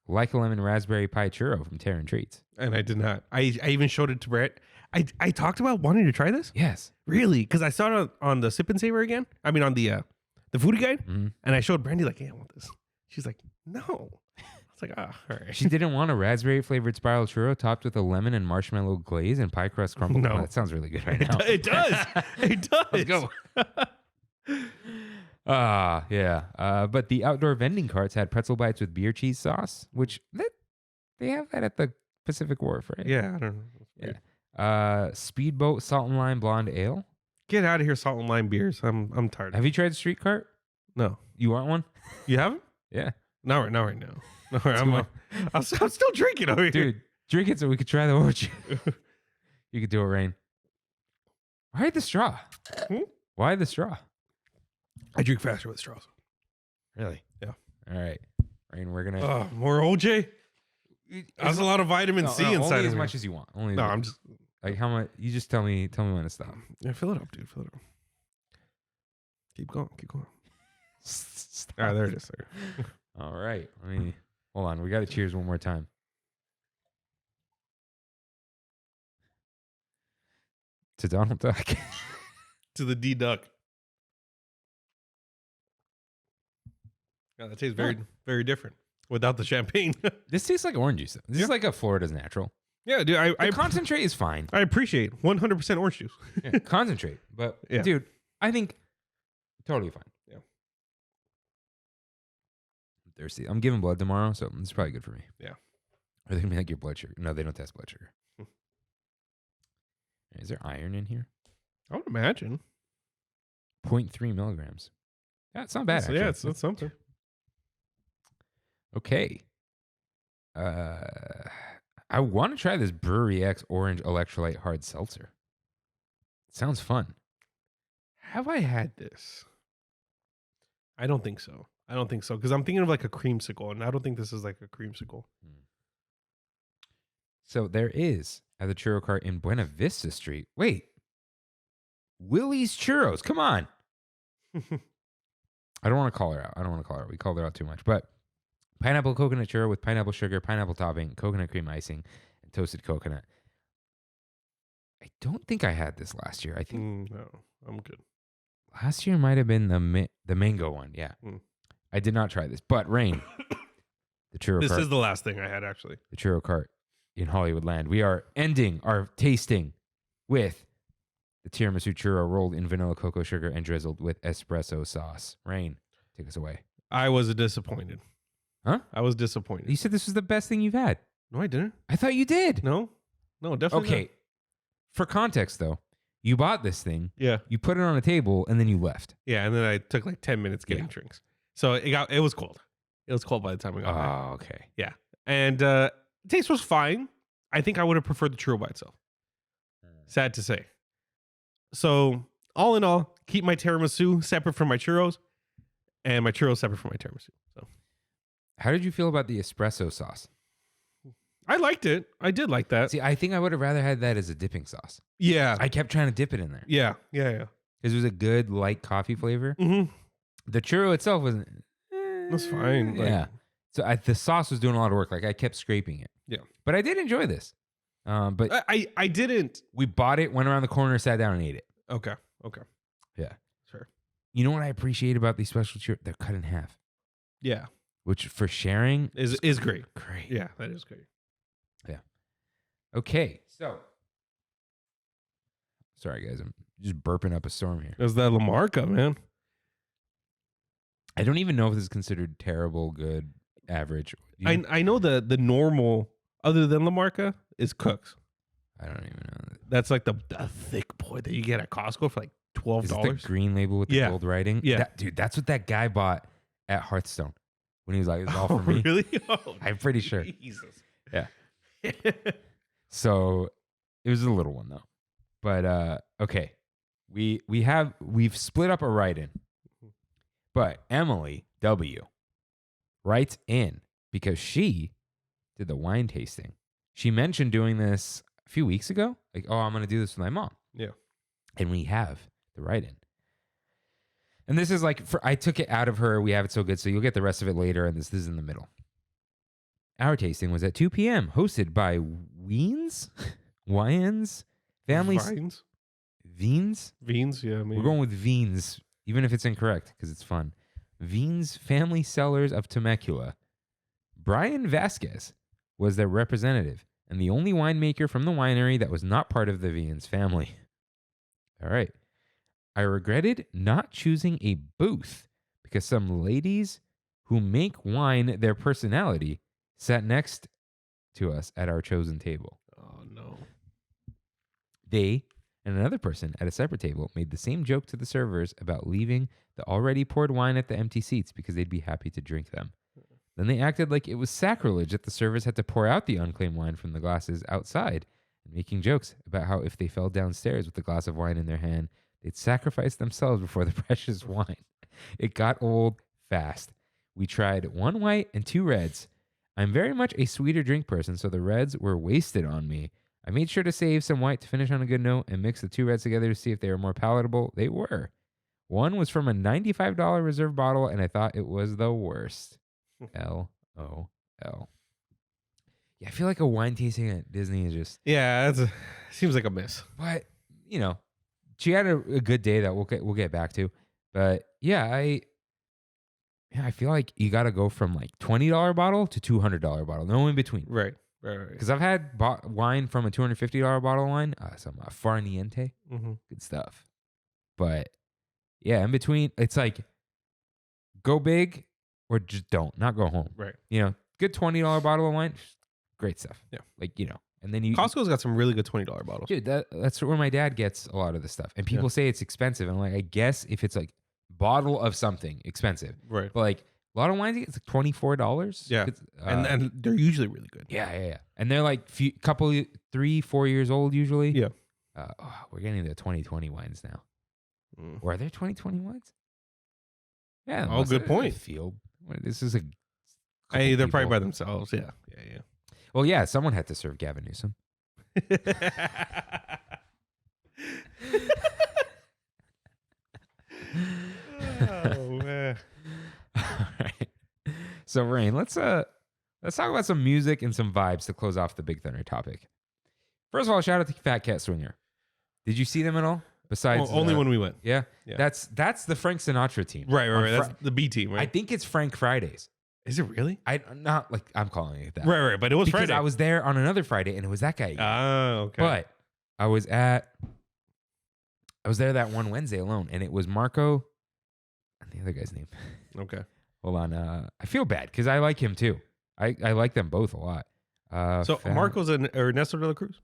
Like a Lemon Raspberry Pie Churro from Terran Treats. And I did not. I even showed it to Brett. I talked about wanting to try this. Yes. Really? Because I saw it on the Sip and Savor again. I mean, on the Foodie guide. Mhm. And I showed Brandy like, hey, I want this. She's like, no. I was like, all right. She didn't want a raspberry flavored spiral churro topped with a lemon and marshmallow glaze and pie crust crumble. No. Oh, that sounds really good right now. It does. It does. Let's go. Yeah. But the outdoor vending carts had pretzel bites with beer cheese sauce, which they have that at the Pacific Wharf, right? Yeah, I don't know. Yeah. Speedboat salt and lime blonde ale. Get out of here, salt and lime beers. I'm tired. Have you tried the street cart? No, You want one? you haven't? Yeah. Not right now. No, I'm still drinking over here, Dude, drink it so we could try the orchard. You could do it, Rain. Why the straw? Hmm? Why the straw? I drink faster with straws. Really? Yeah. All right. Rain, we're going Oh, more OJ. That's a lot of vitamin C inside only of as me. much as you want. Only No, as I'm much. just. Like how much? You just tell me when to stop. Yeah, fill it up, dude. Fill it up. Keep going. Stop. All right, there it is. Sir. All right. Let me hold on. We got to cheers one more time. To Donald Duck. To the D Duck. Yeah, that tastes very, very different without the champagne. This tastes like orange juice. This is like a Florida's natural. Yeah, dude. I Concentrate is fine. I appreciate 100% orange juice. Yeah, concentrate. But Yeah. dude, I think totally fine. Yeah. I'm thirsty. I'm giving blood tomorrow, so it's probably good for me. Yeah. Or they can make your blood sugar. No, they don't test blood sugar. Is there iron in here? I would imagine. 0.3 milligrams. That's not bad. So, Actually. yeah, it's something. Okay. I want to try this Brewery X Orange Electrolyte Hard Seltzer. Sounds fun. Have I had this? I don't think so. Because I'm thinking of like a creamsicle, and I don't think this is like a creamsicle. So there is at the churro cart in Buena Vista Street. Wait. Willie's Churros. Come on. I don't want to call her out. We called her out too much. But pineapple coconut churro with pineapple sugar, pineapple topping, coconut cream icing, and toasted coconut. I don't think I had this last year. I think no, I'm good. Last year might have been the mango one. Yeah. I did not try this. But Rain, the churro This cart. is the last thing I had, actually. The churro cart in Hollywood Land. We are ending our tasting with the tiramisu churro rolled in vanilla cocoa sugar and drizzled with espresso sauce. Rain, take us away. I was disappointed. Huh? I was disappointed. You said this was the best thing you've had. No, I didn't. I thought you did. No, definitely Okay. not. For context, though, you bought this thing, Yeah. you put it on a table, and then you left. Yeah, and then I took like 10 minutes getting drinks. So it was cold. It was cold by the time we got back. Oh, okay. Yeah. And taste was fine. I think I would have preferred the churro by itself. Sad to say. So all in all, keep my tiramisu separate from my churros, and my churros separate from my tiramisu. So How did you feel about the espresso sauce? I liked it. I did like that. See, I think I would have rather had that as a dipping sauce. Yeah. I kept trying to dip it in there. Yeah. Because it was a good, light coffee flavor. Mm-hmm. The churro itself wasn't. That's fine. Like, Yeah. So the sauce was doing a lot of work. Like I kept scraping it. Yeah. But I did enjoy this. But I didn't. we bought it, went around the corner, sat down, and ate it. Okay. Yeah. Sure. You know what I appreciate about these special churros? They're cut in half, Yeah. which for sharing Is great. great. Yeah, that is great. Okay. So, sorry guys, I'm just burping up a storm here. It was that Lamarca, man. I don't even know if this is considered terrible, good, average. You know? I know the normal, other than Lamarca, is Cook's. I don't even know. That's like the thick boy that you get at Costco for like $12. Is it the green label with the Yeah. gold writing? Yeah. Dude, that's what that guy bought at Hearthstone when he was like, it's all for me. Really? Oh, I'm pretty sure. Jesus. Yeah. So it was a little one though. But okay. We've split up a write-in. But Emily W. writes in because she did the wine tasting. She mentioned doing this a few weeks ago. Like, oh, I'm going to do this with my mom. Yeah. And we have the write-in. And this is like, I took it out of her. We have it so good. So you'll get the rest of it later. And this is in the middle. Our tasting was at 2 p.m. hosted by Weens? Wyans? Family. Vines? Veens? Beans? Yeah. Maybe. We're going with Veens, even if it's incorrect, because it's fun. Veens Family Cellars of Temecula. Brian Vasquez was their representative and the only winemaker from the winery that was not part of the Veens family. All right. I regretted not choosing a booth because some ladies who make wine their personality sat next to us at our chosen table. Oh, no. They and another person at a separate table made the same joke to the servers about leaving the already poured wine at the empty seats because they'd be happy to drink them. Then they acted like it was sacrilege that the servers had to pour out the unclaimed wine from the glasses outside, and making jokes about how if they fell downstairs with a glass of wine in their hand, they'd sacrifice themselves before the precious wine. It got old fast. We tried 1 white and 2 reds. I'm very much a sweeter drink person, so the reds were wasted on me. I made sure to save some white to finish on a good note and mix the 2 reds together to see if they were more palatable. They were. One was from a $95 reserve bottle, and I thought it was the worst. LOL. Yeah, I feel like a wine tasting at Disney is just... Yeah, seems like a miss. But, you know, she had a good day that we'll get back to. But, yeah, I feel like you got to go from like $20 bottle to $200 bottle. No in between. Right. Because I've had wine from a $250 bottle of wine, some Farniente, good stuff. But yeah, in between, it's like go big or just don't, not go home. Right. You know, good $20 bottle of wine, great stuff. Yeah. Like, you know, and then Costco's got some really good $20 bottles. Dude, that's where my dad gets a lot of the stuff. And people say it's expensive. And I'm like, I guess if it's like bottle of something, expensive. Right. But like A lot of wines, it's like $24. Yeah. And they're usually really good. Yeah. And they're like 3-4 years old usually. Yeah. We're getting the 2020 wines now. Or are there 2020 wines? Yeah. Oh, good point. This is a. Hey, they're probably by themselves. Yeah. Well, yeah, someone had to serve Gavin Newsom. Oh man. All right. So, Rain, let's talk about some music and some vibes to close off the Big Thunder topic. First of all, shout out to Fat Cat Swinger. Did you see them at all? Besides, only when we went. Yeah. That's the Frank Sinatra team. Right. That's the B team, right? I think it's Frank Fridays. Is it really? I'm calling it that. Right. But it was because Friday. I was there on another Friday and it was that guy. Oh, okay. But I was there that one Wednesday alone, and it was Marco and the other guy's name. Okay. Hold on. I feel bad because I like him too. I like them both a lot. So Marco's Ernesto de la Cruz?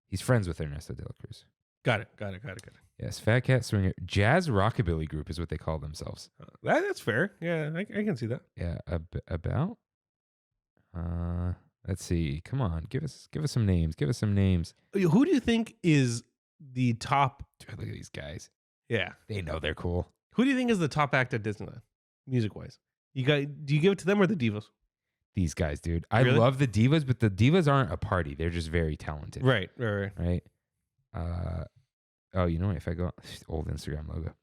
He's friends with Ernesto de la Cruz. Got it. Yes, Fat Cat Swinger. Jazz Rockabilly Group is what they call themselves. That's fair. Yeah, I can see that. Yeah, about. Let's see. Come on, give us some names. Who do you think is the top? Dude, look at these guys. Yeah, they know they're cool. Who do you think is the top act at Disneyland, music wise? Do you give it to them or the Divas? These guys, dude. I Really? love the Divas, but the Divas aren't a party. They're just very talented. Right. Oh, you know what? If I go old Instagram logo,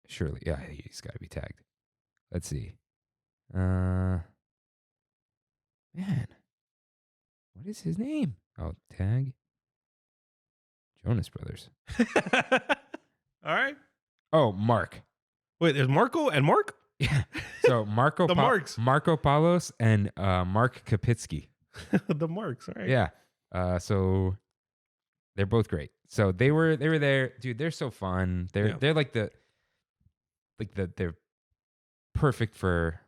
surely, yeah, he's got to be tagged. Let's see. Man, what is his name? Oh, tag Jonas Brothers. All right. Oh, Mark. Wait, there's Marco and Mark? Yeah. So Marco, Marks. Marco Palos and Mark Kapitsky. The Marks. All right. Yeah. So they're both great. So they were there, dude. They're so fun. They're they're perfect for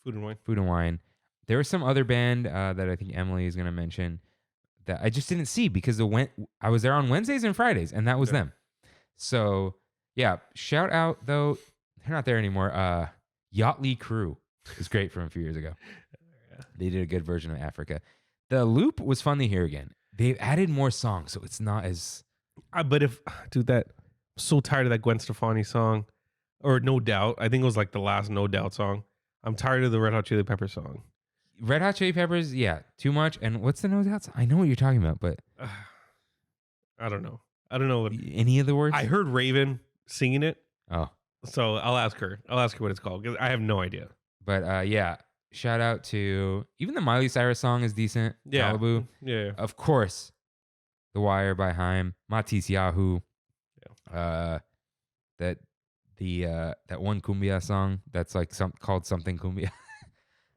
Food and wine. There was some other band that I think Emily is gonna mention that I just didn't see because I was there on Wednesdays and Fridays, and that was them. So yeah, shout out though. They're not there anymore. Yachtly Crew is great from a few years ago. They did a good version of Africa. The Loop was fun to hear again. They've added more songs, so it's not as. But I'm so tired of that Gwen Stefani song, or No Doubt. I think it was like the last No Doubt song. I'm tired of the Red Hot Chili Peppers song. Red Hot Chili Peppers, yeah, too much. And what's the No Doubt song? I know what you're talking about, but I don't know. What any of the words. I heard Raven singing it. Oh, so I'll ask her. What it's called because I have no idea. But yeah. Shout out to even the Miley Cyrus song is decent. Yeah. Malibu. Yeah. Of course. The Wire by Haim. Matisse Yahoo. Yeah. That one cumbia song that's like called something cumbia.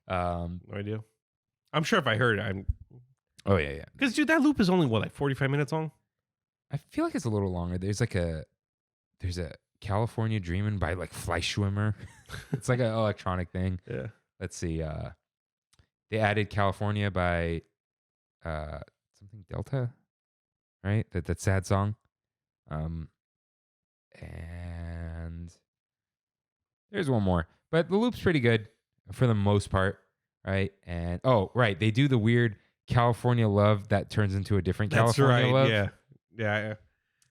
No idea. I'm sure if I heard it, Oh yeah. Because dude, that loop is only like 45 minutes long. I feel like it's a little longer. There's a California Dreamin' by like Fleischwimmer. It's like an electronic thing. Yeah. Let's see. They added California by something Delta, right? That sad song. And there's one more, but the loop's pretty good for the most part, right? And they do the weird California Love that turns into a different California Love. Yeah. That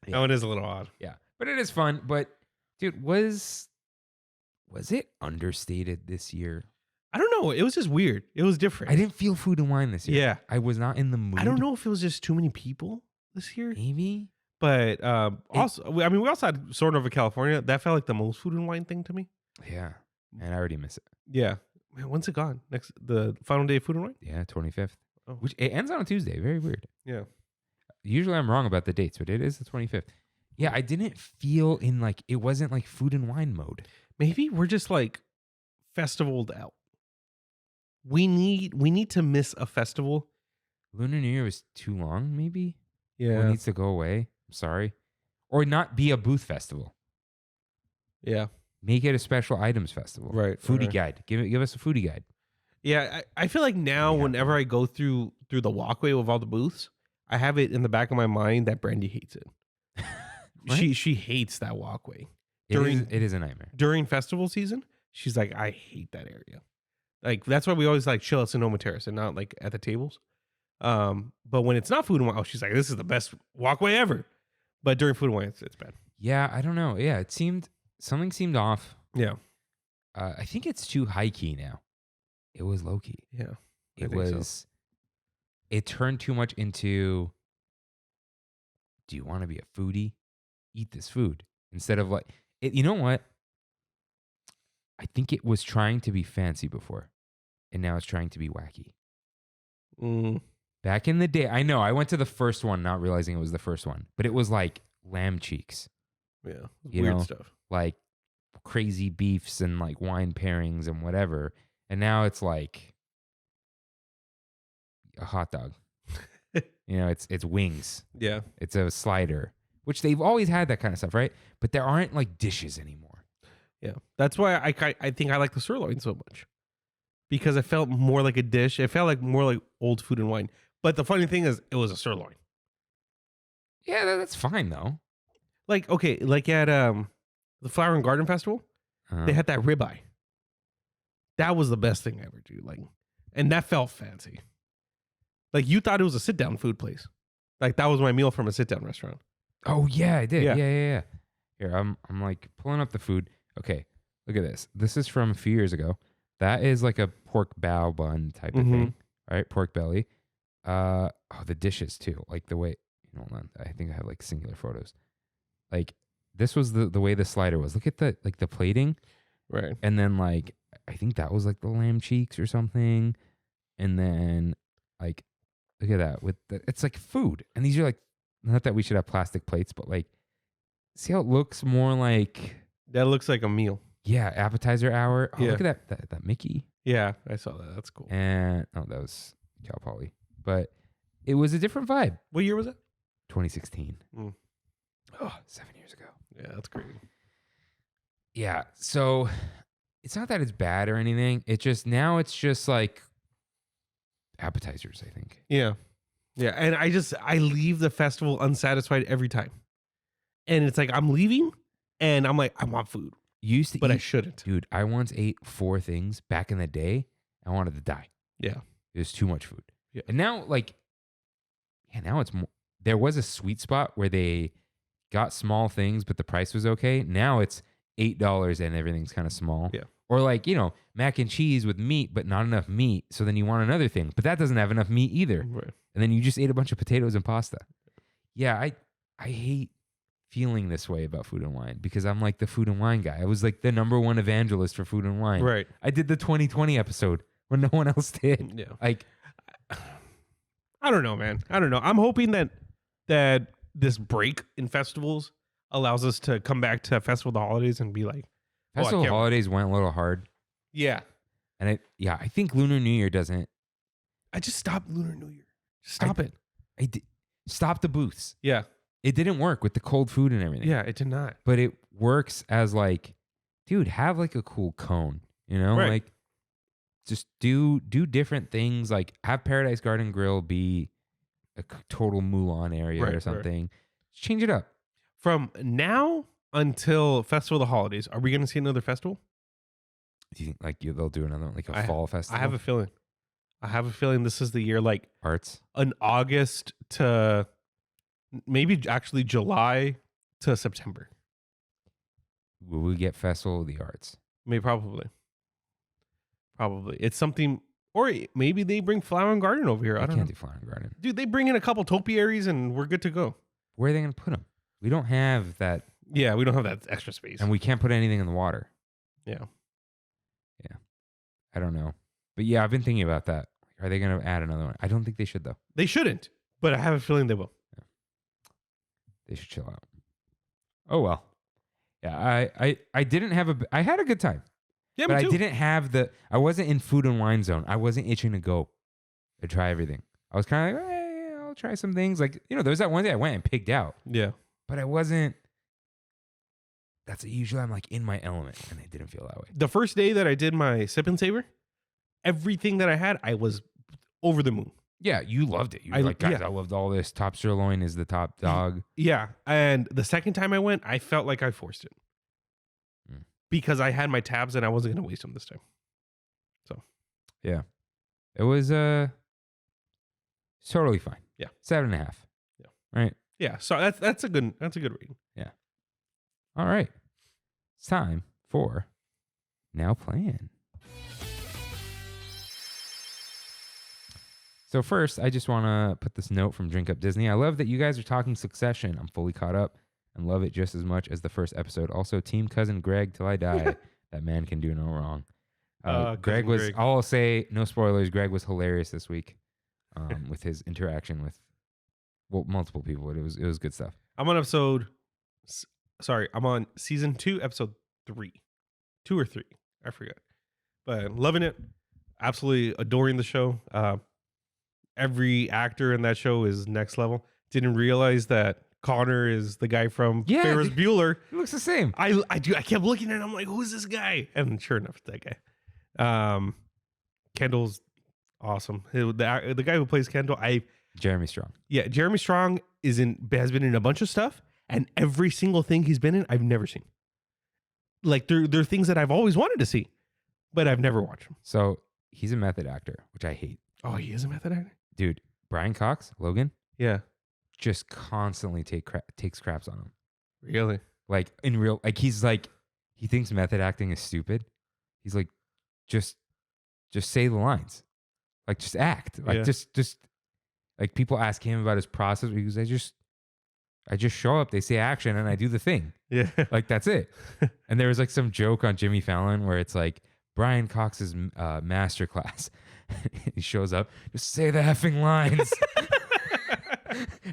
one is a little odd. Yeah, but it is fun. But dude, was it understated this year? I don't know. It was just weird. It was different. I didn't feel Food and Wine this year. Yeah. I was not in the mood. I don't know if it was just too many people this year. Maybe. But also, we also had sort of a California. That felt like the most Food and Wine thing to me. Yeah. And I already miss it. Yeah. Man, when's it gone? The final day of Food and Wine? Yeah, 25th. Oh. Which it ends on a Tuesday. Very weird. Yeah. Usually I'm wrong about the dates, but it is the 25th. Yeah, I didn't feel it wasn't like Food and Wine mode. Maybe we're just like festivaled out. We need to miss a festival. Lunar New Year was too long, maybe? Yeah. It needs to go away. I'm sorry. Or not be a booth festival. Yeah. Make it a special items festival. Right. Foodie guide. Give us a foodie guide. Yeah, I feel like now whenever I go through the walkway with all the booths, I have it in the back of my mind that Brandy hates it. She hates that walkway It is a nightmare. During festival season, she's like, I hate that area. Like, that's why we always like chill at Sonoma Terrace and not like at the tables. But when it's not Food and Wine, she's like, this is the best walkway ever. But during Food and Wine, it's bad. Yeah, I don't know. Yeah, something seemed off. Yeah. I think it's too high key now. It was low key. Yeah. It turned too much into, do you want to be a foodie? Eat this food. Instead of you know what? I think it was trying to be fancy before, and now it's trying to be wacky. Back in the day, I know, I went to the first one not realizing it was the first one, but it was like lamb cheeks. Yeah. Weird stuff. Like crazy beefs and like wine pairings and whatever. And now it's like a hot dog. It's wings. Yeah. It's a slider, which they've always had that kind of stuff, right? But there aren't like dishes anymore. Yeah. That's why I think I like the sirloin so much. Because it felt more like a dish. It felt like more like old Food and Wine. But the funny thing is, it was a sirloin. Yeah, that's fine though. Like, okay, like at the Flower and Garden Festival, they had that ribeye. That was the best thing ever, dude. Like, and that felt fancy. Like, you thought it was a sit-down food place. Like, that was my meal from a sit-down restaurant. Oh yeah, I did. Yeah. Yeah. Here, I'm like pulling up the food. Okay, look at this. This is from a few years ago. That is like a pork bao bun type of thing, right? Pork belly. The dishes too. Like the way, hold on. I think I have like singular photos. Like this was the way the slider was. Look at the plating, right? And then like I think that was like the lamb cheeks or something, and then like look at that it's like food. And these are like, not that we should have plastic plates, but like see how it looks more like. That looks like a meal. Yeah, appetizer hour. Oh, yeah. Look at that Mickey. Yeah, I saw that. That's cool. And that was Cal Poly. But it was a different vibe. What year was it? 2016. Oh, 7 years ago. Yeah, that's crazy. Yeah, so it's not that it's bad or anything. It's just like appetizers, I think. Yeah. Yeah, and I leave the festival unsatisfied every time. And it's like I'm leaving and I'm like, I want food. But I shouldn't. Dude, I once ate 4 things back in the day. I wanted to die. Yeah. It was too much food. Yeah. And now, now it's more. There was a sweet spot where they got small things, but the price was okay. Now it's $8 and everything's kind of small. Yeah. Or mac and cheese with meat, but not enough meat. So then you want another thing, but that doesn't have enough meat either. Right. And then you just ate a bunch of potatoes and pasta. Yeah, I hate feeling this way about Food and Wine because I'm like the Food and Wine guy. I was like the #1 evangelist for Food and Wine. Right. I did the 2020 episode when no one else did. Yeah. Like, I don't know, man. I don't know. I'm hoping that this break in festivals allows us to come back to Festival of the Holidays and be like, Festival of Holidays went a little hard. Yeah. And I think Lunar New Year doesn't. I just stopped Lunar New Year. Just stop it. I did. Stop the booths. Yeah. It didn't work with the cold food and everything. Yeah, it did not. But it works as like, dude, have like a cool cone, Right. Like just do different things. Like have Paradise Garden Grill be a total Mulan area or something. Right. Just change it up. From now until Festival of the Holidays, are we going to see another festival? Do you think they'll do another like a fall festival? I have a feeling this is the year, like arts, an August to maybe actually July to September. Will we get Festival of the Arts? Maybe probably. It's something, or maybe they bring Flower and Garden over here. I don't know. Do Flower and Garden. Dude, they bring in a couple topiaries and we're good to go. Where are they going to put them? We don't have that. Yeah, we don't have that extra space. And we can't put anything in the water. Yeah. I don't know. But yeah, I've been thinking about that. Are they going to add another one? I don't think they should, though. They shouldn't, but I have a feeling they will. Yeah. They should chill out. Oh, well. Yeah, I didn't have I had a good time. Yeah, but me too. I didn't have I wasn't in Food and Wine zone. I wasn't itching to go and try everything. I was kind of like, hey, I'll try some things. Like, there was that one day I went and pigged out. Yeah. But I wasn't. Usually I'm like in my element, and it didn't feel that way. The first day that I did my sip and savor, everything that I had, I was over the moon. Yeah, you loved it. You were like, guys, I loved all this. Top sirloin is the top dog. Yeah. And the second time I went, I felt like I forced it. because I had my tabs and I wasn't going to waste them this time. Yeah. It was totally fine. Yeah. 7.5. Yeah. Right? Yeah. So that's a good rating. Yeah. All right. It's time for Now Playing. So first, I just want to put this note from Drink Up Disney. I love that you guys are talking Succession. I'm fully caught up and love it just as much as the first episode. Also, Team Cousin Greg till I die. That man can do no wrong. Greg was, Greg. I'll say, no spoilers, Greg was hilarious this week with his interaction with multiple people. It was good stuff. I'm on season 2, episode 3. 2 or 3. I forgot. But loving it. Absolutely adoring the show. Every actor in that show is next level. Didn't realize that Connor is the guy from Ferris Bueller. He looks the same. I kept looking at him. I'm like, who's this guy? And sure enough, it's that guy. Kendall's awesome. The guy who plays Kendall, Jeremy Strong. Yeah, Jeremy Strong has been in a bunch of stuff, and every single thing he's been in, I've never seen. Like they're things that I've always wanted to see, but I've never watched them. So he's a method actor, which I hate. Oh, he is a method actor? Dude, Brian Cox, Logan, Yeah. just constantly takes craps on him. Really? Like in real, like he thinks method acting is stupid. He's like, just say the lines, like just act, like just like people ask him about his process. He goes, I just show up, they say action, and I do the thing. Yeah. Like that's it. And there was like some joke on Jimmy Fallon where it's like Brian Cox's master class. He shows up, just say the effing lines.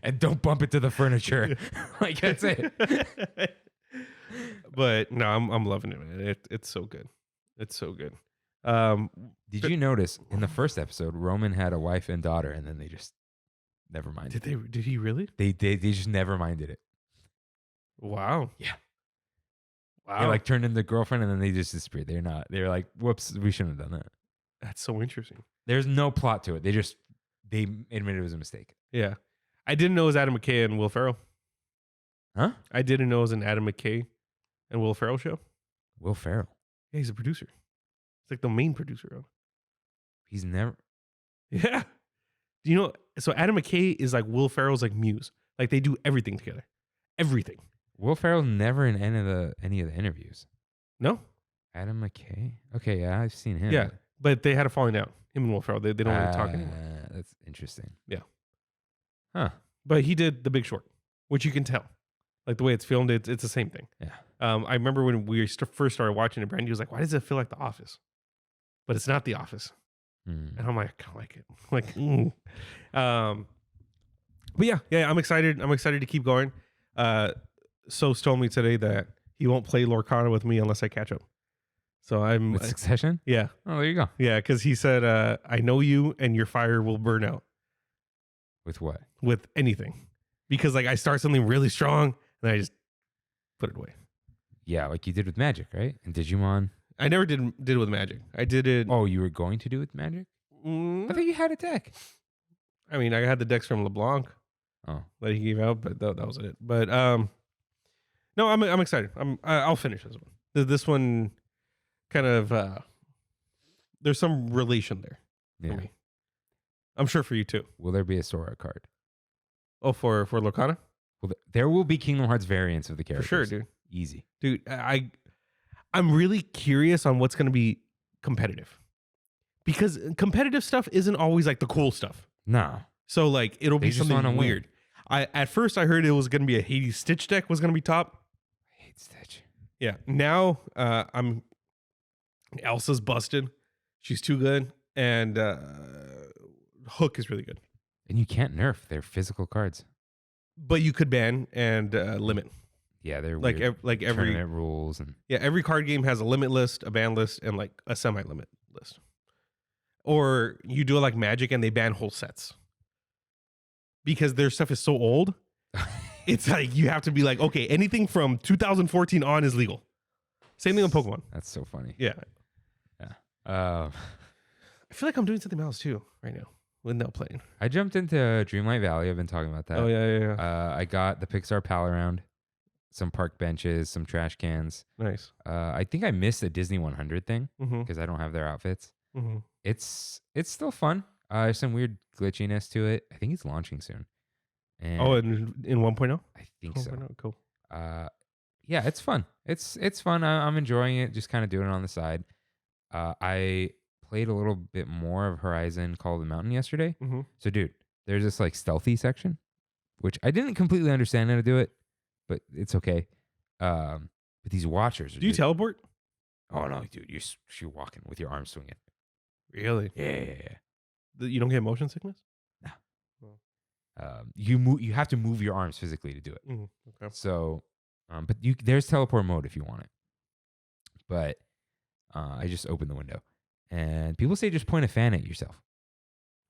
And don't bump into the furniture. Like that's it. But no, I'm loving it, man. It's so good. It's so good. Did you notice in the first episode, Roman had a wife and daughter, and then they just never minded. Did he really? They just never minded it. Wow. Yeah. Wow. They like turned into girlfriend, and then they just disappeared. They're like, whoops, we shouldn't have done that. That's so interesting. There's no plot to it. They admitted it was a mistake. Yeah. I didn't know it was Adam McKay and Will Ferrell. Huh? I didn't know it was an Adam McKay and Will Ferrell show. Will Ferrell. Yeah, he's a producer. He's like the main producer of it. He's never. Yeah. Do you know? So Adam McKay is like Will Ferrell's like muse. Like they do everything together. Everything. Will Ferrell's never in any of the interviews. No? Adam McKay? Okay, yeah, I've seen him. Yeah. But they had a falling out. Him and Will Ferrell. They don't really talk anymore. That's interesting. Yeah. Huh. But he did The Big Short, which you can tell. Like the way it's filmed, it's the same thing. Yeah. I remember when we first started watching it, Brandy was like, why does it feel like The Office? But it's not The Office. Mm. And I'm like, I kind of like it. Like, but yeah, I'm excited. I'm excited to keep going. Sos told me today that he won't play Lorcana with me unless I catch up. So With Succession? Yeah. Oh, there you go. Yeah, because he said, I know you and your fire will burn out. With what? With anything. Because like I start something really strong and I just put it away. Yeah, like you did with Magic, right? And Digimon. I never did it with Magic. I did it. Oh, you were going to do it with Magic? I thought you had a deck. I mean, I had the decks from LeBlanc Oh, that he gave out, but that was it. But no, I'm excited. I'll finish this one. This one kind of there's some relation there for me. I'm sure for you too. Will there be a Sora card? Oh, for Lorcana? Well, there will be Kingdom Hearts variants of the For characters. sure, dude. Easy. Dude, I'm really curious on what's going to be competitive. Because competitive stuff isn't always like the cool stuff. No. So like it'll They be just something wanna win. weird. At first I heard it was going to be a Hades Stitch deck was going to be top. I hate Stitch. Yeah. Now Elsa's busted. She's too good. And Hook is really good. And you can't nerf. They're physical cards. But you could ban and limit. Yeah, they're Like weird. every Tournament rules and every card game has a limit list, a ban list, and like a semi-limit list. Or you do it like Magic and they ban whole sets. Because their stuff is so old, it's like you have to be like, okay, anything from 2014 on is legal. Same thing with Pokemon. That's so funny. Yeah. Yeah. I feel like I'm doing something else too right now with no playing. I jumped into Dreamlight Valley. I've been talking about that. Oh, yeah. I got the Pixar Pal Around. some park benches, some trash cans. Nice. I think I missed a Disney 100 thing Mm-hmm. because I don't have their outfits. Mm-hmm. It's still fun. There's some weird glitchiness to it. I think it's launching soon. And in 1.0? I think so. Cool. Yeah, it's fun. It's fun. I'm enjoying it. Just kind of doing it on the side. I played a little bit more of Horizon Call of the Mountain yesterday. Mm-hmm. So, dude, there's this like stealthy section, which I didn't completely understand how to do it, but it's okay. But these watchers. Do you teleport? Oh no, dude, you're walking with your arms swinging. Really? Yeah. You don't get motion sickness? You have to move your arms physically to do it. Mm-hmm. Okay. So, but there's teleport mode if you want it. But I just opened the window, and people say just point a fan at yourself.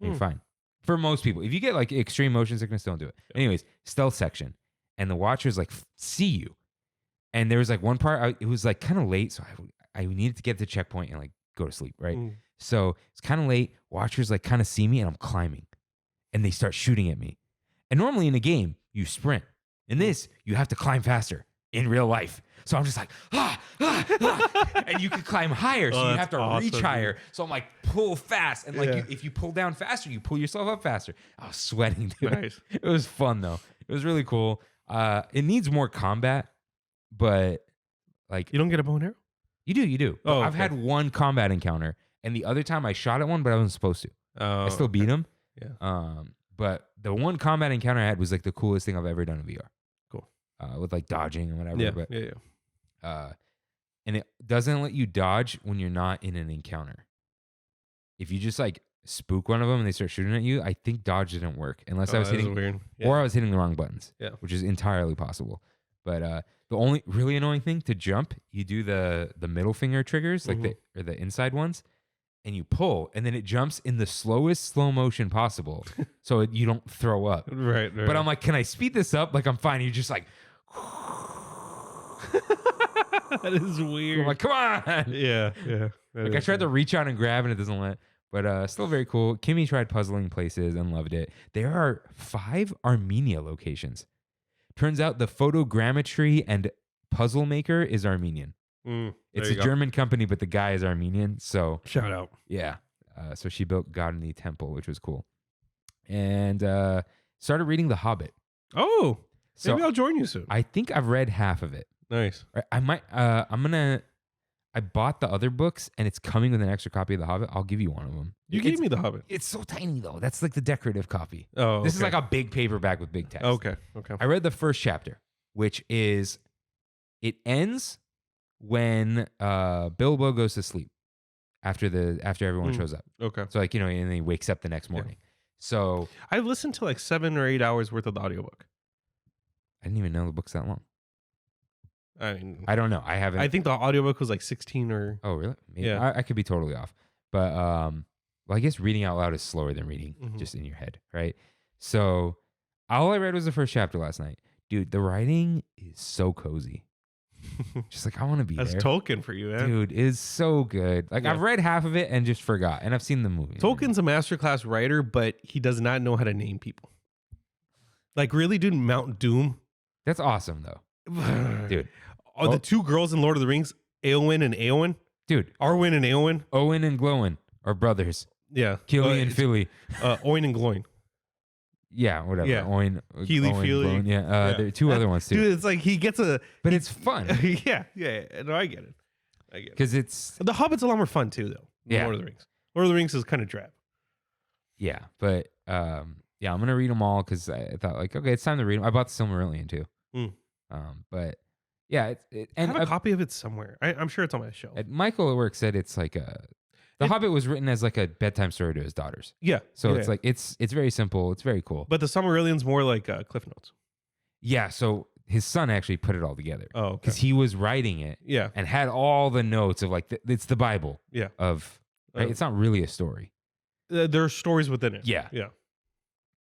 And you're fine. For most people, if you get like extreme motion sickness, don't do it. Yeah. Anyways, stealth section, and the watchers like see you, and there was like one part. It was like kind of late, so I needed to get to the checkpoint and like go to sleep. Right. So it's kind of late. Watchers like kind of see me, and I'm climbing, and they start shooting at me. And normally in a game, you sprint. In this, you have to climb faster in real life. So I'm just like, and you can climb higher, so you have to reach higher. So I'm like, pull fast, and like if you pull down faster, you pull yourself up faster. I was sweating, dude. Nice. It was fun though. It was really cool. It needs more combat, but like you don't get a bow and arrow? You do. Oh, I've had one combat encounter, and the other time I shot at one, but I wasn't supposed to. I still beat him. Yeah. But the one combat encounter I had was like the coolest thing I've ever done in VR. Cool. With like dodging and whatever. Yeah. But, Yeah. and it doesn't let you dodge when you're not in an encounter. If you just like spook one of them and they start shooting at you, I think dodge didn't work unless I was hitting weird. or I was hitting the wrong buttons. Yeah. Which is entirely possible. But the only really annoying thing to jump, you do the middle finger triggers, like the inside ones, and you pull, and then it jumps in the slowest slow motion possible, so you don't throw up. Right. But I'm like, can I speed this up? Like I'm fine. You're just like. That is weird. I'm like, come on. Yeah. Like I tried to reach out and grab and it doesn't let. But still very cool. Kimmy tried puzzling places and loved it. There are 5 Armenia locations. Turns out the photogrammetry and puzzle maker is Armenian. It's a German company, but the guy is Armenian. So shout out. Yeah. So she built God in the Temple, which was cool. And started reading The Hobbit. Oh, so maybe I'll join you soon. I think I've read half of it. Nice. I might. I bought the other books, and it's coming with an extra copy of The Hobbit. I'll give you one of them. You gave me The Hobbit. It's so tiny though. That's like the decorative copy. Oh, this is like a big paperback with big text. Okay. I read the first chapter, which is it ends when Bilbo goes to sleep after everyone shows up. Okay. So like and then he wakes up the next morning. Yeah. So I've listened to like 7 or 8 hours worth of the audiobook. I didn't even know the book's that long. I mean, I don't know. I haven't. I think the audiobook was like 16 or. Oh, really? Maybe. Yeah. I could be totally off. But well, I guess reading out loud is slower than reading just in your head, right? So all I read was the first chapter last night. Dude, the writing is so cozy. Just like I want to be That's there. Tolkien for you, man. Dude, it's so good. Like I've read half of it and just forgot. And I've seen the movie. Tolkien's a masterclass writer, but he does not know how to name people. Like really, dude, Mount Doom. That's awesome though. Dude. Oh, the 2 girls in Lord of the Rings, Éowyn and Éowyn. Dude. Arwen and Éowyn. Owen and Glowin are brothers. Yeah. Killy and Philly. Owen and Gloin. Yeah, whatever. Yeah. Owen, Keely, Owen, Feely. Glowin. Yeah. There are 2 other ones too. Dude, it's like he gets a... But it's fun. Yeah. No, I get it. Because it's... The Hobbit's a lot more fun too, though. Than Lord of the Rings. Lord of the Rings is kind of drab. Yeah, but I'm going to read them all because I thought like, okay, it's time to read them. I bought the Silmarillion too. But... Yeah, I have a copy of it somewhere. I'm sure it's on my shelf. Michael at work said it's like The Hobbit was written as like a bedtime story to his daughters. Yeah. So it's like it's very simple. It's very cool. But the Silmarillion's more like Cliff Notes. Yeah. So his son actually put it all together. Oh, okay. Because he was writing it. Yeah. And had all the notes of like it's the Bible. Yeah. Right. It's not really a story. There are stories within it. Yeah. Yeah.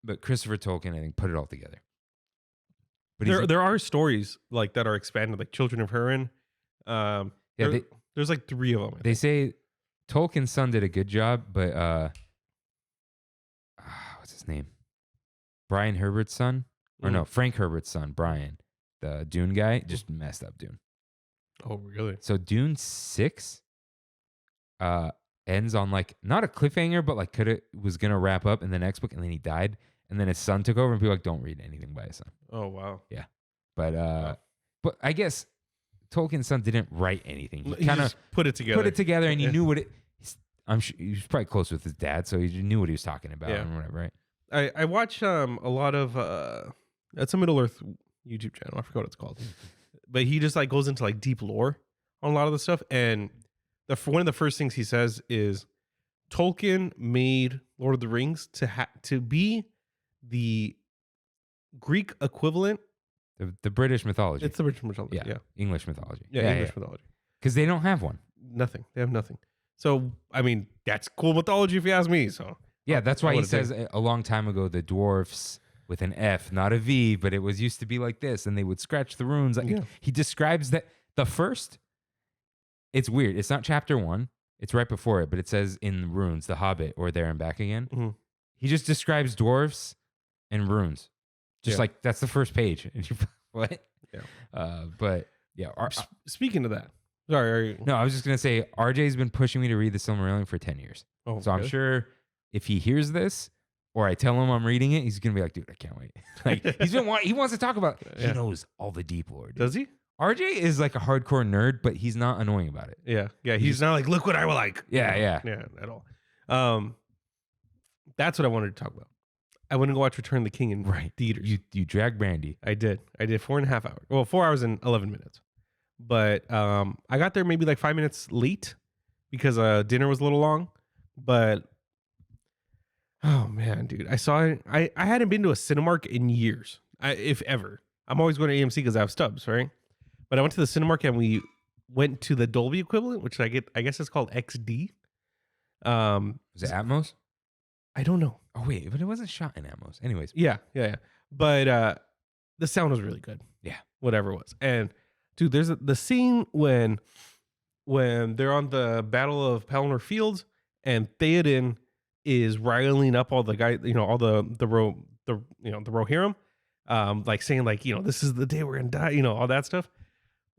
But Christopher Tolkien, I think, put it all together. But there are stories like that are expanded, like Children of Hurin. There's like 3 of them. They say Tolkien's son did a good job, but what's his name? Brian Herbert's son? Or no, Frank Herbert's son, Brian. the Dune guy, just messed up Dune. Oh, really? So Dune 6 ends on like not a cliffhanger, but like was gonna wrap up in the next book, and then he died, and then his son took over, and people were like, don't read anything by his son. Oh, wow. Yeah, but I guess Tolkien's son didn't write anything. He kind of put it together, and he knew what it. I'm sure he was probably close with his dad, so he knew what he was talking about and whatever, right? I watch a lot of it's a Middle Earth YouTube channel. I forgot what it's called, but he just like goes into like deep lore on a lot of the stuff. And one of the first things he says is Tolkien made Lord of the Rings to be the Greek equivalent. The British mythology. It's the British mythology. Yeah. English mythology. English mythology. Because they don't have one. Nothing. They have nothing. So I mean, that's cool mythology if you ask me. So yeah, that's why he says a long time ago the dwarfs with an F, not a V, but it was used to be like this, and they would scratch the runes. He describes that the first. It's weird. It's not chapter 1. It's right before it, but it says in runes, The Hobbit, or There and Back Again. Mm-hmm. He just describes dwarfs and runes. Just like that's the first page. And you what? Yeah. But yeah. Speaking of that, sorry. No, I was just gonna say RJ's been pushing me to read the Silmarillion for 10 years. Oh, so I'm sure if he hears this, or I tell him I'm reading it, he's gonna be like, "Dude, I can't wait." Like he wants to talk about. He knows all the deep lore. Dude. Does he? RJ is like a hardcore nerd, but he's not annoying about it. Yeah. He's not like, look what I will like. Yeah, at all. That's what I wanted to talk about. I went to go watch Return of the King in theaters. You dragged Brandy. I did 4.5 hours. Well, 4 hours and 11 minutes. But I got there maybe like 5 minutes late because dinner was a little long. But oh man, dude, I saw it. I hadn't been to a Cinemark in years, if ever. I'm always going to AMC because I have stubs, right? But I went to the Cinemark and we went to the Dolby equivalent, which I guess it's called XD. Was it Atmos? I don't know. Oh wait, but it wasn't shot in Atmos. Anyways. Yeah. But the sound was really good. Yeah. Whatever it was. And dude, there's the scene when they're on the Battle of Pelennor Fields and Theoden is riling up all the guys, all the Rohirrim, like saying like, this is the day we're gonna die, all that stuff.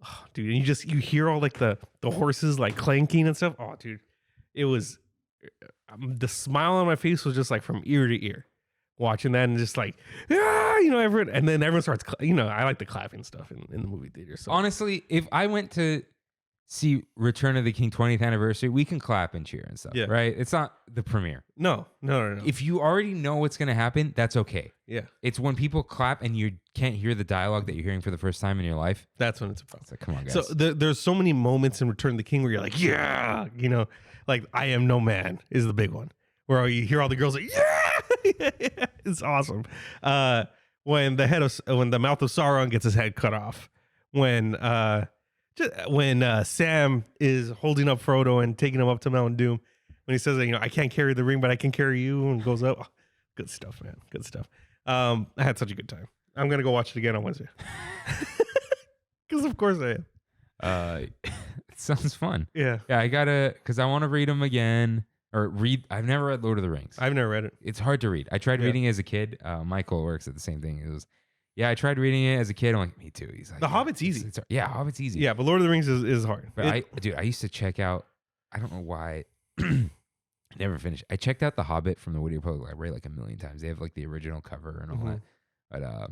Oh, dude, and you hear all like the horses like clanking and stuff. Oh, dude, it was the smile on my face was just like from ear to ear watching that, and just like everyone, and then everyone starts I like the clapping stuff in the movie theater. So honestly, if I went to see Return of the King 20th anniversary, we can clap and cheer and stuff, right? It's not the premiere. No. If you already know what's going to happen, that's okay. Yeah. It's when people clap and you can't hear the dialogue that you're hearing for the first time in your life. That's when it's a problem. It's like, come on, guys. So there's so many moments in Return of the King where you're like, yeah, like I Am No Man is the big one, where you hear all the girls like, yeah, it's awesome. When the mouth of Sauron gets his head cut off, when Sam is holding up Frodo and taking him up to Mount Doom, when he says that, I can't carry the ring, but I can carry you, and goes up. Oh, good stuff, man. Good stuff. I had such a good time. I'm gonna go watch it again on Wednesday. Because of course I am. It sounds fun. Yeah. I gotta, because I want to read them again. I've never read Lord of the Rings. I've never read it. It's hard to read. I tried reading it as a kid. Michael works at the same thing. It was, I tried reading it as a kid. I'm like, me too. He's like, The Hobbit's easy. Hobbit's easy. Yeah, but Lord of the Rings is hard. But I used to check out, I don't know why, I never finished. I checked out The Hobbit from the Woody Republic Library like a million times. They have like the original cover and all that. But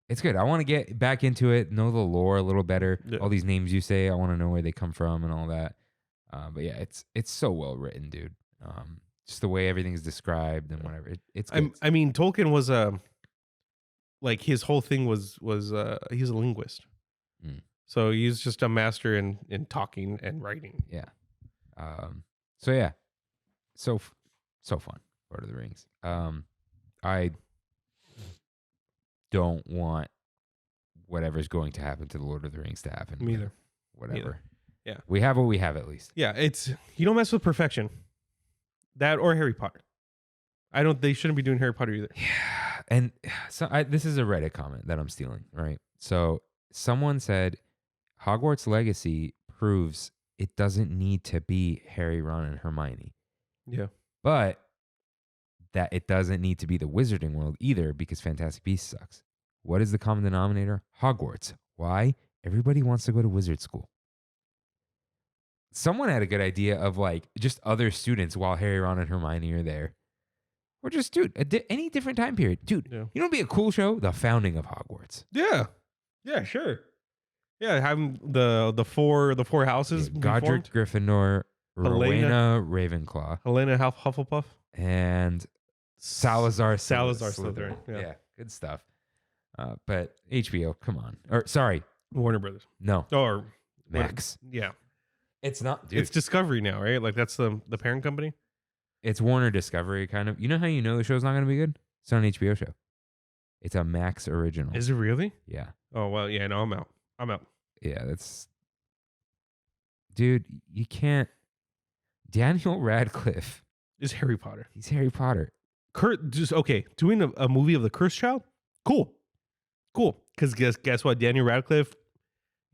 it's good. I want to get back into it, know the lore a little better. Yeah. All these names you say, I want to know where they come from and all that. But yeah, it's so well written, dude. Just the way everything's described and whatever. It's good. I mean, Tolkien was like his whole thing was he's a linguist. So he's just a master in talking and writing. Yeah. So yeah. So fun. Lord of the Rings. I don't want whatever's going to happen to the Lord of the Rings to happen. Me either. Whatever. Me either. Yeah. We have what we have, at least. Yeah, you don't mess with perfection. That or Harry Potter. They shouldn't be doing Harry Potter either. Yeah. And so this is a Reddit comment that I'm stealing, right? So someone said Hogwarts Legacy proves it doesn't need to be Harry, Ron, and Hermione. Yeah. But that it doesn't need to be the Wizarding World either, because Fantastic Beasts sucks. What is the common denominator? Hogwarts. Why? Everybody wants to go to wizard school. Someone had a good idea of like just other students while Harry, Ron, and Hermione are there. Or just, dude, any different time period. Dude, Yeah. you know what'd be a cool show? The founding of Hogwarts. Yeah. Yeah, sure. Yeah, having the four houses. Yeah, Godric Gryffindor, Rowena Ravenclaw, Helena Hufflepuff. and Salazar Slytherin. Yeah, good stuff. But HBO, come on. Or sorry, Warner Brothers. no, Or Max. Yeah. It's not, dude. It's Discovery now, right? Like that's the parent company. It's Warner Discovery, kind of. You know how you know the show's not going to be good? It's not an HBO show. It's a Max original. Is it really? Yeah. Oh well, yeah. No, I'm out. Yeah, that's... Dude, you can't... Daniel Radcliffe. It's Harry Potter. He's Harry Potter. Doing a movie of the Cursed Child. Cool. Because guess what? Daniel Radcliffe,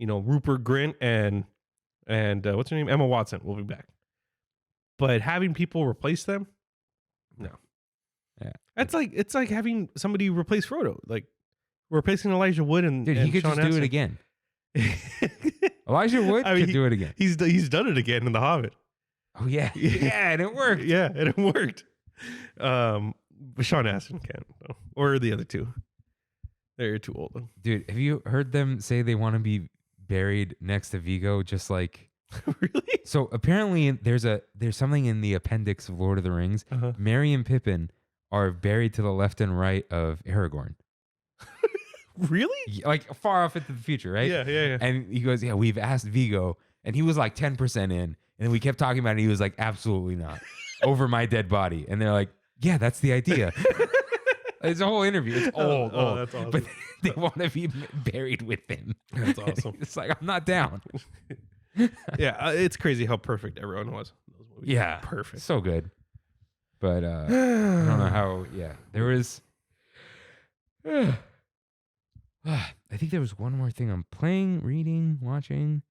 Rupert Grint and what's her name? Emma Watson will be back. But having people replace them, no. Yeah. It's like having somebody replace Frodo, like replacing Elijah Wood and Dude, he could Sean just do it Astin. again. Elijah Wood could do it again. He's done it again in The Hobbit. Oh, yeah. Yeah, and it worked. Yeah, and it worked. But Sean Astin can't, though. Or the other two. They're too old. Dude, have you heard them say they want to be buried next to Vigo, just like... Really? So apparently there's something in the appendix of Lord of the Rings. Uh-huh. Merry and Pippin are buried to the left and right of Aragorn. Really? Like far off into the future, right? Yeah. And he goes, yeah, we've asked Vigo. And he was like 10% in. And then we kept talking about it. And he was like, absolutely not. Over my dead body. And they're like, yeah, that's the idea. It's a whole interview. It's old. That's awesome. But they want to be buried with him. That's awesome. It's like, I'm not down. Yeah, it's crazy how perfect everyone was. Those movies. Yeah. Perfect. So good. But I don't know how, there was... I think there was one more thing I'm playing, reading, watching,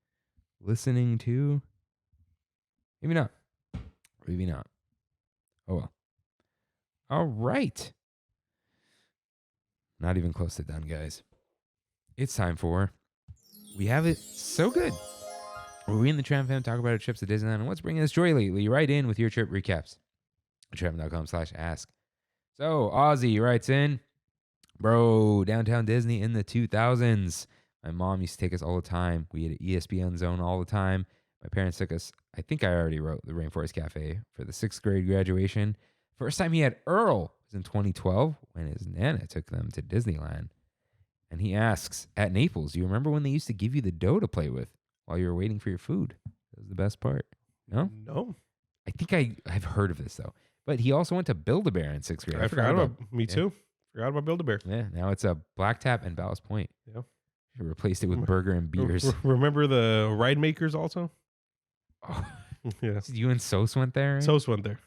listening to. Maybe not. Oh, well. All right. Not even close to done, guys. It's time for We Have It So Good, where we in the Tram fam talk about our trips to Disneyland and what's bringing us joy lately. Write in with your trip recaps. Trammin.com/ask. So, Ozzy writes in, bro, downtown Disney in the 2000s. My mom used to take us all the time. We had an ESPN zone all the time. My parents took us, I think I already wrote the Rainforest Cafe for the 6th grade graduation. First time he had Earl was in 2012 when his Nana took them to Disneyland. And he asks, at Naples, do you remember when they used to give you the dough to play with while you were waiting for your food? That was the best part. No? No. I think I've heard of this, though. But he also went to Build-A-Bear in 6th grade. I forgot about me too. Forgot about Build-A-Bear. Yeah, now it's a Black Tap and Ballast Point. Yeah. He replaced it with burger and beers. Remember the ride makers also? Oh, Yeah. you and Sos went there? Right? Sos went there.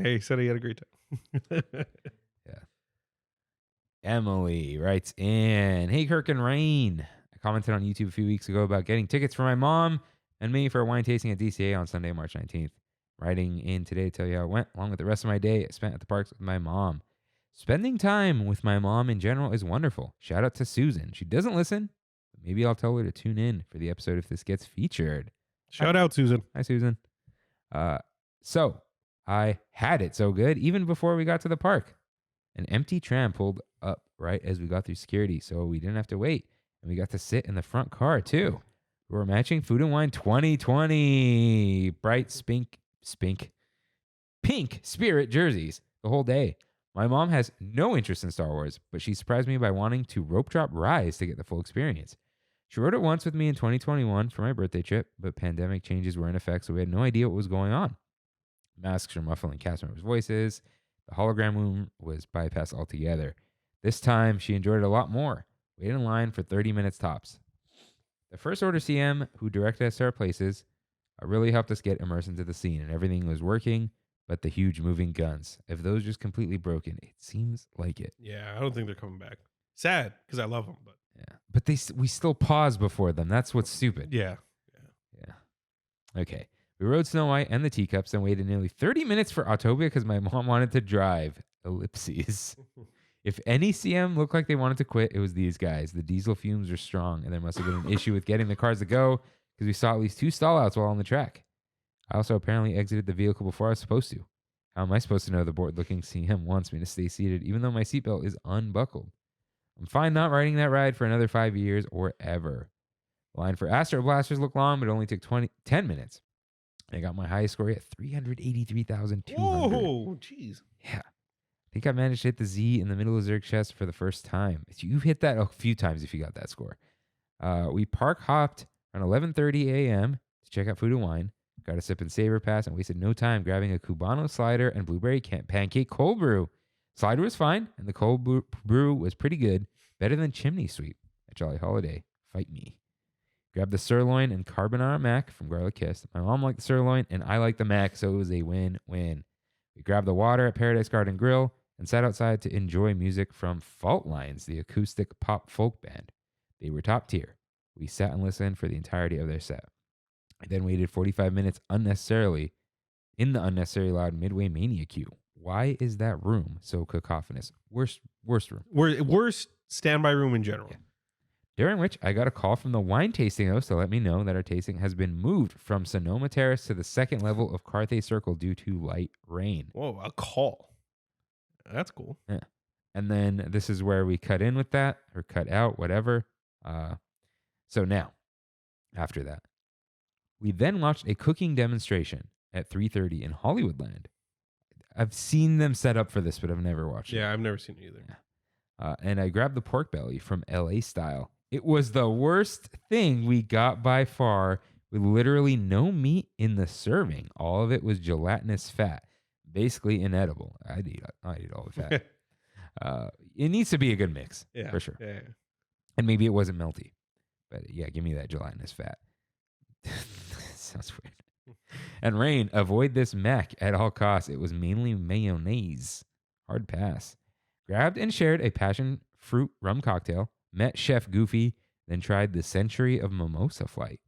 Hey, he said he had a great time. Yeah. Emily writes in, hey, Kirk and Rain. I commented on YouTube a few weeks ago about getting tickets for my mom and me for a wine tasting at DCA on Sunday, March 19th. Writing in today to tell you how it went, along with the rest of my day I spent at the parks with my mom. Spending time with my mom in general is wonderful. Shout out to Susan. She doesn't listen, but maybe I'll tell her to tune in for the episode if this gets featured. Shout out, Susan. Hi, Susan. So I had it so good even before we got to the park. An empty tram pulled up right as we got through security, so we didn't have to wait. And we got to sit in the front car, too. We were matching Food and Wine 2020. Bright pink spirit jerseys the whole day. My mom has no interest in Star Wars, but she surprised me by wanting to rope drop Rise to get the full experience. She rode it once with me in 2021 for my birthday trip, but pandemic changes were in effect, so we had no idea what was going on. Masks were muffling cast members' voices. The hologram room was bypassed altogether. This time, she enjoyed it a lot more. Waited in line for 30 minutes tops. The First Order CM, who directed us to our places, really helped us get immersed into the scene, and everything was working, but the huge moving guns. If those just completely broken, it seems like it. Yeah, I don't think they're coming back. Sad, because I love them, but yeah, but we still pause before them. That's what's stupid. yeah. Okay. We rode Snow White and the teacups and waited nearly 30 minutes for Autopia because my mom wanted to drive. Ellipses. If any CM looked like they wanted to quit, it was these guys. The diesel fumes are strong, and there must have been an issue with getting the cars to go because we saw at least 2 stallouts while on the track. I also apparently exited the vehicle before I was supposed to. How am I supposed to know the bored-looking CM wants me to stay seated even though my seatbelt is unbuckled? I'm fine not riding that ride for another 5 years or ever. The line for Astro Blasters looked long, but it only took 10 minutes. I got my highest score at 383,200. Whoa, jeez. Yeah. I think I managed to hit the Z in the middle of Zerg chest for the first time. You've hit that a few times if you got that score. We park hopped around 11:30 a.m. to check out food and wine. Got a sip and savor pass and wasted no time grabbing a Cubano slider and blueberry pancake cold brew. Slider was fine, and the cold brew was pretty good. Better than chimney sweep at Jolly Holiday. Fight me. Grabbed the sirloin and carbonara mac from Garlic Kiss. My mom liked the sirloin, and I liked the mac, so it was a win-win. We grabbed the water at Paradise Garden Grill and sat outside to enjoy music from Fault Lines, the acoustic pop folk band. They were top tier. We sat and listened for the entirety of their set. I then waited 45 minutes unnecessarily in the unnecessarily loud Midway Mania queue. Why is that room so cacophonous? Worst room. Worst standby room in general. Yeah. During which I got a call from the wine tasting host to let me know that our tasting has been moved from Sonoma Terrace to the second level of Carthay Circle due to light rain. Whoa, a call. That's cool. Yeah. And then this is where we cut in with that or cut out, whatever. So now, after that, we then watched a cooking demonstration at 3:30 in Hollywoodland. I've seen them set up for this, but I've never watched it. Yeah, I've never seen it either. Yeah. And I grabbed the pork belly from LA Style. It was the worst thing we got by far, with literally no meat in the serving. All of it was gelatinous fat, basically inedible. I'd eat all the fat. It needs to be a good mix, for sure. Yeah. And maybe it wasn't melty, but yeah, give me that gelatinous fat. Sounds weird. And Rain, avoid this mac at all costs. It was mainly mayonnaise. Hard pass. Grabbed and shared a passion fruit rum cocktail. Met Chef Goofy, then tried the Century of Mimosa Flight.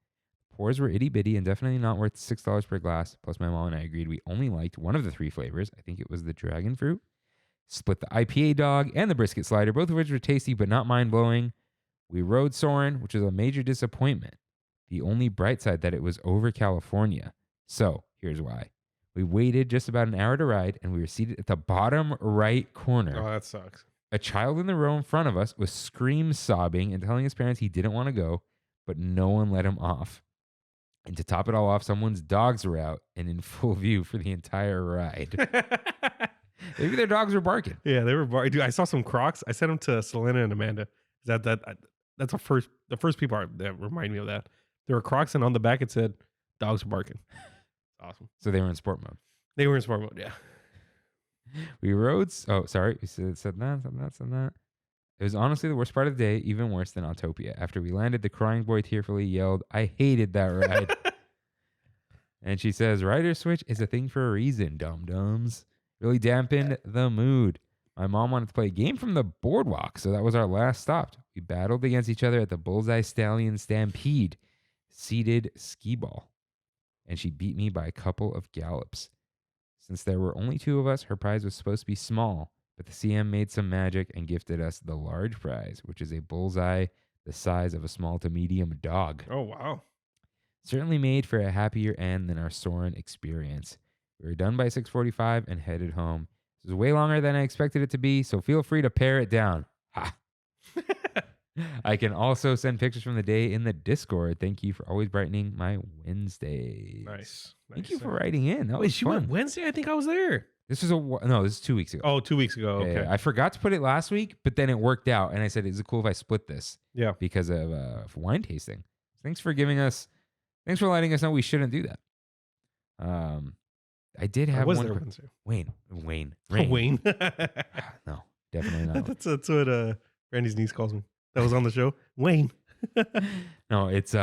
Pours were itty bitty and definitely not worth $6 per glass. Plus, my mom and I agreed we only liked one of the 3 flavors. I think it was the dragon fruit. Split the IPA dog and the brisket slider, both of which were tasty but not mind blowing. We rode Soarin', which was a major disappointment. The only bright side that it was over California. So here's why. We waited just about an hour to ride, and we were seated at the bottom right corner. Oh, that sucks. A child in the row in front of us was sobbing and telling his parents he didn't want to go, but no one let him off. And to top it all off, someone's dogs were out and in full view for the entire ride. Maybe their dogs were barking. Yeah, they were barking. Dude, I saw some Crocs. I sent them to Selena and Amanda. That's the first people that remind me of that. There were Crocs, and on the back it said dogs were barking. Awesome. So they were in sport mode. They were in sport mode, yeah. We rode. Oh, sorry. We said that. It was honestly the worst part of the day, even worse than Autopia. After we landed, the crying boy tearfully yelled, "I hated that ride." And she says, "Rider switch is a thing for a reason, dum-dums." Really dampened the mood. My mom wanted to play a game from the boardwalk, so that was our last stop. We battled against each other at the Bullseye Stallion Stampede, seated skee ball. And she beat me by a couple of gallops. Since there were only 2 of us, her prize was supposed to be small, but the CM made some magic and gifted us the large prize, which is a bullseye the size of a small to medium dog. Oh, wow. Certainly made for a happier end than our Soarin' experience. We were done by 6:45 and headed home. This was way longer than I expected it to be, so feel free to pare it down. Ha! I can also send pictures from the day in the Discord. Thank you for always brightening my Wednesdays. Nice. Thank you for writing in. That Wait, was she fun. went Wednesday? I think I was there. This is this is 2 weeks ago. Oh, 2 weeks ago. Yeah, Okay. yeah. I forgot to put it last week, but then it worked out, and I said, "Is it cool if I split this?" Yeah. Because of wine tasting. Thanks for letting us know we shouldn't do that. I did have was one. there Wednesday. Wayne. Wayne. No, definitely not. That's what Randy's niece calls me. That was on the show. Wayne. No, it's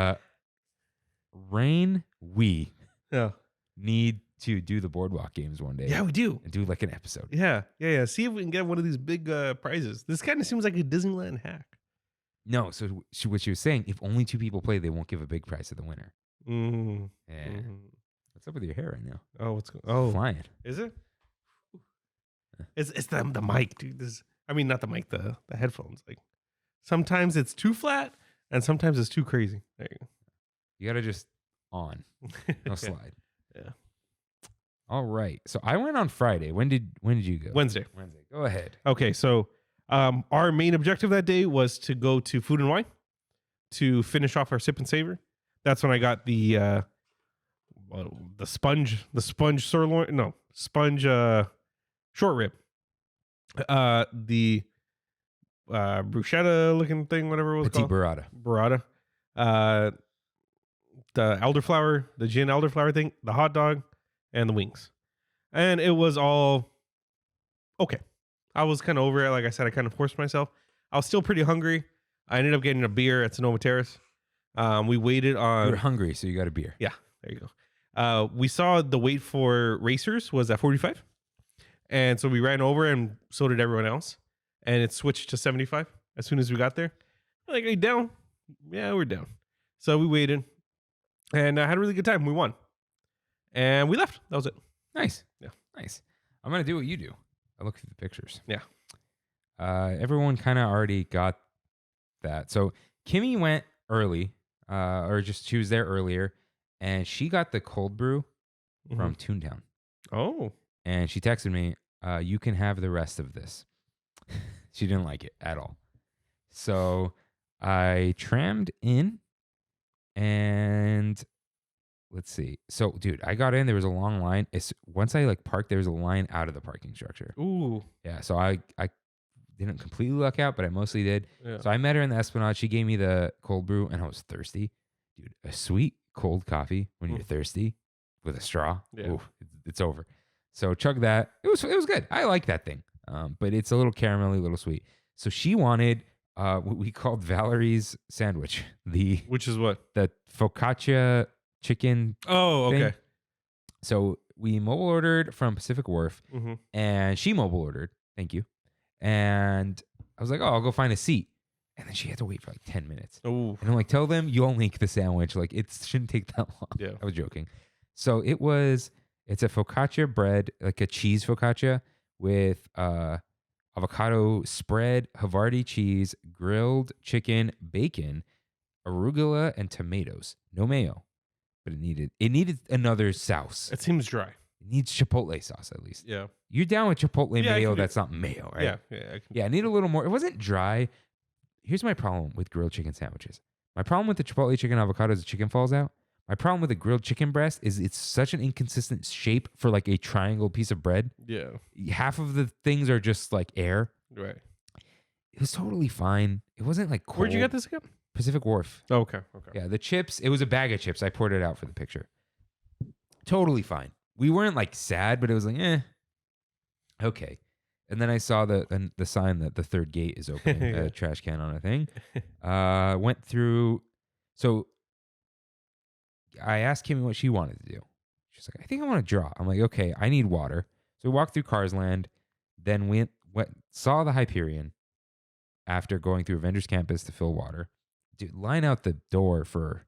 Rain. We Yeah. need to do the boardwalk games one day. Yeah, we do. And do like an episode. Yeah. See if we can get one of these big prizes. This kind of seems like a Disneyland hack. No, so what she was saying, if only 2 people play, they won't give a big prize to the winner. Mm-hmm. Yeah. Mm-hmm. What's up with your hair right now? Oh, what's going? Oh, Flying. is it? It's the mic, dude. I mean, not the mic, the headphones. Like sometimes it's too flat and sometimes it's too crazy. There you go. You gotta just on. No slide. Yeah. All right. So I went on Friday. When did you go? Wednesday. Go ahead. Okay, so our main objective that day was to go to Food and Wine to finish off our sip and savor. That's when I got the sponge sirloin, no, sponge short rib. The bruschetta looking thing, whatever it was Petit called. burrata. The elderflower, the gin elderflower thing, the hot dog, and the wings. And it was all okay. I was kind of over it. Like I said, I kind of forced myself. I was still pretty hungry. I ended up getting a beer at Sonoma Terrace. We waited on... You were hungry, so you got a beer. Yeah, there you go. We saw the wait for racers was at 45. And so we ran over and so did everyone else. And it switched to 75 as soon as we got there. Like, are you down? Yeah, we're down. So we waited. And I had a really good time. We won. And we left. That was it. Nice. Yeah. Nice. I'm going to do what you do. I look through the pictures. Yeah. Everyone kind of already got that. So Kimmy went early, she was there earlier, and she got the cold brew from Toontown. Oh. And she texted me, you can have the rest of this. She didn't like it at all. So I trammed in, and let's see. So, dude, I got in. There was a long line. Once I parked, there was a line out of the parking structure. Ooh. Yeah. So I didn't completely luck out, but I mostly did. Yeah. So I met her in the Esplanade. She gave me the cold brew, and I was thirsty. Dude, a sweet cold coffee when you're thirsty with a straw. Yeah. Ooh, it's over. So chug that. It was good. I like that thing. But it's a little caramelly, a little sweet. So she wanted what we called Valerie's sandwich. Which is what? The focaccia chicken. Oh, okay. thing. So we mobile ordered from Pacific Wharf, and she mobile ordered. Thank you. And I was like, oh, I'll go find a seat. And then she had to wait for 10 minutes. Oh. And I'm like, tell them you'll make the sandwich. It shouldn't take that long. Yeah. I was joking. So it's a focaccia bread, like a cheese focaccia with avocado spread, Havarti cheese, grilled chicken, bacon, arugula, and tomatoes. No mayo. But it needed another sauce. It seems dry. It needs chipotle sauce at least. Yeah. You're down with chipotle Yeah, mayo that's not mayo, right? Yeah. Yeah, I need a little more. It wasn't dry. Here's my problem with grilled chicken sandwiches. My problem with the chipotle chicken avocado is the chicken falls out. My problem with the grilled chicken breast is it's such an inconsistent shape for a triangle piece of bread. Yeah. Half of the things are just air. Right. It was totally fine. It wasn't cold. Where'd you get this again? Pacific Wharf. Oh, okay. Yeah, the chips, it was a bag of chips. I poured it out for the picture. Totally fine. We weren't sad, but it was okay. And then I saw the sign that the third gate is open, a trash can on a thing. Went through. So I asked Kimmy what she wanted to do. She's like, I think I want to draw. I'm like, okay, I need water. So we walked through Cars Land, then went saw the Hyperion after going through Avengers Campus to fill water. Dude, line out the door for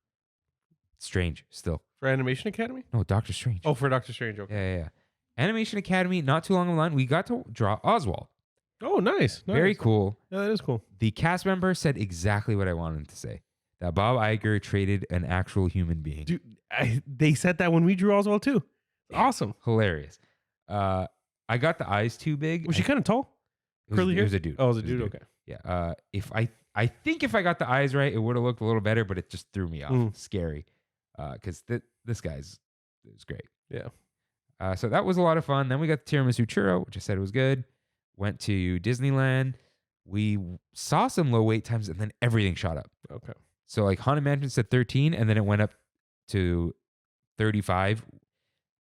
Strange still. For Animation Academy? No, Doctor Strange. Oh, for Doctor Strange. Okay. Yeah. Animation Academy, not too long of a line. We got to draw Oswald. Oh, nice. Very cool. Yeah, that is cool. The cast member said exactly what I wanted him to say. That Bob Iger traded an actual human being. Dude, they said that when we drew Oswald too. Awesome. Hilarious. I got the eyes too big. Was she kind of tall? Curly hair? It was a dude. Oh, it was a dude. Okay. Yeah. I think if I got the eyes right, it would have looked a little better, but it just threw me off. Scary. Because this guy's great. Yeah. So that was a lot of fun. Then we got the tiramisu churro, which I said was good. Went to Disneyland. We saw some low wait times, and then everything shot up. Okay. So Haunted Mansion said 13, and then it went up to 35.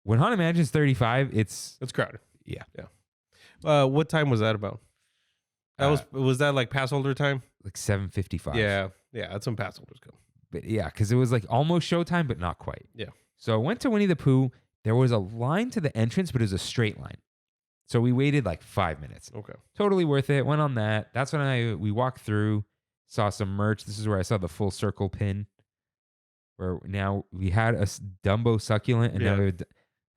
When Haunted Mansion's 35, it's crowded. Yeah. What time was that about? That was that pass holder time? 7:55. Yeah, that's when pass holders come. But yeah, because it was almost showtime, but not quite. Yeah. So I went to Winnie the Pooh. There was a line to the entrance, but it was a straight line. So we waited 5 minutes. Okay. Totally worth it. Went on that. That's when we walked through, saw some merch. This is where I saw the full circle pin. Where now we had a Dumbo succulent, and now I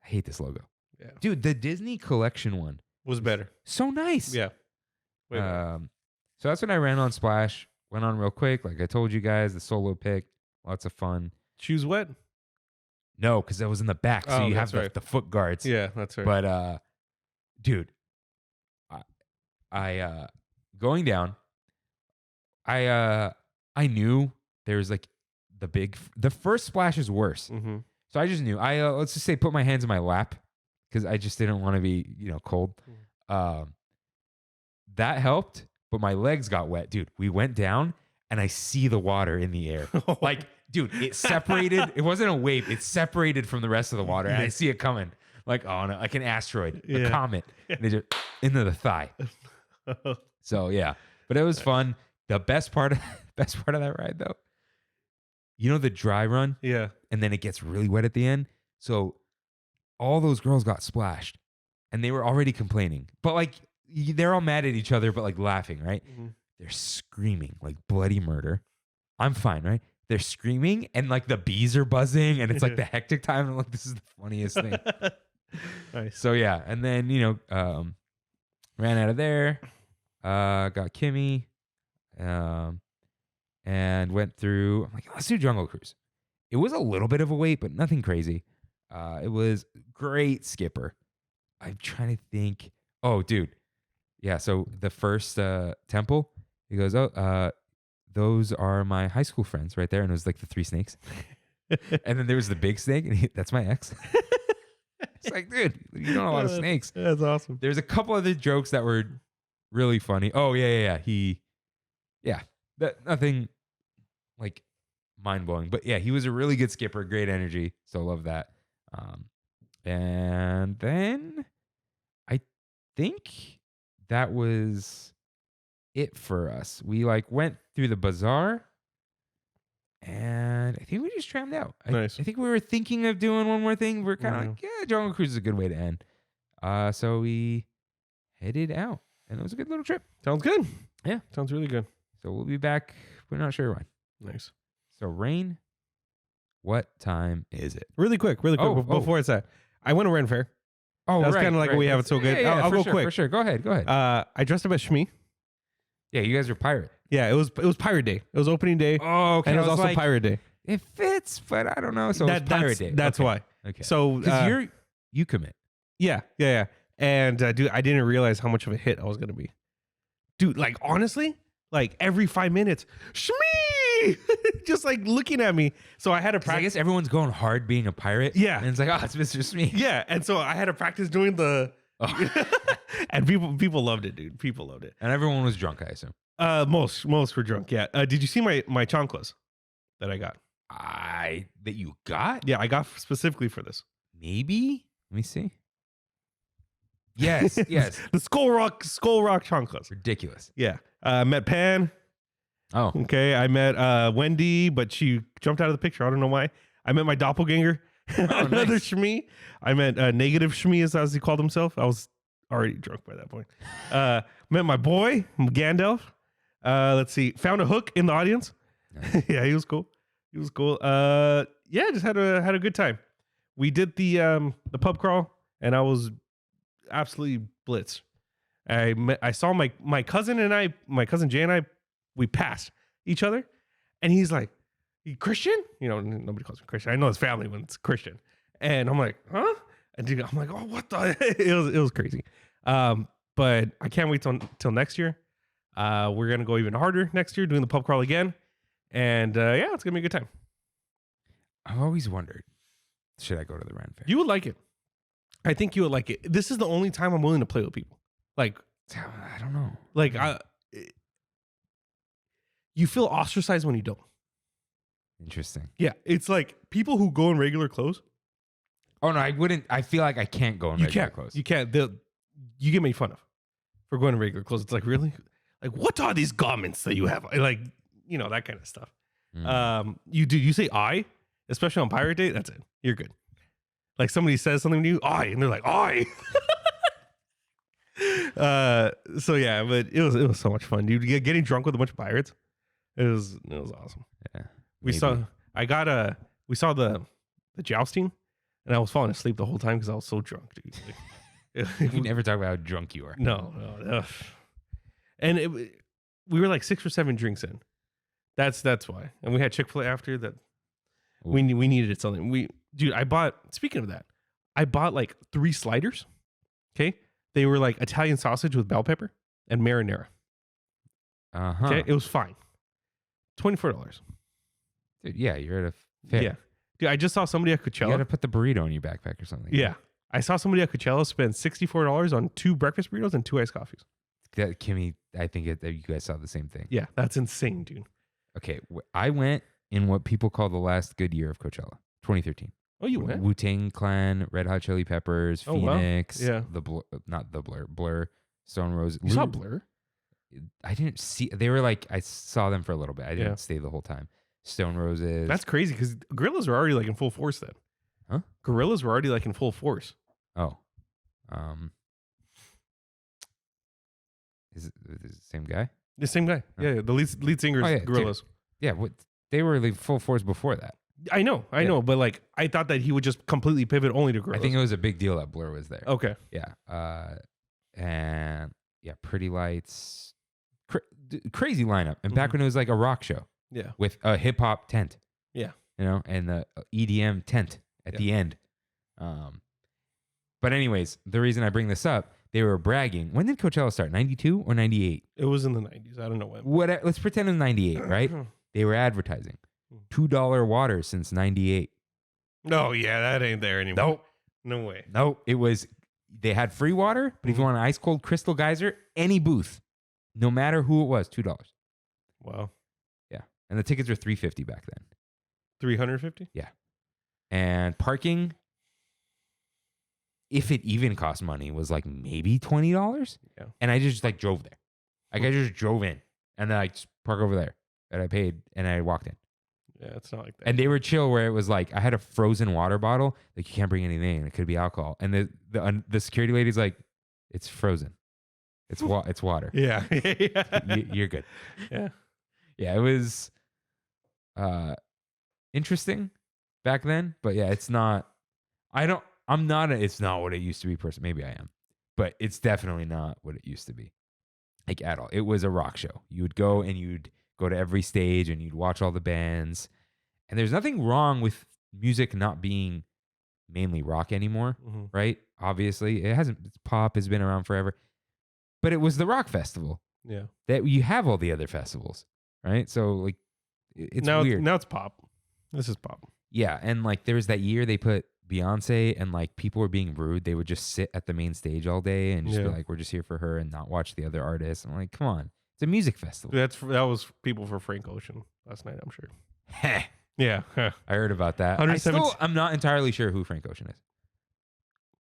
hate this logo. Yeah. Dude, the Disney collection one was better. So nice. Yeah. Wait, So that's when I ran on Splash. Went on real quick. Like I told you guys, the solo pick. Lots of fun. shoes wet? No, because I was in the back. So Oh, you that's have right. the foot guards. Yeah, that's right. But dude, I going down, I knew there was like the first splash is worse. Mm-hmm. So I just knew. I let's just say put my hands in my lap because I just didn't want to be cold. That helped, but my legs got wet, dude. We went down and I see the water in the air. Like, dude, it separated. It wasn't a wave. It separated from the rest of the water, and I see it coming. Like, oh no, like an asteroid, a comet. And they just into the thigh. So yeah, but it was fun. The best part of that ride though, the dry run, Yeah. and then it gets really wet at the end. So all those girls got splashed, and they were already complaining. But like, they're all mad at each other, but like laughing, right? Mm-hmm. They're screaming like bloody murder. I'm fine, right? They're screaming, and like the bees are buzzing, and it's like the hectic time. And like, this is the funniest thing. Nice. So yeah, and then ran out of there, got Kimmy, and went through. I'm like, let's do Jungle Cruise. It was a little bit of a wait, but nothing crazy. It was great skipper. I'm trying to think. Oh, dude, yeah. So the first temple, he goes, those are my high school friends right there, and it was like the 3 snakes. And then there was the big snake, and that's my ex. It's like, dude, you know a lot of snakes. That's awesome. There's a couple other jokes that were really funny. Oh, yeah. Nothing like mind-blowing. But yeah, he was a really good skipper, great energy. So love that. And then I think that was it for us. We like went through the bazaar. And I think we just trammed out. Nice. I think we were thinking of doing one more thing. We're kind of like, Jungle Cruise is a good way to end. So we headed out, and it was a good little trip. Sounds good. Yeah. Sounds really good. So we'll be back. We're not sure when. Nice. So Rain, what time is it? Really quick. Before it's that, I went to Ren Fair. Oh, that's kind of like we have it so good. Yeah, I'll go sure, quick. For sure. Go ahead. I dressed up as Shmi. Yeah, you guys are pirate. Yeah, it was Pirate Day. It was opening day. Oh, okay. And it was also like, Pirate Day. It fits, but I don't know. So it's Pirate Day. That's okay. why. Okay. So because you commit. Yeah. And dude, I didn't realize how much of a hit I was gonna be. Dude, like honestly, like every 5 minutes, Shmi, just like looking at me. So I had to practice. I guess everyone's going hard being a pirate. Yeah. And it's like, it's Mr. Smee. Yeah, and so I had to practice doing the. Oh. And people loved it, dude. People loved it. And everyone was drunk, I assume. Most were drunk. Yeah. Did you see my chanclas that I got? That you got? Yeah, I got specifically for this. Maybe. Let me see. Yes. The Skull Rock chanclas. Ridiculous. Yeah. Met Pan. Oh. Okay. I met Wendy, but she jumped out of the picture. I don't know why. I met my doppelganger. Another nice. Shmi. I met Negative Shmi, as he called himself. I was already drunk by that point. Met my boy Gandalf. Let's see. Found a hook in the audience. Nice. Yeah, he was cool. Yeah, just had a good time. We did the pub crawl, and I was absolutely blitzed. I saw my cousin and my cousin Jay and I, we passed each other, and he's like, "You Christian?" Nobody calls me Christian. I know his family when it's Christian, and I'm like, "Huh?" And dude, I'm like, "Oh, what the?" It was crazy. But I can't wait till next year. We're gonna go even harder next year, doing the pub crawl again, and yeah, it's gonna be a good time. I've always wondered, should I go to the Ren Fair? You would like it. I think you would like it. This is the only time I'm willing to play with people. Like, I don't know. Like, you feel ostracized when you don't. Interesting. Yeah, it's like people who go in regular clothes. Oh no, I wouldn't. I feel like I can't go in regular clothes. You can't. You get made fun of for going in regular clothes. It's like, really? Like, what are these garments that you have? Like, that kind of stuff. You say I, especially on Pirate Day. That's it. You're good. Like somebody says something to you, I, and they're like, I. So yeah, but it was so much fun, dude. Getting drunk with a bunch of pirates. It was awesome. Yeah. We saw the jousting, and I was falling asleep the whole time because I was so drunk, dude. You never talk about how drunk you are. No. And we were like 6 or 7 drinks in. That's why. And we had Chick-fil-A after that. We needed something. Speaking of that, I bought like 3 sliders. Okay. They were like Italian sausage with bell pepper and marinara. Uh-huh. Okay. It was fine. $24. Dude, yeah, you're at a fair. Yeah. Dude, I just saw somebody at You Coachella. got to put the burrito in your backpack or something. Yeah. I saw somebody at Coachella spend $64 on 2 breakfast burritos and 2 iced coffees. That, Kimmy, I think that you guys saw the same thing. Yeah. That's insane, dude. Okay. I went in what people call the last good year of Coachella, 2013. Oh, you went? Wu-Tang Clan, Red Hot Chili Peppers, Oh, wow. Phoenix, Yeah. Blur, Stone Roses. You saw Blur? I didn't see. They were like, I saw them for a little bit. I didn't Yeah. stay the whole time. Stone Roses. That's crazy because Gorillas were already like in full force then. Huh? Gorillas were already like in full force. Oh. Is it the same guy? The same guy. Oh. Yeah. The lead singer is Oh, yeah, dude. Gorillas. Yeah, they were like full force before that. I know. But like, I thought that he would just completely pivot only to Gorillas. I think it was a big deal that Blur was there. Okay. Yeah. And yeah, Pretty Lights. Crazy lineup. And back when it was like a rock show Yeah. with a hip hop tent. Yeah. You know, and the EDM tent at the end. But anyways, the reason I bring this up, they were bragging. When did Coachella start? 92 or 98? It was in the 90s. I don't know when. Let's pretend it was 98, right? They were advertising. $2 water since 98. No, yeah, that ain't there anymore. Nope. No way. Nope. It was, they had free water, but if you want an ice cold crystal geyser, any booth, no matter who it was, $2. Wow. Yeah. And the tickets were $350 back then. $350? Yeah. And parking, if it even cost money, was like maybe $20. Yeah. And I just like drove there. Like I just drove in and then I just park over there. And I paid and I walked in. Yeah, it's not like that. And they were chill where it was like, I had a frozen water bottle. Like you can't bring anything. It could be alcohol. And the security lady's like, it's frozen. It's water. Yeah. You're good. Yeah. Yeah. It was interesting back then, but yeah, it's not, it's not what it used to be person. Maybe I am, but it's definitely not what it used to be. Like at all. It was a rock show. You would go and you'd go to every stage and you'd watch all the bands. And there's nothing wrong with music not being mainly rock anymore, right? Obviously, pop has been around forever. But it was the rock festival. Yeah. That you have all the other festivals, right? So like it's weird. Now it's pop. This is pop. Yeah, and like there was that year they put Beyonce and like people were being rude. They would just sit at the main stage all day and just be like, we're just here for her and not watch the other artists. I'm like, come on. It's a music festival. That was people for Frank Ocean last night, I'm sure. Yeah. I heard about that. I'm not entirely sure who Frank Ocean is.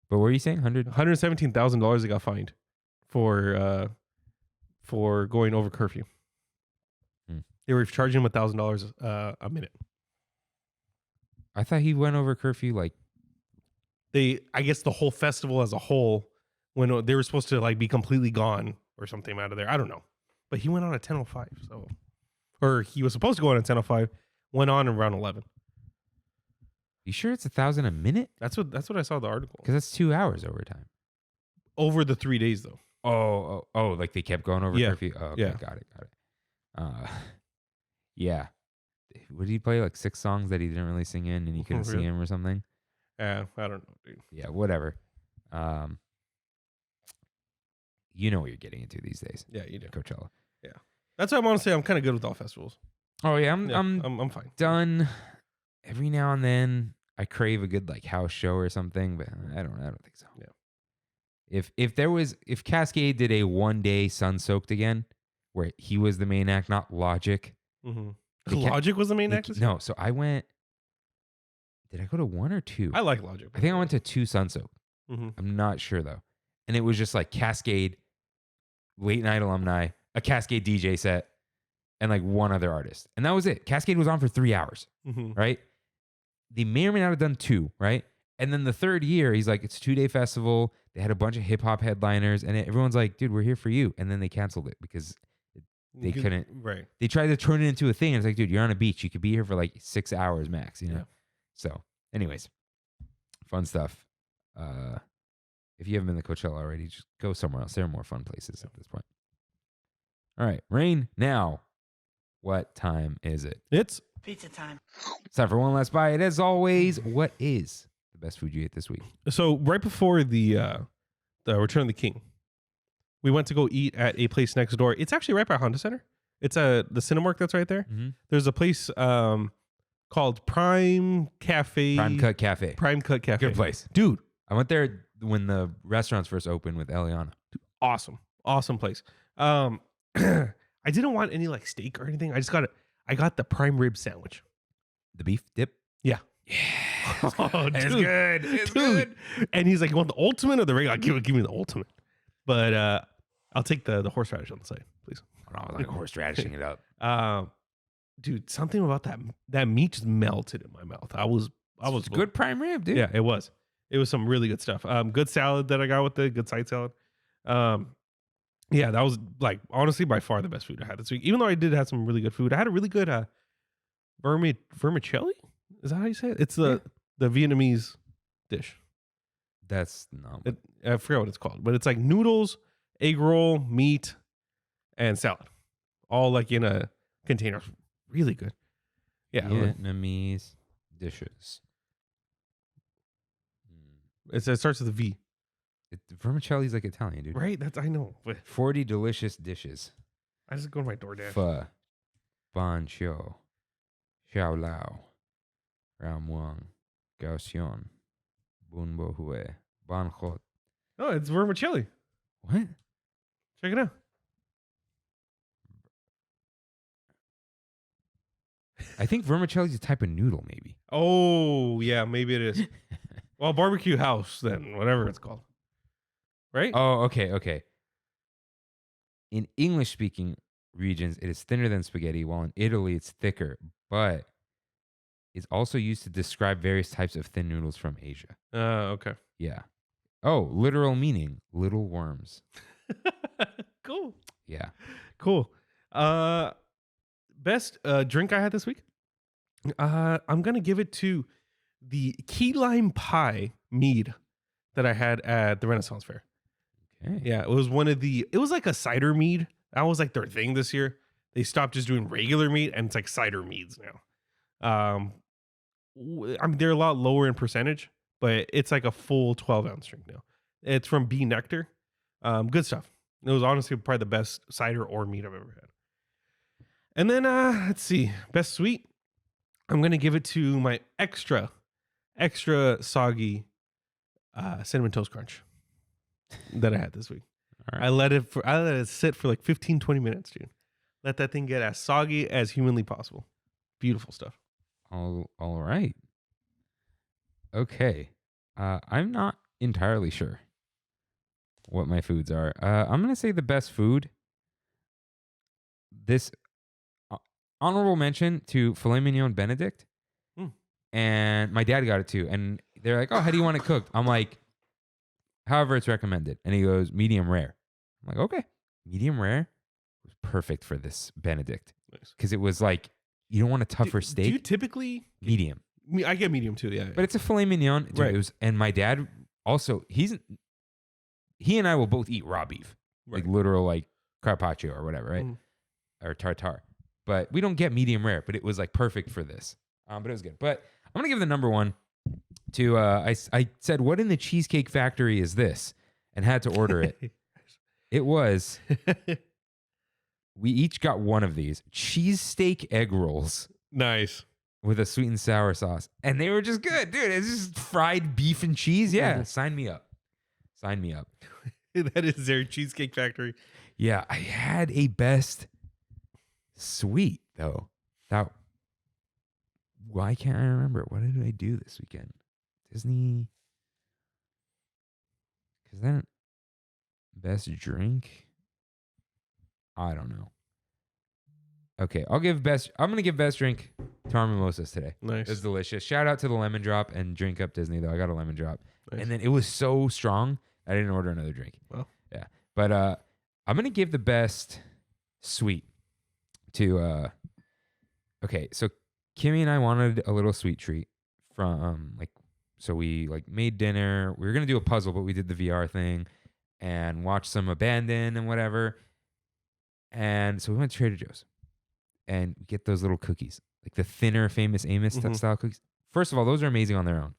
But what were you saying? $117,000 they got fined for going over curfew. They were charging him $1,000 a minute. I thought he went over curfew like I guess the whole festival as a whole, when they were supposed to like be completely gone or something out of there. I don't know. But he went on at 10:05, or he was supposed to go on at 10:05, went on around 11. You sure it's $1,000 a minute? That's what I saw the article. Because that's 2 hours overtime. Over the 3 days though. Oh, like they kept going over curfew? Oh, okay, yeah. Got it. Yeah. What did he play? Like 6 songs that he didn't really sing in and you couldn't see him or something? Yeah, I don't know, dude. Yeah, whatever. You know what you're getting into these days. Yeah, you do. Coachella. Yeah. That's why I'm honestly I'm kind of good with all festivals. Oh yeah, I'm fine. Done. Every now and then I crave a good like house show or something, but I don't think so. Yeah. If Cascade did a 1 day sun soaked again, where he was the main act, not Logic. Logic was the main act? No, so I went. Did I go to 1 or 2? I like Logic. I think I went to 2 sun soaked. I'm not sure though. And it was just like Cascade, late night alumni, a Cascade DJ set, and like one other artist. And that was it. Cascade was on for 3 hours, right? They may or may not have done 2, right? And then the third year, he's like, it's a 2-day festival. They had a bunch of hip hop headliners, and everyone's like, dude, we're here for you. And then they canceled it because they couldn't. Right. They tried to turn it into a thing. And it's like, dude, you're on a beach. You could be here for like 6 hours max, you know? Yeah. So, anyways, fun stuff. If you haven't been to Coachella already, just go somewhere else. There are more fun places at this point. All right, Rain. Now, what time is it? It's Pizza time. It's time for one last bite. As always, what is the best food you ate this week? so right before the Return of the King, we went to go eat at a place next door. It's actually right by Honda Center. It's the Cinemark that's right there. Mm-hmm. There's a place called Prime Cafe. Prime Cut Cafe. Prime Cut Cafe. Good place. Dude, I went there when the restaurants first opened with Eliana. awesome place. I didn't want any like steak or anything. I got the prime rib sandwich. The beef dip? Yeah. Yeah. Oh, It's dude. good. It's Dude. good. And he's like, you want the ultimate or the regular? Give me the ultimate. But I'll take the horseradish on the side, please. Oh, like horseradishing it up. Dude, something about that meat just melted in my mouth. I was It's good prime rib, dude. Yeah, it was. It was some really good stuff. Good salad that I got with it. Good side salad. Yeah, that was like honestly by far the best food I had this week. Even though I did have some really good food, I had a really good vermicelli. Is that how you say it? It's the Vietnamese dish. That's no. I forgot what it's called, but it's like noodles, egg roll, meat, and salad, all like in a container. Really good. Yeah, Vietnamese dishes. it starts with a V, Vermicelli is like Italian, dude. right? That's I know. But 40 delicious dishes. I just go to my DoorDash. Pho, Ban Chio, Xiao Lao, Ram Muang, Gao Xion, Bun Bo Hue, Ban Hot. Oh, it's vermicelli. What? Check it out. I think vermicelli is a type of noodle, maybe. Oh, yeah, maybe it is. Well, barbecue house, then, whatever it's called. Right? Oh, okay. In English-speaking regions, it is thinner than spaghetti, while in Italy, it's thicker, but it's also used to describe various types of thin noodles from Asia. Okay. Yeah. Oh, literal meaning, little worms. Cool. Yeah. Cool. Best drink I had this week? I'm going to give it to the key lime pie mead that I had at the Renaissance Fair. Okay. Yeah, it was it was like a cider mead. That was like their thing this year. They stopped just doing regular mead and it's like cider meads now. I mean, they're a lot lower in percentage, but it's like a full 12-ounce drink now. It's from Bee Nectar. Good stuff. It was honestly probably the best cider or mead I've ever had. And then, let's see, best sweet. I'm going to give it to my extra soggy Cinnamon Toast Crunch that I had this week. All right. I let it sit for like 15, 20 minutes, dude. Let that thing get as soggy as humanly possible. Beautiful stuff. All right. Okay. I'm not entirely sure what my foods are. I'm going to say the best food. This honorable mention to filet mignon Benedict. And my dad got it too. And they're like, oh, how do you want it cooked? I'm like, however it's recommended. And he goes, medium rare. I'm like, okay. Medium rare was perfect for this Benedict. Nice. Because it was like, you don't want a tougher steak. Do you typically medium. I get medium too, yeah. But it's a filet mignon. Dude, Right. it was, and my dad also, he and I will both eat raw beef. Right. Like literal like carpaccio or whatever, right? Or tartare. But we don't get medium rare, but it was like perfect for this. But it was good. But I'm going to give the number one to, I said, what in the Cheesecake Factory is this? And had to order it. It was, we each got one of these cheesesteak egg rolls Nice. with a sweet and sour sauce. And they were just good, dude. It's just fried beef and cheese. Yeah, sign me up. Sign me up. That is their Cheesecake Factory. Yeah, I had a best sweet, though. Why can't I remember? What did I do this weekend? Disney. Because then, best drink? I don't know. Okay, I'm going to give best drink to our mimosas today. Nice. It's delicious. Shout out to the lemon drop and Drink Up Disney, though. I got a lemon drop. Nice. And then it was so strong, I didn't order another drink. Well. Yeah. But I'm going to give the best sweet to, okay, so Kimmy and I wanted a little sweet treat from, so we made dinner. We were going to do a puzzle, but we did the VR thing and watched some Abandon and whatever. And so we went to Trader Joe's and get those little cookies, like the thinner Famous Amos style cookies. First of all, those are amazing on their own.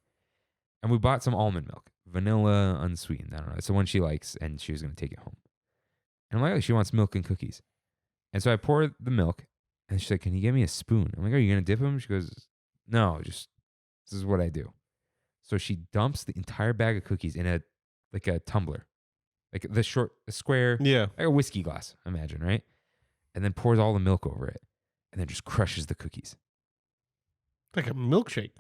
And we bought some almond milk, vanilla unsweetened. I don't know. It's the one she likes, and she was going to take it home. And I'm like, oh, she wants milk and cookies. And so I pour the milk, and she's like, can you give me a spoon? I'm like, are you going to dip them? She goes, no, just this is what I do. So she dumps the entire bag of cookies in a tumbler, like the square, like a whiskey glass, imagine, right? And then pours all the milk over it, and then just crushes the cookies. Like a milkshake.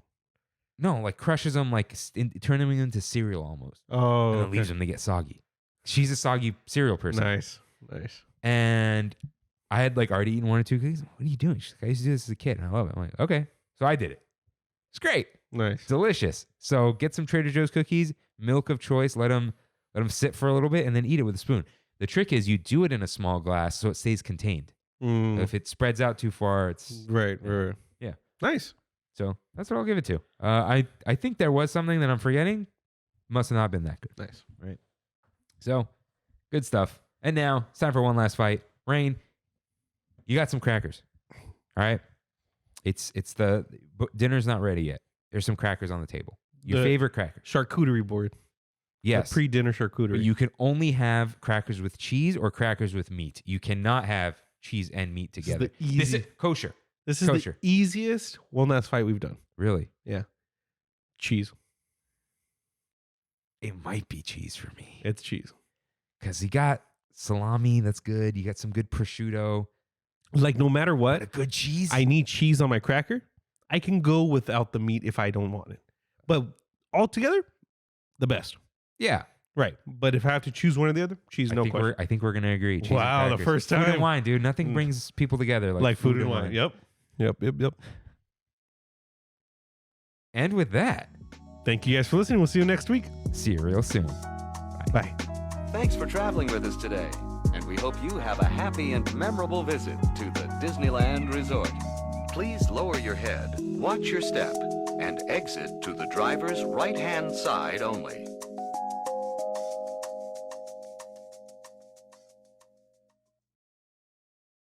No, like crushes them, like turn them into cereal almost. Oh, and then leaves them to get soggy. She's a soggy cereal person. Nice. And I had like already eaten 1 or 2 cookies. What are you doing? She's like, I used to do this as a kid, and I love it. I'm like, okay. So I did it. It's great. Nice. Delicious. So get some Trader Joe's cookies, milk of choice, let them sit for a little bit, and then eat it with a spoon. The trick is you do it in a small glass so it stays contained. If it spreads out too far, it's... Right. Yeah. Nice. So that's what I'll give it to. I think there was something that I'm forgetting. Must have not been that good. Nice. Right. So, good stuff. And now, it's time for one last fight. Rain, you got some crackers. All right? Dinner's not ready yet. There's some crackers on the table. Your favorite crackers. Charcuterie board. Yes. The pre-dinner charcuterie. But you can only have crackers with cheese or crackers with meat. You cannot have cheese and meat together. This is kosher. This is kosher. The easiest one last fight we've done. Really? Yeah. Cheese. It might be cheese for me. It's cheese. Because you got salami, that's good. You got some good prosciutto. Like no matter what, a good cheese. I need cheese on my cracker. I can go without the meat if I don't want it. But altogether, the best. Yeah. Right. But if I have to choose one or the other, cheese, no question. I think we're going to agree. Cheese wow, the first time. Food and wine, dude. Nothing brings people together like food and wine. Yep. And with that, thank you guys for listening. We'll see you next week. See you real soon. Bye. Thanks for traveling with us today, and we hope you have a happy and memorable visit to the Disneyland Resort. Please lower your head, watch your step, and exit to the driver's right-hand side only.